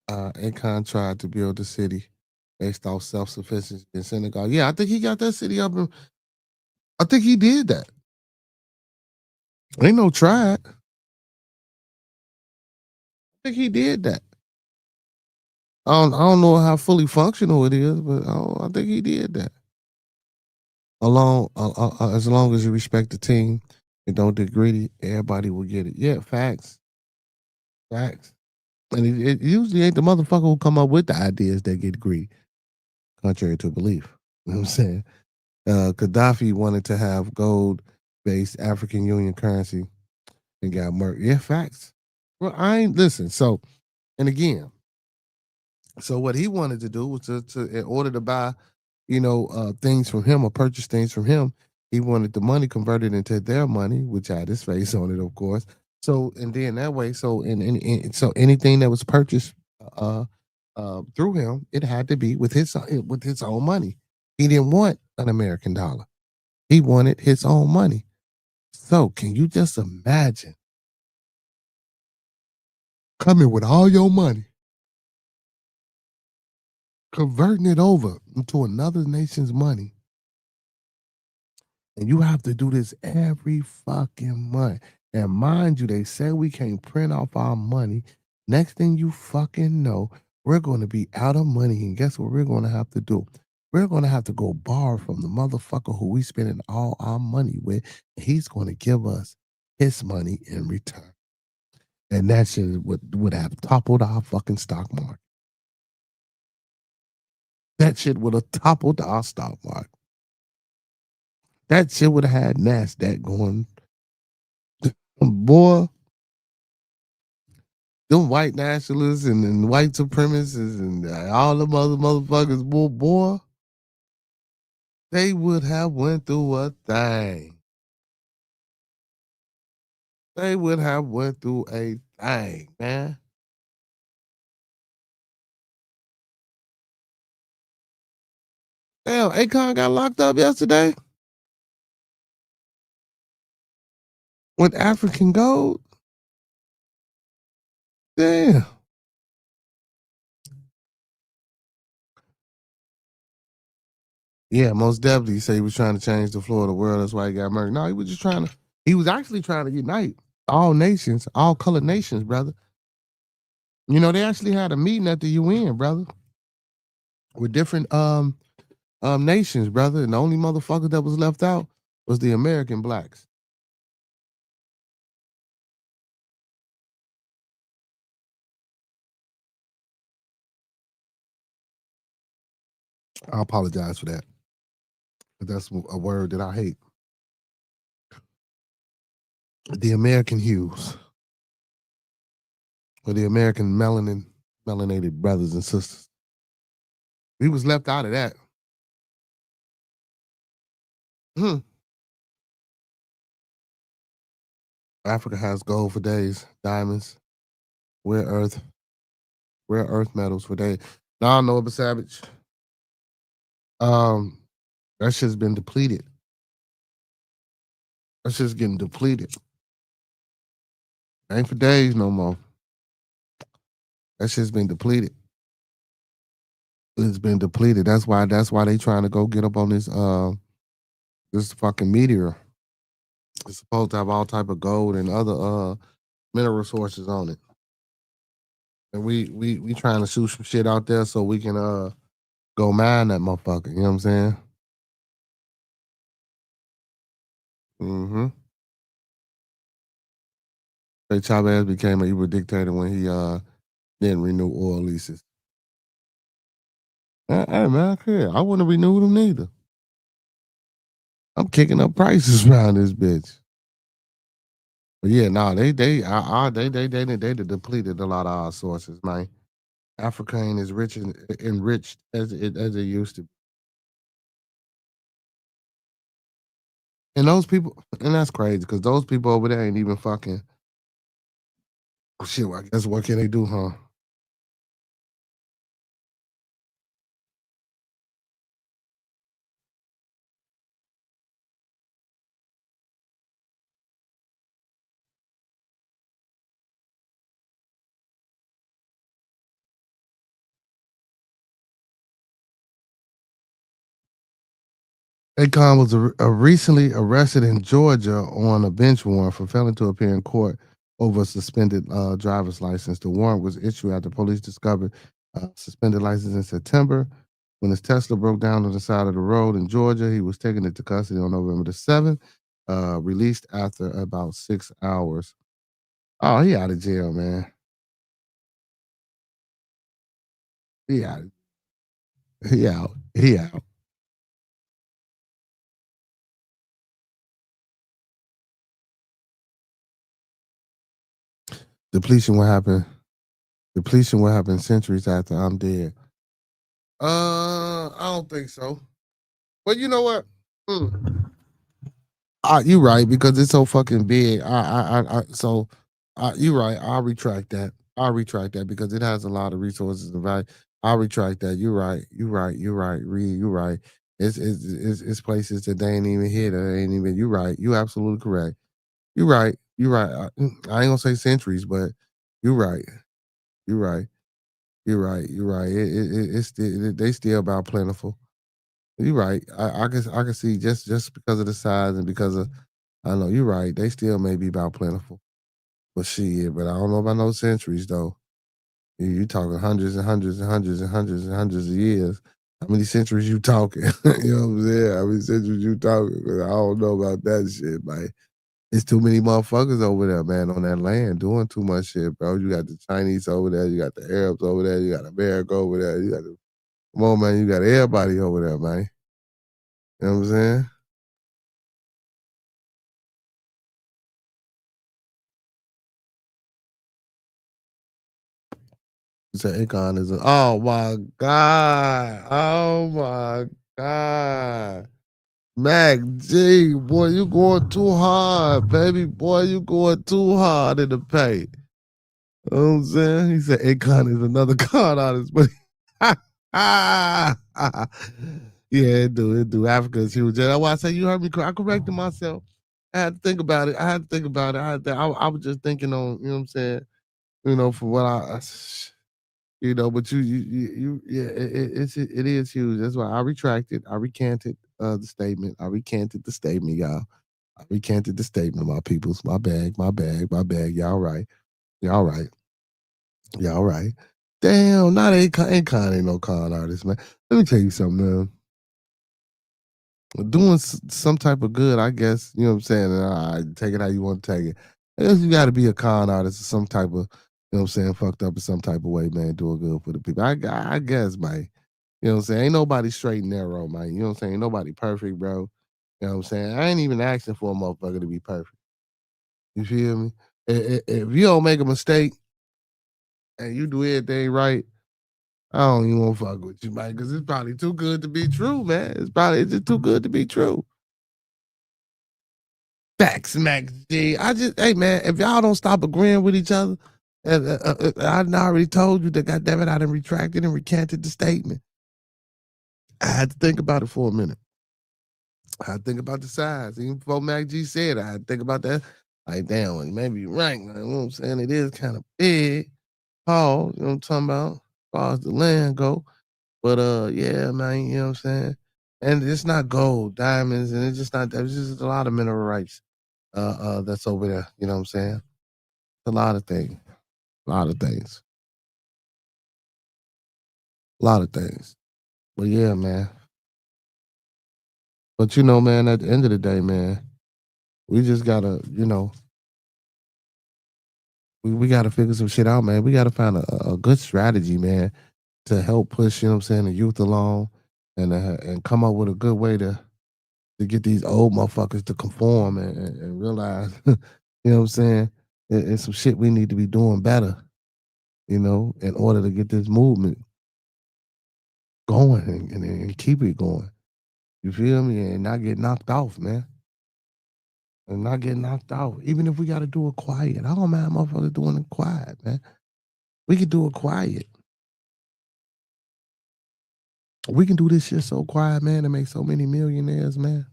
Akon tried to build a city based off self-sufficiency in Senegal. Yeah, I think he got that city up. I think he did that. Ain't no tried. I think he did that. I don't know how fully functional it is, but I think he did that. As long as you respect the team and don't get greedy, everybody will get it. Yeah, facts. And it usually ain't the motherfucker who come up with the ideas that get greedy, contrary to belief. You know what I'm saying? Gaddafi wanted to have gold-based African Union currency and got murdered. Yeah, facts. Well, I ain't listen. So, and again, so what he wanted to do was to in order to buy, things from him or purchase things from him, he wanted the money converted into their money, which had his face on it, of course. So, and then that way, so so anything that was purchased through him, it had to be with his own money. He didn't want an American dollar. He wanted his own money. So, can you just imagine coming with all your money, converting it over into another nation's money, and you have to do this every fucking month? And mind you, they say we can't print off our money. Next thing you fucking know, we're going to be out of money. And guess what we're going to have to do? We're going to have to go borrow from the motherfucker who we spending all our money with. And he's going to give us his money in return. And that shit would have toppled our fucking stock market. That shit would have toppled our stock market. That shit would have had NASDAQ going. Boy, them white nationalists and white supremacists and all them other motherfuckers, boy, they would have went through a thing. They would have went through a thing, man. Damn, Akon got locked up yesterday with African gold. Damn. Yeah, most definitely. He said he was trying to change the floor of the world. That's why he got murdered. No, he was actually trying to unite all nations, all colored nations, brother. They actually had a meeting at the UN, brother, with different nations, brother. And the only motherfucker that was left out was the American blacks. I apologize for that. But that's a word that I hate. The American hues. Or the American melanated brothers and sisters. We was left out of that. Africa has gold for days, diamonds, rare earth metals for days. Now I know it, Savage. That shit's been depleted. That shit's getting depleted. Ain't for days no more. That shit's been depleted. It's been depleted. That's why they trying to go get up on this fucking meteor. It's supposed to have all type of gold and other mineral sources on it. And we trying to shoot some shit out there so we can go mine that motherfucker. You know what I'm saying? Mm-hmm. Hey, Chavez became an evil dictator when he didn't renew oil leases. Hey man, I wouldn't renew them neither. I'm kicking up prices around this bitch. But yeah, no, they depleted a lot of our sources, man. Africa ain't as rich and enriched as it used to be. And those people, and that's crazy because those people over there ain't even fucking. Oh, shit, well, I guess what can they do, huh? Akon was recently arrested in Georgia on a bench warrant for failing to appear in court over a suspended driver's license. The warrant was issued after police discovered a suspended license in September. When his Tesla broke down on the side of the road in Georgia, he was taken into custody on November the 7th, released after about 6 hours. Oh, he out of jail, man. He out. He out. He out. Depletion will happen. Depletion will happen centuries after I'm dead. I don't think so. But you know what? Mm. You right because it's so fucking big. You right. I'll retract that. I'll retract that because it has a lot of resources and value. I'll retract that. You're right. You're right. You're right. Reed, you're right. It's places that they ain't even hit. Or ain't even. You're right. You absolutely correct. You're right. You're right. I ain't gonna say centuries, but you're right. You're right. You're right. You're right. It's still they still about plentiful. You're right. I can see just because of the size and because of I know you're right. They still may be about plentiful, but shit. But I don't know about no centuries though. You talking hundreds and hundreds and hundreds and hundreds and hundreds of years. How many centuries you talking? You know what I'm saying? How many centuries you talking? 'Cause I don't know about that shit, man. It's too many motherfuckers over there, man, on that land doing too much shit, bro. You got the Chinese over there, you got the Arabs over there, you got America over there, you got the come on, man, you got everybody over there, man. You know what I'm saying? You say Akon is a oh my God. Oh my God. Mac G, boy, you going too hard, baby. Boy, you going too hard in the paint. You know what I'm saying? He said Akon is another con artist, but yeah, it do. Africa is huge. That's why I say you heard me. I corrected myself. I had to think about it. I was just thinking on, you know what I'm saying? For what but yeah, it is huge. That's why I retracted. I recanted the statement. I recanted the statement, y'all. I recanted the statement, my peoples. My bag, my bag, my bag. Y'all right. Y'all right. Y'all right. Damn, not ain't no con artist, man. Let me tell you something, man. Doing some type of good, I guess, you know what I'm saying? And I take it how you want to take it. I guess you got to be a con artist or some type of, you know what I'm saying, fucked up in some type of way, man, doing good for the people. I guess, man. You know what I'm saying? Ain't nobody straight and narrow, man. You know what I'm saying? Ain't nobody perfect, bro. You know what I'm saying? I ain't even asking for a motherfucker to be perfect. You feel me? If you don't make a mistake and you do everything right, I don't even want to fuck with you, man, because it's probably too good to be true, man. It's just too good to be true. Facts, Max G. Hey, man, if y'all don't stop agreeing with each other, I already told you that, goddammit, I done retracted and recanted the statement. I had to think about it for a minute. I had to think about the size. Even before Mac G said it, I had to think about that. Like, damn, maybe you're right. You know what I'm saying? It is kind of big. Paul, you know what I'm talking about? As far as the land go. But yeah, man, you know what I'm saying? And it's not gold, diamonds, and it's just not that. It's just a lot of mineral rights that's over there. You know what I'm saying? A lot of things. A lot of things. A lot of things. But yeah, man. But man, at the end of the day, man, we just gotta, we gotta figure some shit out, man. We gotta find a good strategy, man, to help push, you know what I'm saying, the youth along and come up with a good way to get these old motherfuckers to conform and realize, you know what I'm saying, it's some shit we need to be doing better. in order to get this movement going and keep it going. You feel me? And not get knocked off, man. And not get knocked out. Even if we got to do it quiet. I don't mind motherfuckers doing it quiet, man. We can do it quiet. We can do this shit so quiet, man, and make so many millionaires, man.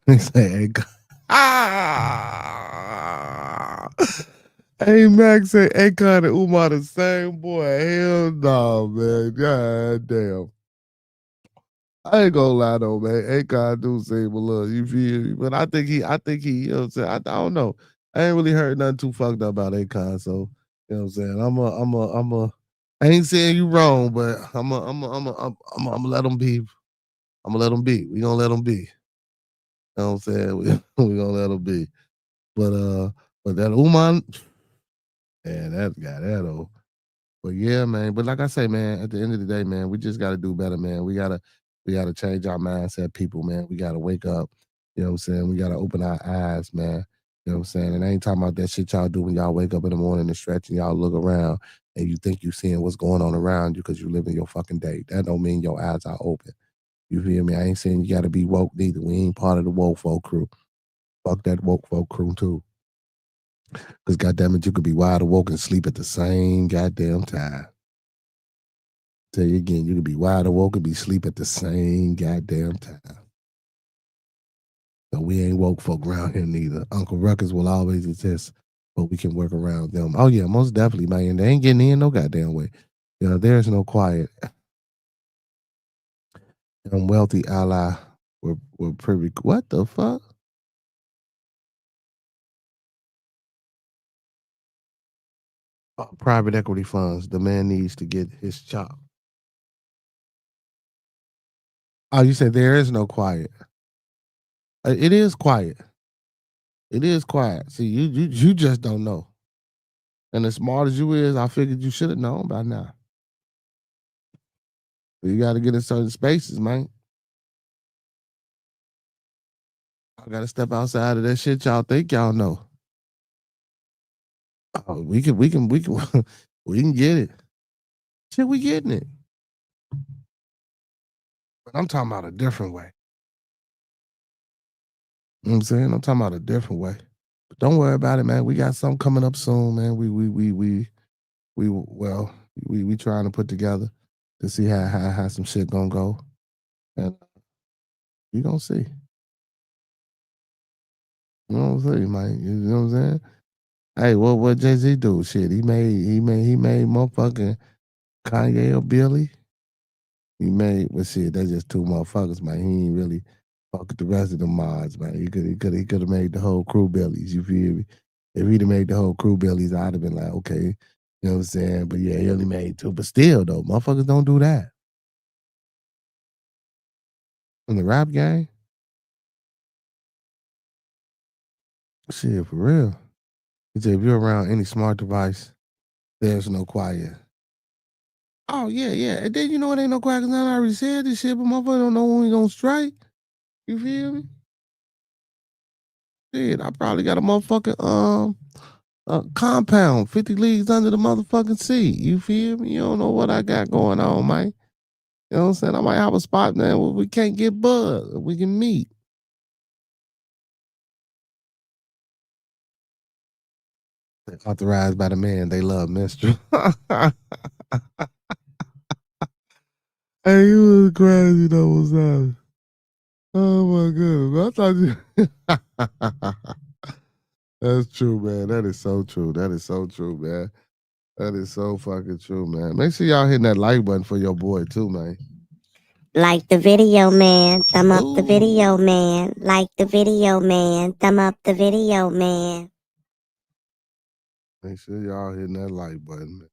They say, hey, hey, Max say, Akon and Umar the same boy. Hell no, man. God damn. I ain't gonna lie though, man. Akon do seem a little, you feel me? But I think he, you know what I'm saying? I don't know. I ain't really heard nothing too fucked up about Akon, so you know what I'm saying? I ain't saying you wrong, but I'm let him be. I'm gonna let him be. We gonna let him be. You know what I'm saying? We gonna let him be. But that Uman, man, that got that though. But yeah, man. But like I say, man, at the end of the day, man, we just gotta do better, man. We gotta change our mindset, people, man. We gotta wake up. You know what I'm saying? We gotta open our eyes, man. You know what I'm saying? And I ain't talking about that shit y'all do when y'all wake up in the morning and stretch and y'all look around and you think you seeing what's going on around you because you live in your fucking day. That don't mean your eyes are open. You feel me? I ain't saying you gotta be woke neither. We ain't part of the woke folk crew. Fuck that woke folk crew too. Because goddamn it, you could be wide awake and sleep at the same goddamn time. Tell you again, you could be wide awake and be asleep at the same goddamn time. So we ain't woke folk around here neither. Uncle Ruckus will always exist, but we can work around them. Oh yeah, most definitely, man. They ain't getting in no goddamn way. You know, there's no quiet. And wealthy ally were privy. What the fuck? Private equity funds. The man needs to get his chop. Oh, you said there is no quiet. It is quiet. It is quiet. See, you just don't know. And as smart as you is, I figured you should have known by now. But you got to get in certain spaces, man. I got to step outside of that shit y'all think y'all know. Oh, we can get it. Shit, we getting it. But I'm talking about a different way. You know what I'm saying? I'm talking about a different way. But don't worry about it, man. We got something coming up soon, man. We trying to put together to see how some shit gonna go. And you gonna see. You know what I'm saying, man? You know what I'm saying? Hey, what Jay-Z do? Shit, he made motherfucking Kanye or Billy. He made, well, shit, they just two motherfuckers, man. He ain't really fuck with the rest of the mods, man. He could have made the whole crew Billies. You feel me? If he'd have made the whole crew Billies, I'd have been like, okay, you know what I'm saying? But yeah, he only made two. But still, though, motherfuckers don't do that in the rap game. Shit, for real. He said, if you're around any smart device, there's no quiet. Oh yeah, yeah. And then you know it ain't no quiet because I already said this shit, but motherfucker don't know when we gonna strike. You feel me? Shit, I probably got a motherfucking compound 50 leagues under the motherfucking sea. You feel me? You don't know what I got going on, man. You know what I'm saying? I might have a spot now where we can't get bugged. We can meet. Authorized by the man they love, Mister. Hey, you was crazy though, was that? Oh my goodness. I thought you That's true, man. That is so true. That is so true, man. That is so fucking true, man. Make sure y'all hitting that like button for your boy too, man. Like the video, man. Thumb up the video, Ooh. man. Like the video, man. Thumb up the video, man. Make sure y'all hitting that like button, man.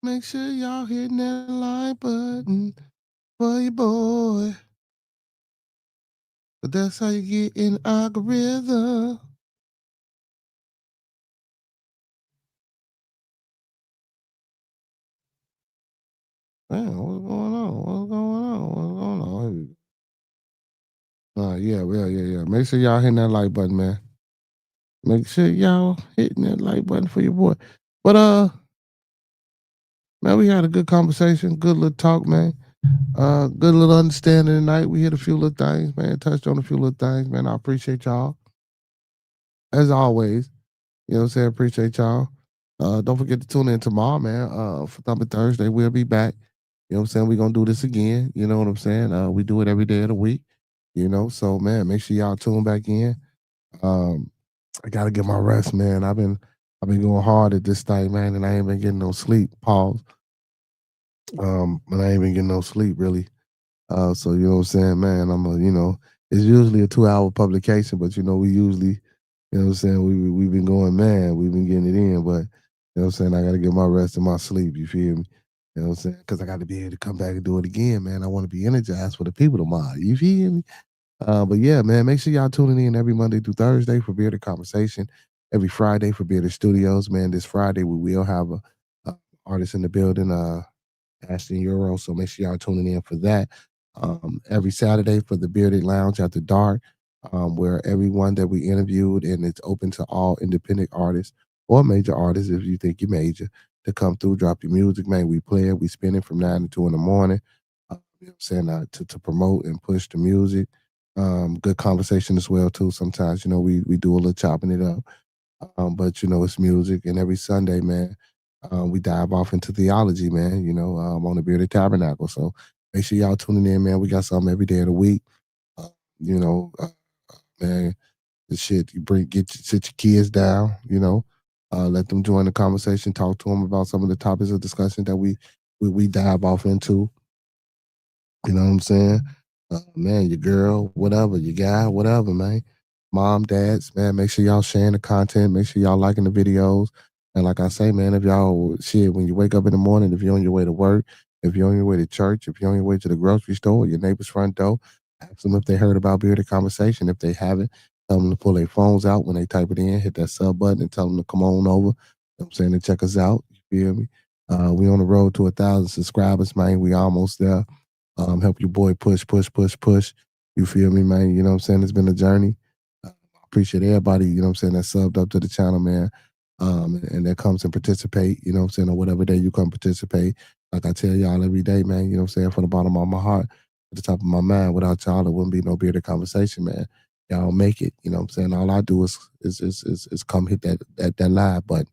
Make sure y'all hitting that like button for your boy. But that's how you get in algorithm. Damn, what's going on? What's going on? What's going on? Yeah. Make sure y'all hitting that like button, man. Make sure y'all hitting that like button for your boy. But man, we had a good conversation, good little talk, man. Good little understanding tonight. We hit a few little things, man. Touched on a few little things, man. I appreciate y'all as always. You know what I'm saying? Appreciate y'all. Don't forget to tune in tomorrow, man. For Thumping Thursday, we'll be back. You know what I'm saying? We're gonna do this again. You know what I'm saying? We do it every day of the week. You know, so man, make sure y'all tune back in. Um, I gotta get my rest, man. I've been going hard at this thing, man, and I ain't been getting no sleep. Pause. But I ain't been getting no sleep really. So you know what I'm saying, man. It's usually a 2 hour publication, but we usually, you know what I'm saying, we've been going mad. We've been getting it in, but you know what I'm saying, I gotta get my rest and my sleep, you feel me? You know what I'm saying? Because I gotta be able to come back and do it again, man. I want to be energized for the people tomorrow. You feel me? But yeah, man, make sure y'all tuning in every Monday through Thursday for Bearded Conversation. Every Friday for Bearded Studios, man. This Friday we will have a artist in the building. Ashton Euro. So make sure y'all tuning in for that. Every Saturday for the Bearded Lounge After Dark, where everyone that we interviewed, and it's open to all independent artists or major artists if you think you're major to come through, drop your music, man. We play it, we spin it from 9 to 2 in the morning. You know what I'm saying, to promote and push the music. Good conversation as well too. Sometimes we do a little chopping it up, but it's music. And every Sunday, man, we dive off into theology, man, on the Bearded Tabernacle. So make sure y'all tuning in, man. We got something every day of the week. Uh, you know, uh, man, the shit, sit your kids down, let them join the conversation, talk to them about some of the topics of discussion that we dive off into. You know what I'm saying? Man, your girl, whatever, your guy, whatever, man. Mom, dads, man, make sure y'all sharing the content. Make sure y'all liking the videos. And like I say, man, if y'all when you wake up in the morning, if you're on your way to work, if you're on your way to church, if you're on your way to the grocery store, your neighbor's front door, ask them if they heard about Bearded Conversation. If they haven't, tell them to pull their phones out when they type it in, hit that sub button, and tell them to come on over. You know what I'm saying, to check us out. You feel me? We on the road to 1,000 subscribers, man. We almost there. Help your boy push, push, push, push. You feel me, man? You know what I'm saying? It's been a journey. Appreciate everybody, you know what I'm saying, that subbed up to the channel, man. And that comes and participate, you know what I'm saying, or whatever day you come participate. Like I tell y'all every day, man, you know what I'm saying, from the bottom of my heart, at the top of my mind, without y'all, it wouldn't be no Bearded Conversation, man. Y'all make it, you know what I'm saying? All I do is come hit that live button.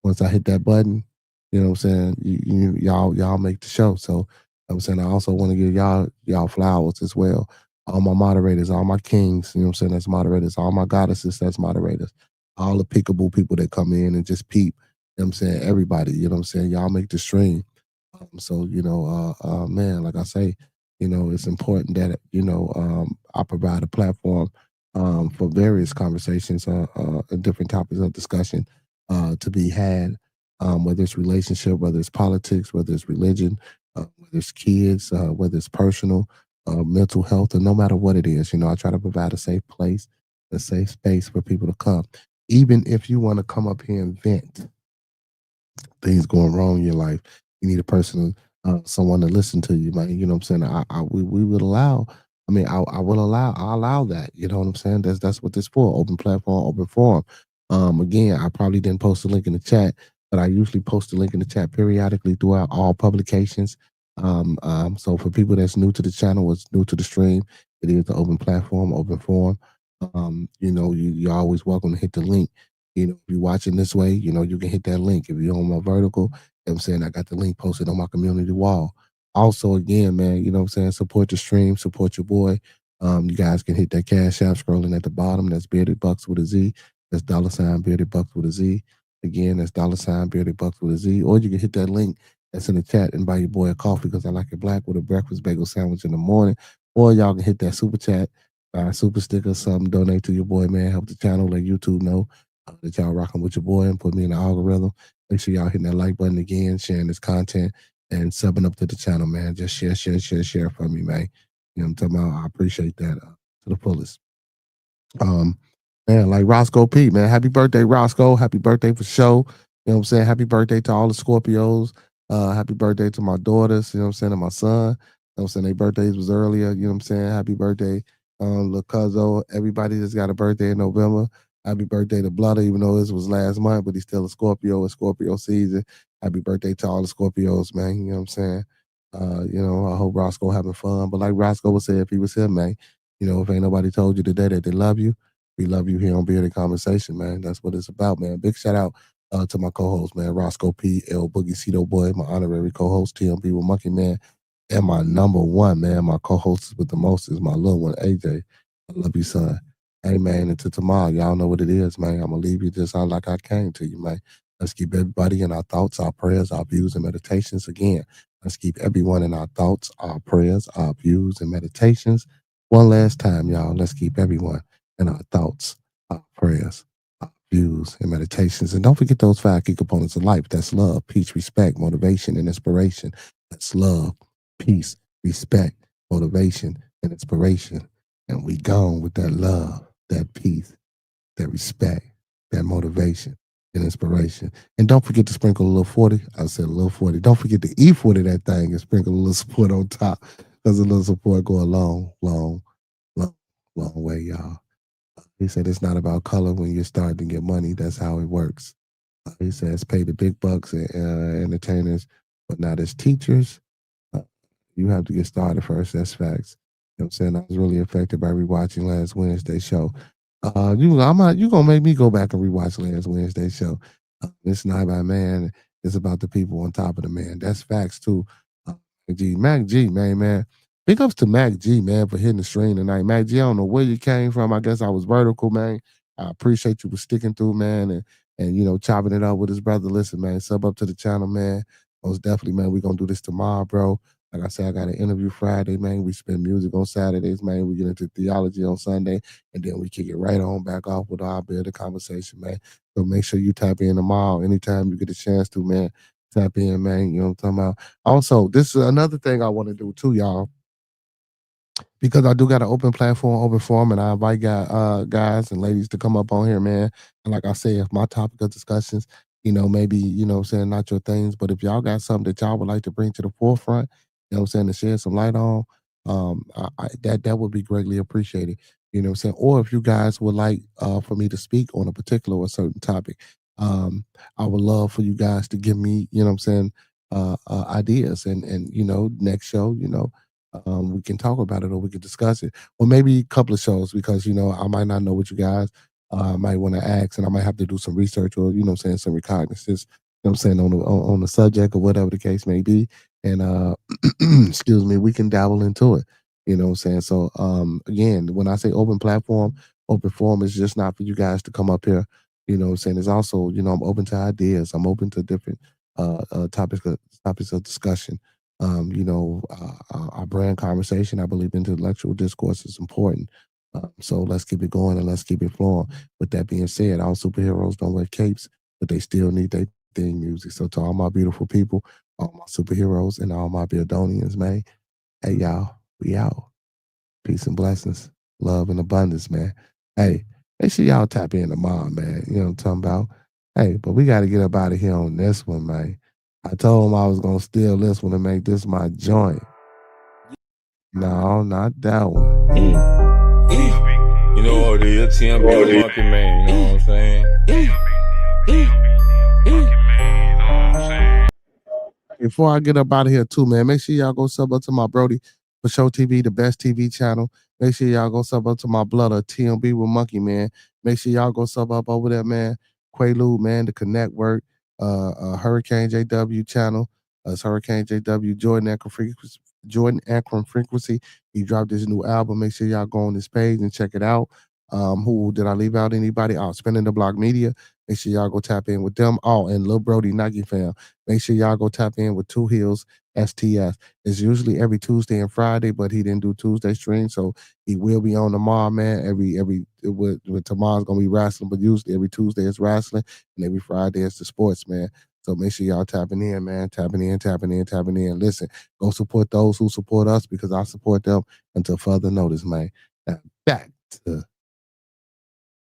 Once I hit that button, you know what I'm saying, y'all make the show. So I'm saying I also want to give y'all flowers as well. All my moderators, all my kings, you know what I'm saying, that's moderators, all my goddesses, that's moderators, all the pickable people that come in and just peep, you know what I'm saying, everybody, you know what I'm saying, y'all make the stream. So, man, like I say, it's important that, I provide a platform for various conversations and different topics of discussion to be had, whether it's relationship, whether it's politics, whether it's religion, whether it's kids, whether it's personal, mental health, or no matter what it is. I try to provide a safe place, a safe space for people to come. Even if you want to come up here and vent things going wrong in your life, you need a person, someone to listen to you, man. You know what I'm saying? We would allow. I mean, I allow that. You know what I'm saying? That's what this for. Open platform, open forum. Again, I probably didn't post a link in the chat, but I usually post a link in the chat periodically throughout all publications. So for people that's new to the channel, was new to the stream, it is the open platform, open forum. You're always welcome to hit the link. If you're watching this way, you can hit that link. If you're on my vertical, you know what I'm saying, I got the link posted on my community wall. Also, again, man, you know what I'm saying, support the stream, support your boy. You guys can hit that Cash App scrolling at the bottom. That's BeardedBuckZ with a Z. That's $ BeardedBuckZ with a Z. Again, that's $ BeardedBuckZ with a Z. Or you can hit that link that's in the chat and buy your boy a coffee because I like it black with a breakfast bagel sandwich in the morning. Or y'all can hit that super chat, super sticker, something, donate to your boy, man. Help the channel, let YouTube know that y'all rocking with your boy and put me in the algorithm. Make sure y'all hitting that like button again, sharing this content, and subbing up to the channel, man. Just share for me, man. You know what I'm talking about? I appreciate that to the fullest. Man, like Roscoe P, man. Happy birthday, Roscoe. Happy birthday for show. You know what I'm saying? Happy birthday to all the Scorpios. Happy birthday to my daughters, you know what I'm saying, and my son. You know what I'm saying? Their birthdays was earlier, you know what I'm saying? Happy birthday Lil Cuzzo, everybody that's got a birthday in November. Happy birthday to Blooder, even though this was last month, but he's still a Scorpio. It's Scorpio season. Happy birthday to all the Scorpios, man. You know what I'm saying? I hope Roscoe having fun. But like Roscoe would say if he was here, man, if ain't nobody told you today that they love you, we love you here on Bearded Conversation, man. That's what it's about, man. Big shout out to my co-host, man, Roscoe P. L. Boogie Cedo Boy, my honorary co-host, TMB with Monkey Man. And my number one, man, my co-host with the most is my little one, AJ. I love you, son. Hey, man, until tomorrow, y'all know what it is, man. I'm going to leave you just out like I came to you, man. Let's keep everybody in our thoughts, our prayers, our views, and meditations. Again, let's keep everyone in our thoughts, our prayers, our views, and meditations. One last time, y'all. Let's keep everyone in our thoughts, our prayers, our views, and meditations. And don't forget those 5 key components of life. That's love, peace, respect, motivation, and inspiration. That's love, peace, respect, motivation, and inspiration. And we gone with that love, that peace, that respect, that motivation, and inspiration. And don't forget to sprinkle a little 40. I said a little 40. Don't forget to E40 that thing and sprinkle a little support on top, because a little support go a long, long, long, long way, y'all. He said it's not about color when you're starting to get money. That's how it works. He says pay the big bucks and entertainers, but not as teachers. You have to get started first. That's facts. You know what I'm saying? I was really affected by rewatching last Wednesday's show. You gonna make me go back and rewatch last Wednesday's show. It's not about man. It's about the people on top of the man. That's facts too. Mac G, man. Big ups to Mac G, man, for hitting the stream tonight. Mac G, I don't know where you came from. I guess I was vertical, man. I appreciate you for sticking through, man, and chopping it up with his brother. Listen, man, sub up to the channel, man. Most definitely, man. We're gonna do this tomorrow, bro. Like I said, I got an interview Friday, man. We spend music on Saturdays, man. We get into theology on Sunday, and then we kick it right on back off with our Bearded Conversation, man. So make sure you tap in tomorrow anytime you get a chance to, man. Tap in, man. You know what I'm talking about? Also, this is another thing I want to do too, y'all, because I do got an open platform, open forum, and I invite guys and ladies to come up on here, man. And like I say, if my topic of discussions, maybe, saying not your things, but if y'all got something that y'all would like to bring to the forefront, you know what I'm saying, to shed some light on, that would be greatly appreciated. You know what I'm saying? Or if you guys would like for me to speak on a particular or certain topic, I would love for you guys to give me, you know what I'm saying, ideas and next show, we can talk about it or we can discuss it. Or maybe a couple of shows, because, I might not know what you guys might want to ask, and I might have to do some research or, some recognizance, on the subject or whatever the case may be. And excuse me, we can dabble into it. You know what I'm saying? So again, when I say open platform, open forum is just not for you guys to come up here. You know what I'm saying? It's also, I'm open to ideas. I'm open to different topics of discussion. Our brand conversation, I believe intellectual discourse is important. So let's keep it going and let's keep it flowing. With that being said, all superheroes don't wear capes, but they still need their theme music. So to all my beautiful people, all my superheroes, and all my Beardonians, man, hey, y'all, we out. Peace and blessings, love and abundance, man. Hey, make sure y'all tap in tomorrow, man. You know what I'm talking about? Hey, but we got to get up out of here on this one, man. I told him I was going to steal this one and make this my joint. No, not that one. You know what it is, TMB, Monkey Man, you know what I'm saying? Before I get up out of here too, man, make sure y'all go sub up to my Brody for Show TV, the best TV channel. Make sure y'all go sub up to my brother, TMB with Monkey Man. Make sure y'all go sub up over there, man. Quaalude, man, the Connect Work, Hurricane JW channel. It's Hurricane JW, Jordan Akron Frequency. He dropped his new album. Make sure y'all go on this page and check it out. Who did I leave out? Anybody? Spinning the Block Media. Make sure y'all go tap in with them. And Lil Brody Nike fam. Make sure y'all go tap in with Two Hills STS. It's usually every Tuesday and Friday, but he didn't do Tuesday stream, so he will be on tomorrow, man. With tomorrow's gonna be wrestling, but usually every Tuesday is wrestling, and every Friday is the sports, man. So make sure y'all tapping in, man. Tapping in. Listen, go support those who support us, because I support them until further notice, man. Now back to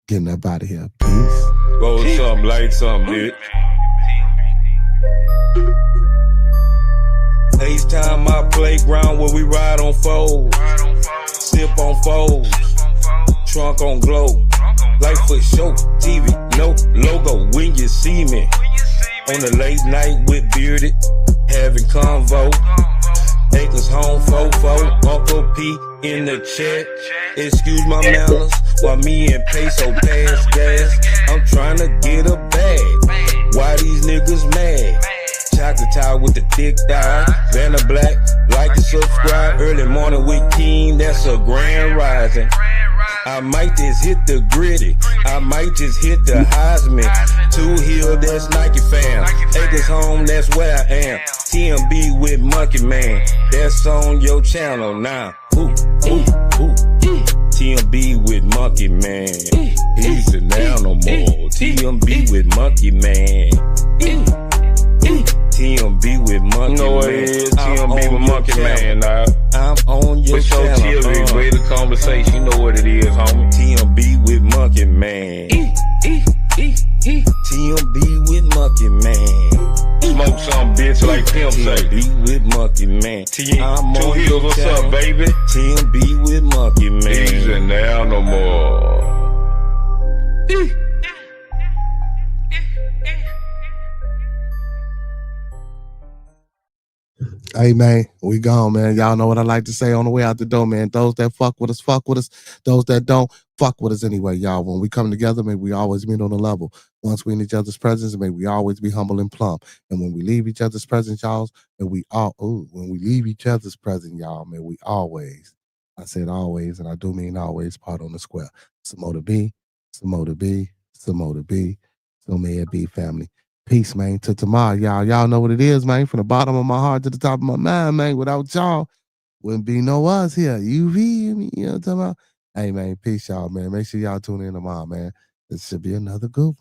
getting up out of here. Peace. Roll something, light something, bitch. FaceTime my playground where we ride on foes, sip on foes. trunk on glow. Like for show, TV, no logo. When you see me on the late night with Bearded, having convo. Acres home, fofo, Uncle P in the chat. Excuse my manners, while me and Peso pass gas. I'm trying to get a bag. Why these niggas mad? Chocolate tie with the thick thigh. Vanna Black, like and subscribe. Early morning with King, that's a grand rising. I might just hit the gritty. I might just hit the Heisman. 2 Hill, that's Nike fam. Acres home, that's where I am. TMB with Monkey Man. That's on your channel now. Ooh, ooh, ooh. TMB with Monkey Man. He's a now no more. TMB with Monkey Man. TMB with Monkey Man. it is. TMB with Monkey Man, nah. I'm on your channel. TMB, way the conversation, you know what it is, homie. TMB with Monkey Man. TMB with Monkey Man. Smoke some bitch like Pimp say. TMB with Monkey Man. I'm 2 on Hills, your what's channel. up, baby? TMB with Monkey Man. He's in now no more. Hey, man, we gone, man. Y'all know what I like to say on the way out the door, man. Those that fuck with us, fuck with us. Those that don't, fuck with us anyway, y'all. When we come together, may we always meet on a level. Once we in each other's presence, may we always be humble and plumb. And when we leave each other's presence, y'all, may we when we leave each other's presence, y'all, may we always, I said always, and I do mean always, part on the square. Some more to be, some more to be, some more to be. So may it be, family. Peace, man. Till tomorrow, y'all. Y'all know what it is, man. From the bottom of my heart to the top of my mind, man. Without y'all, wouldn't be no us here. You feel me? You know what I'm talking about? Hey, man. Peace, y'all, man. Make sure y'all tune in tomorrow, man. This should be another good one.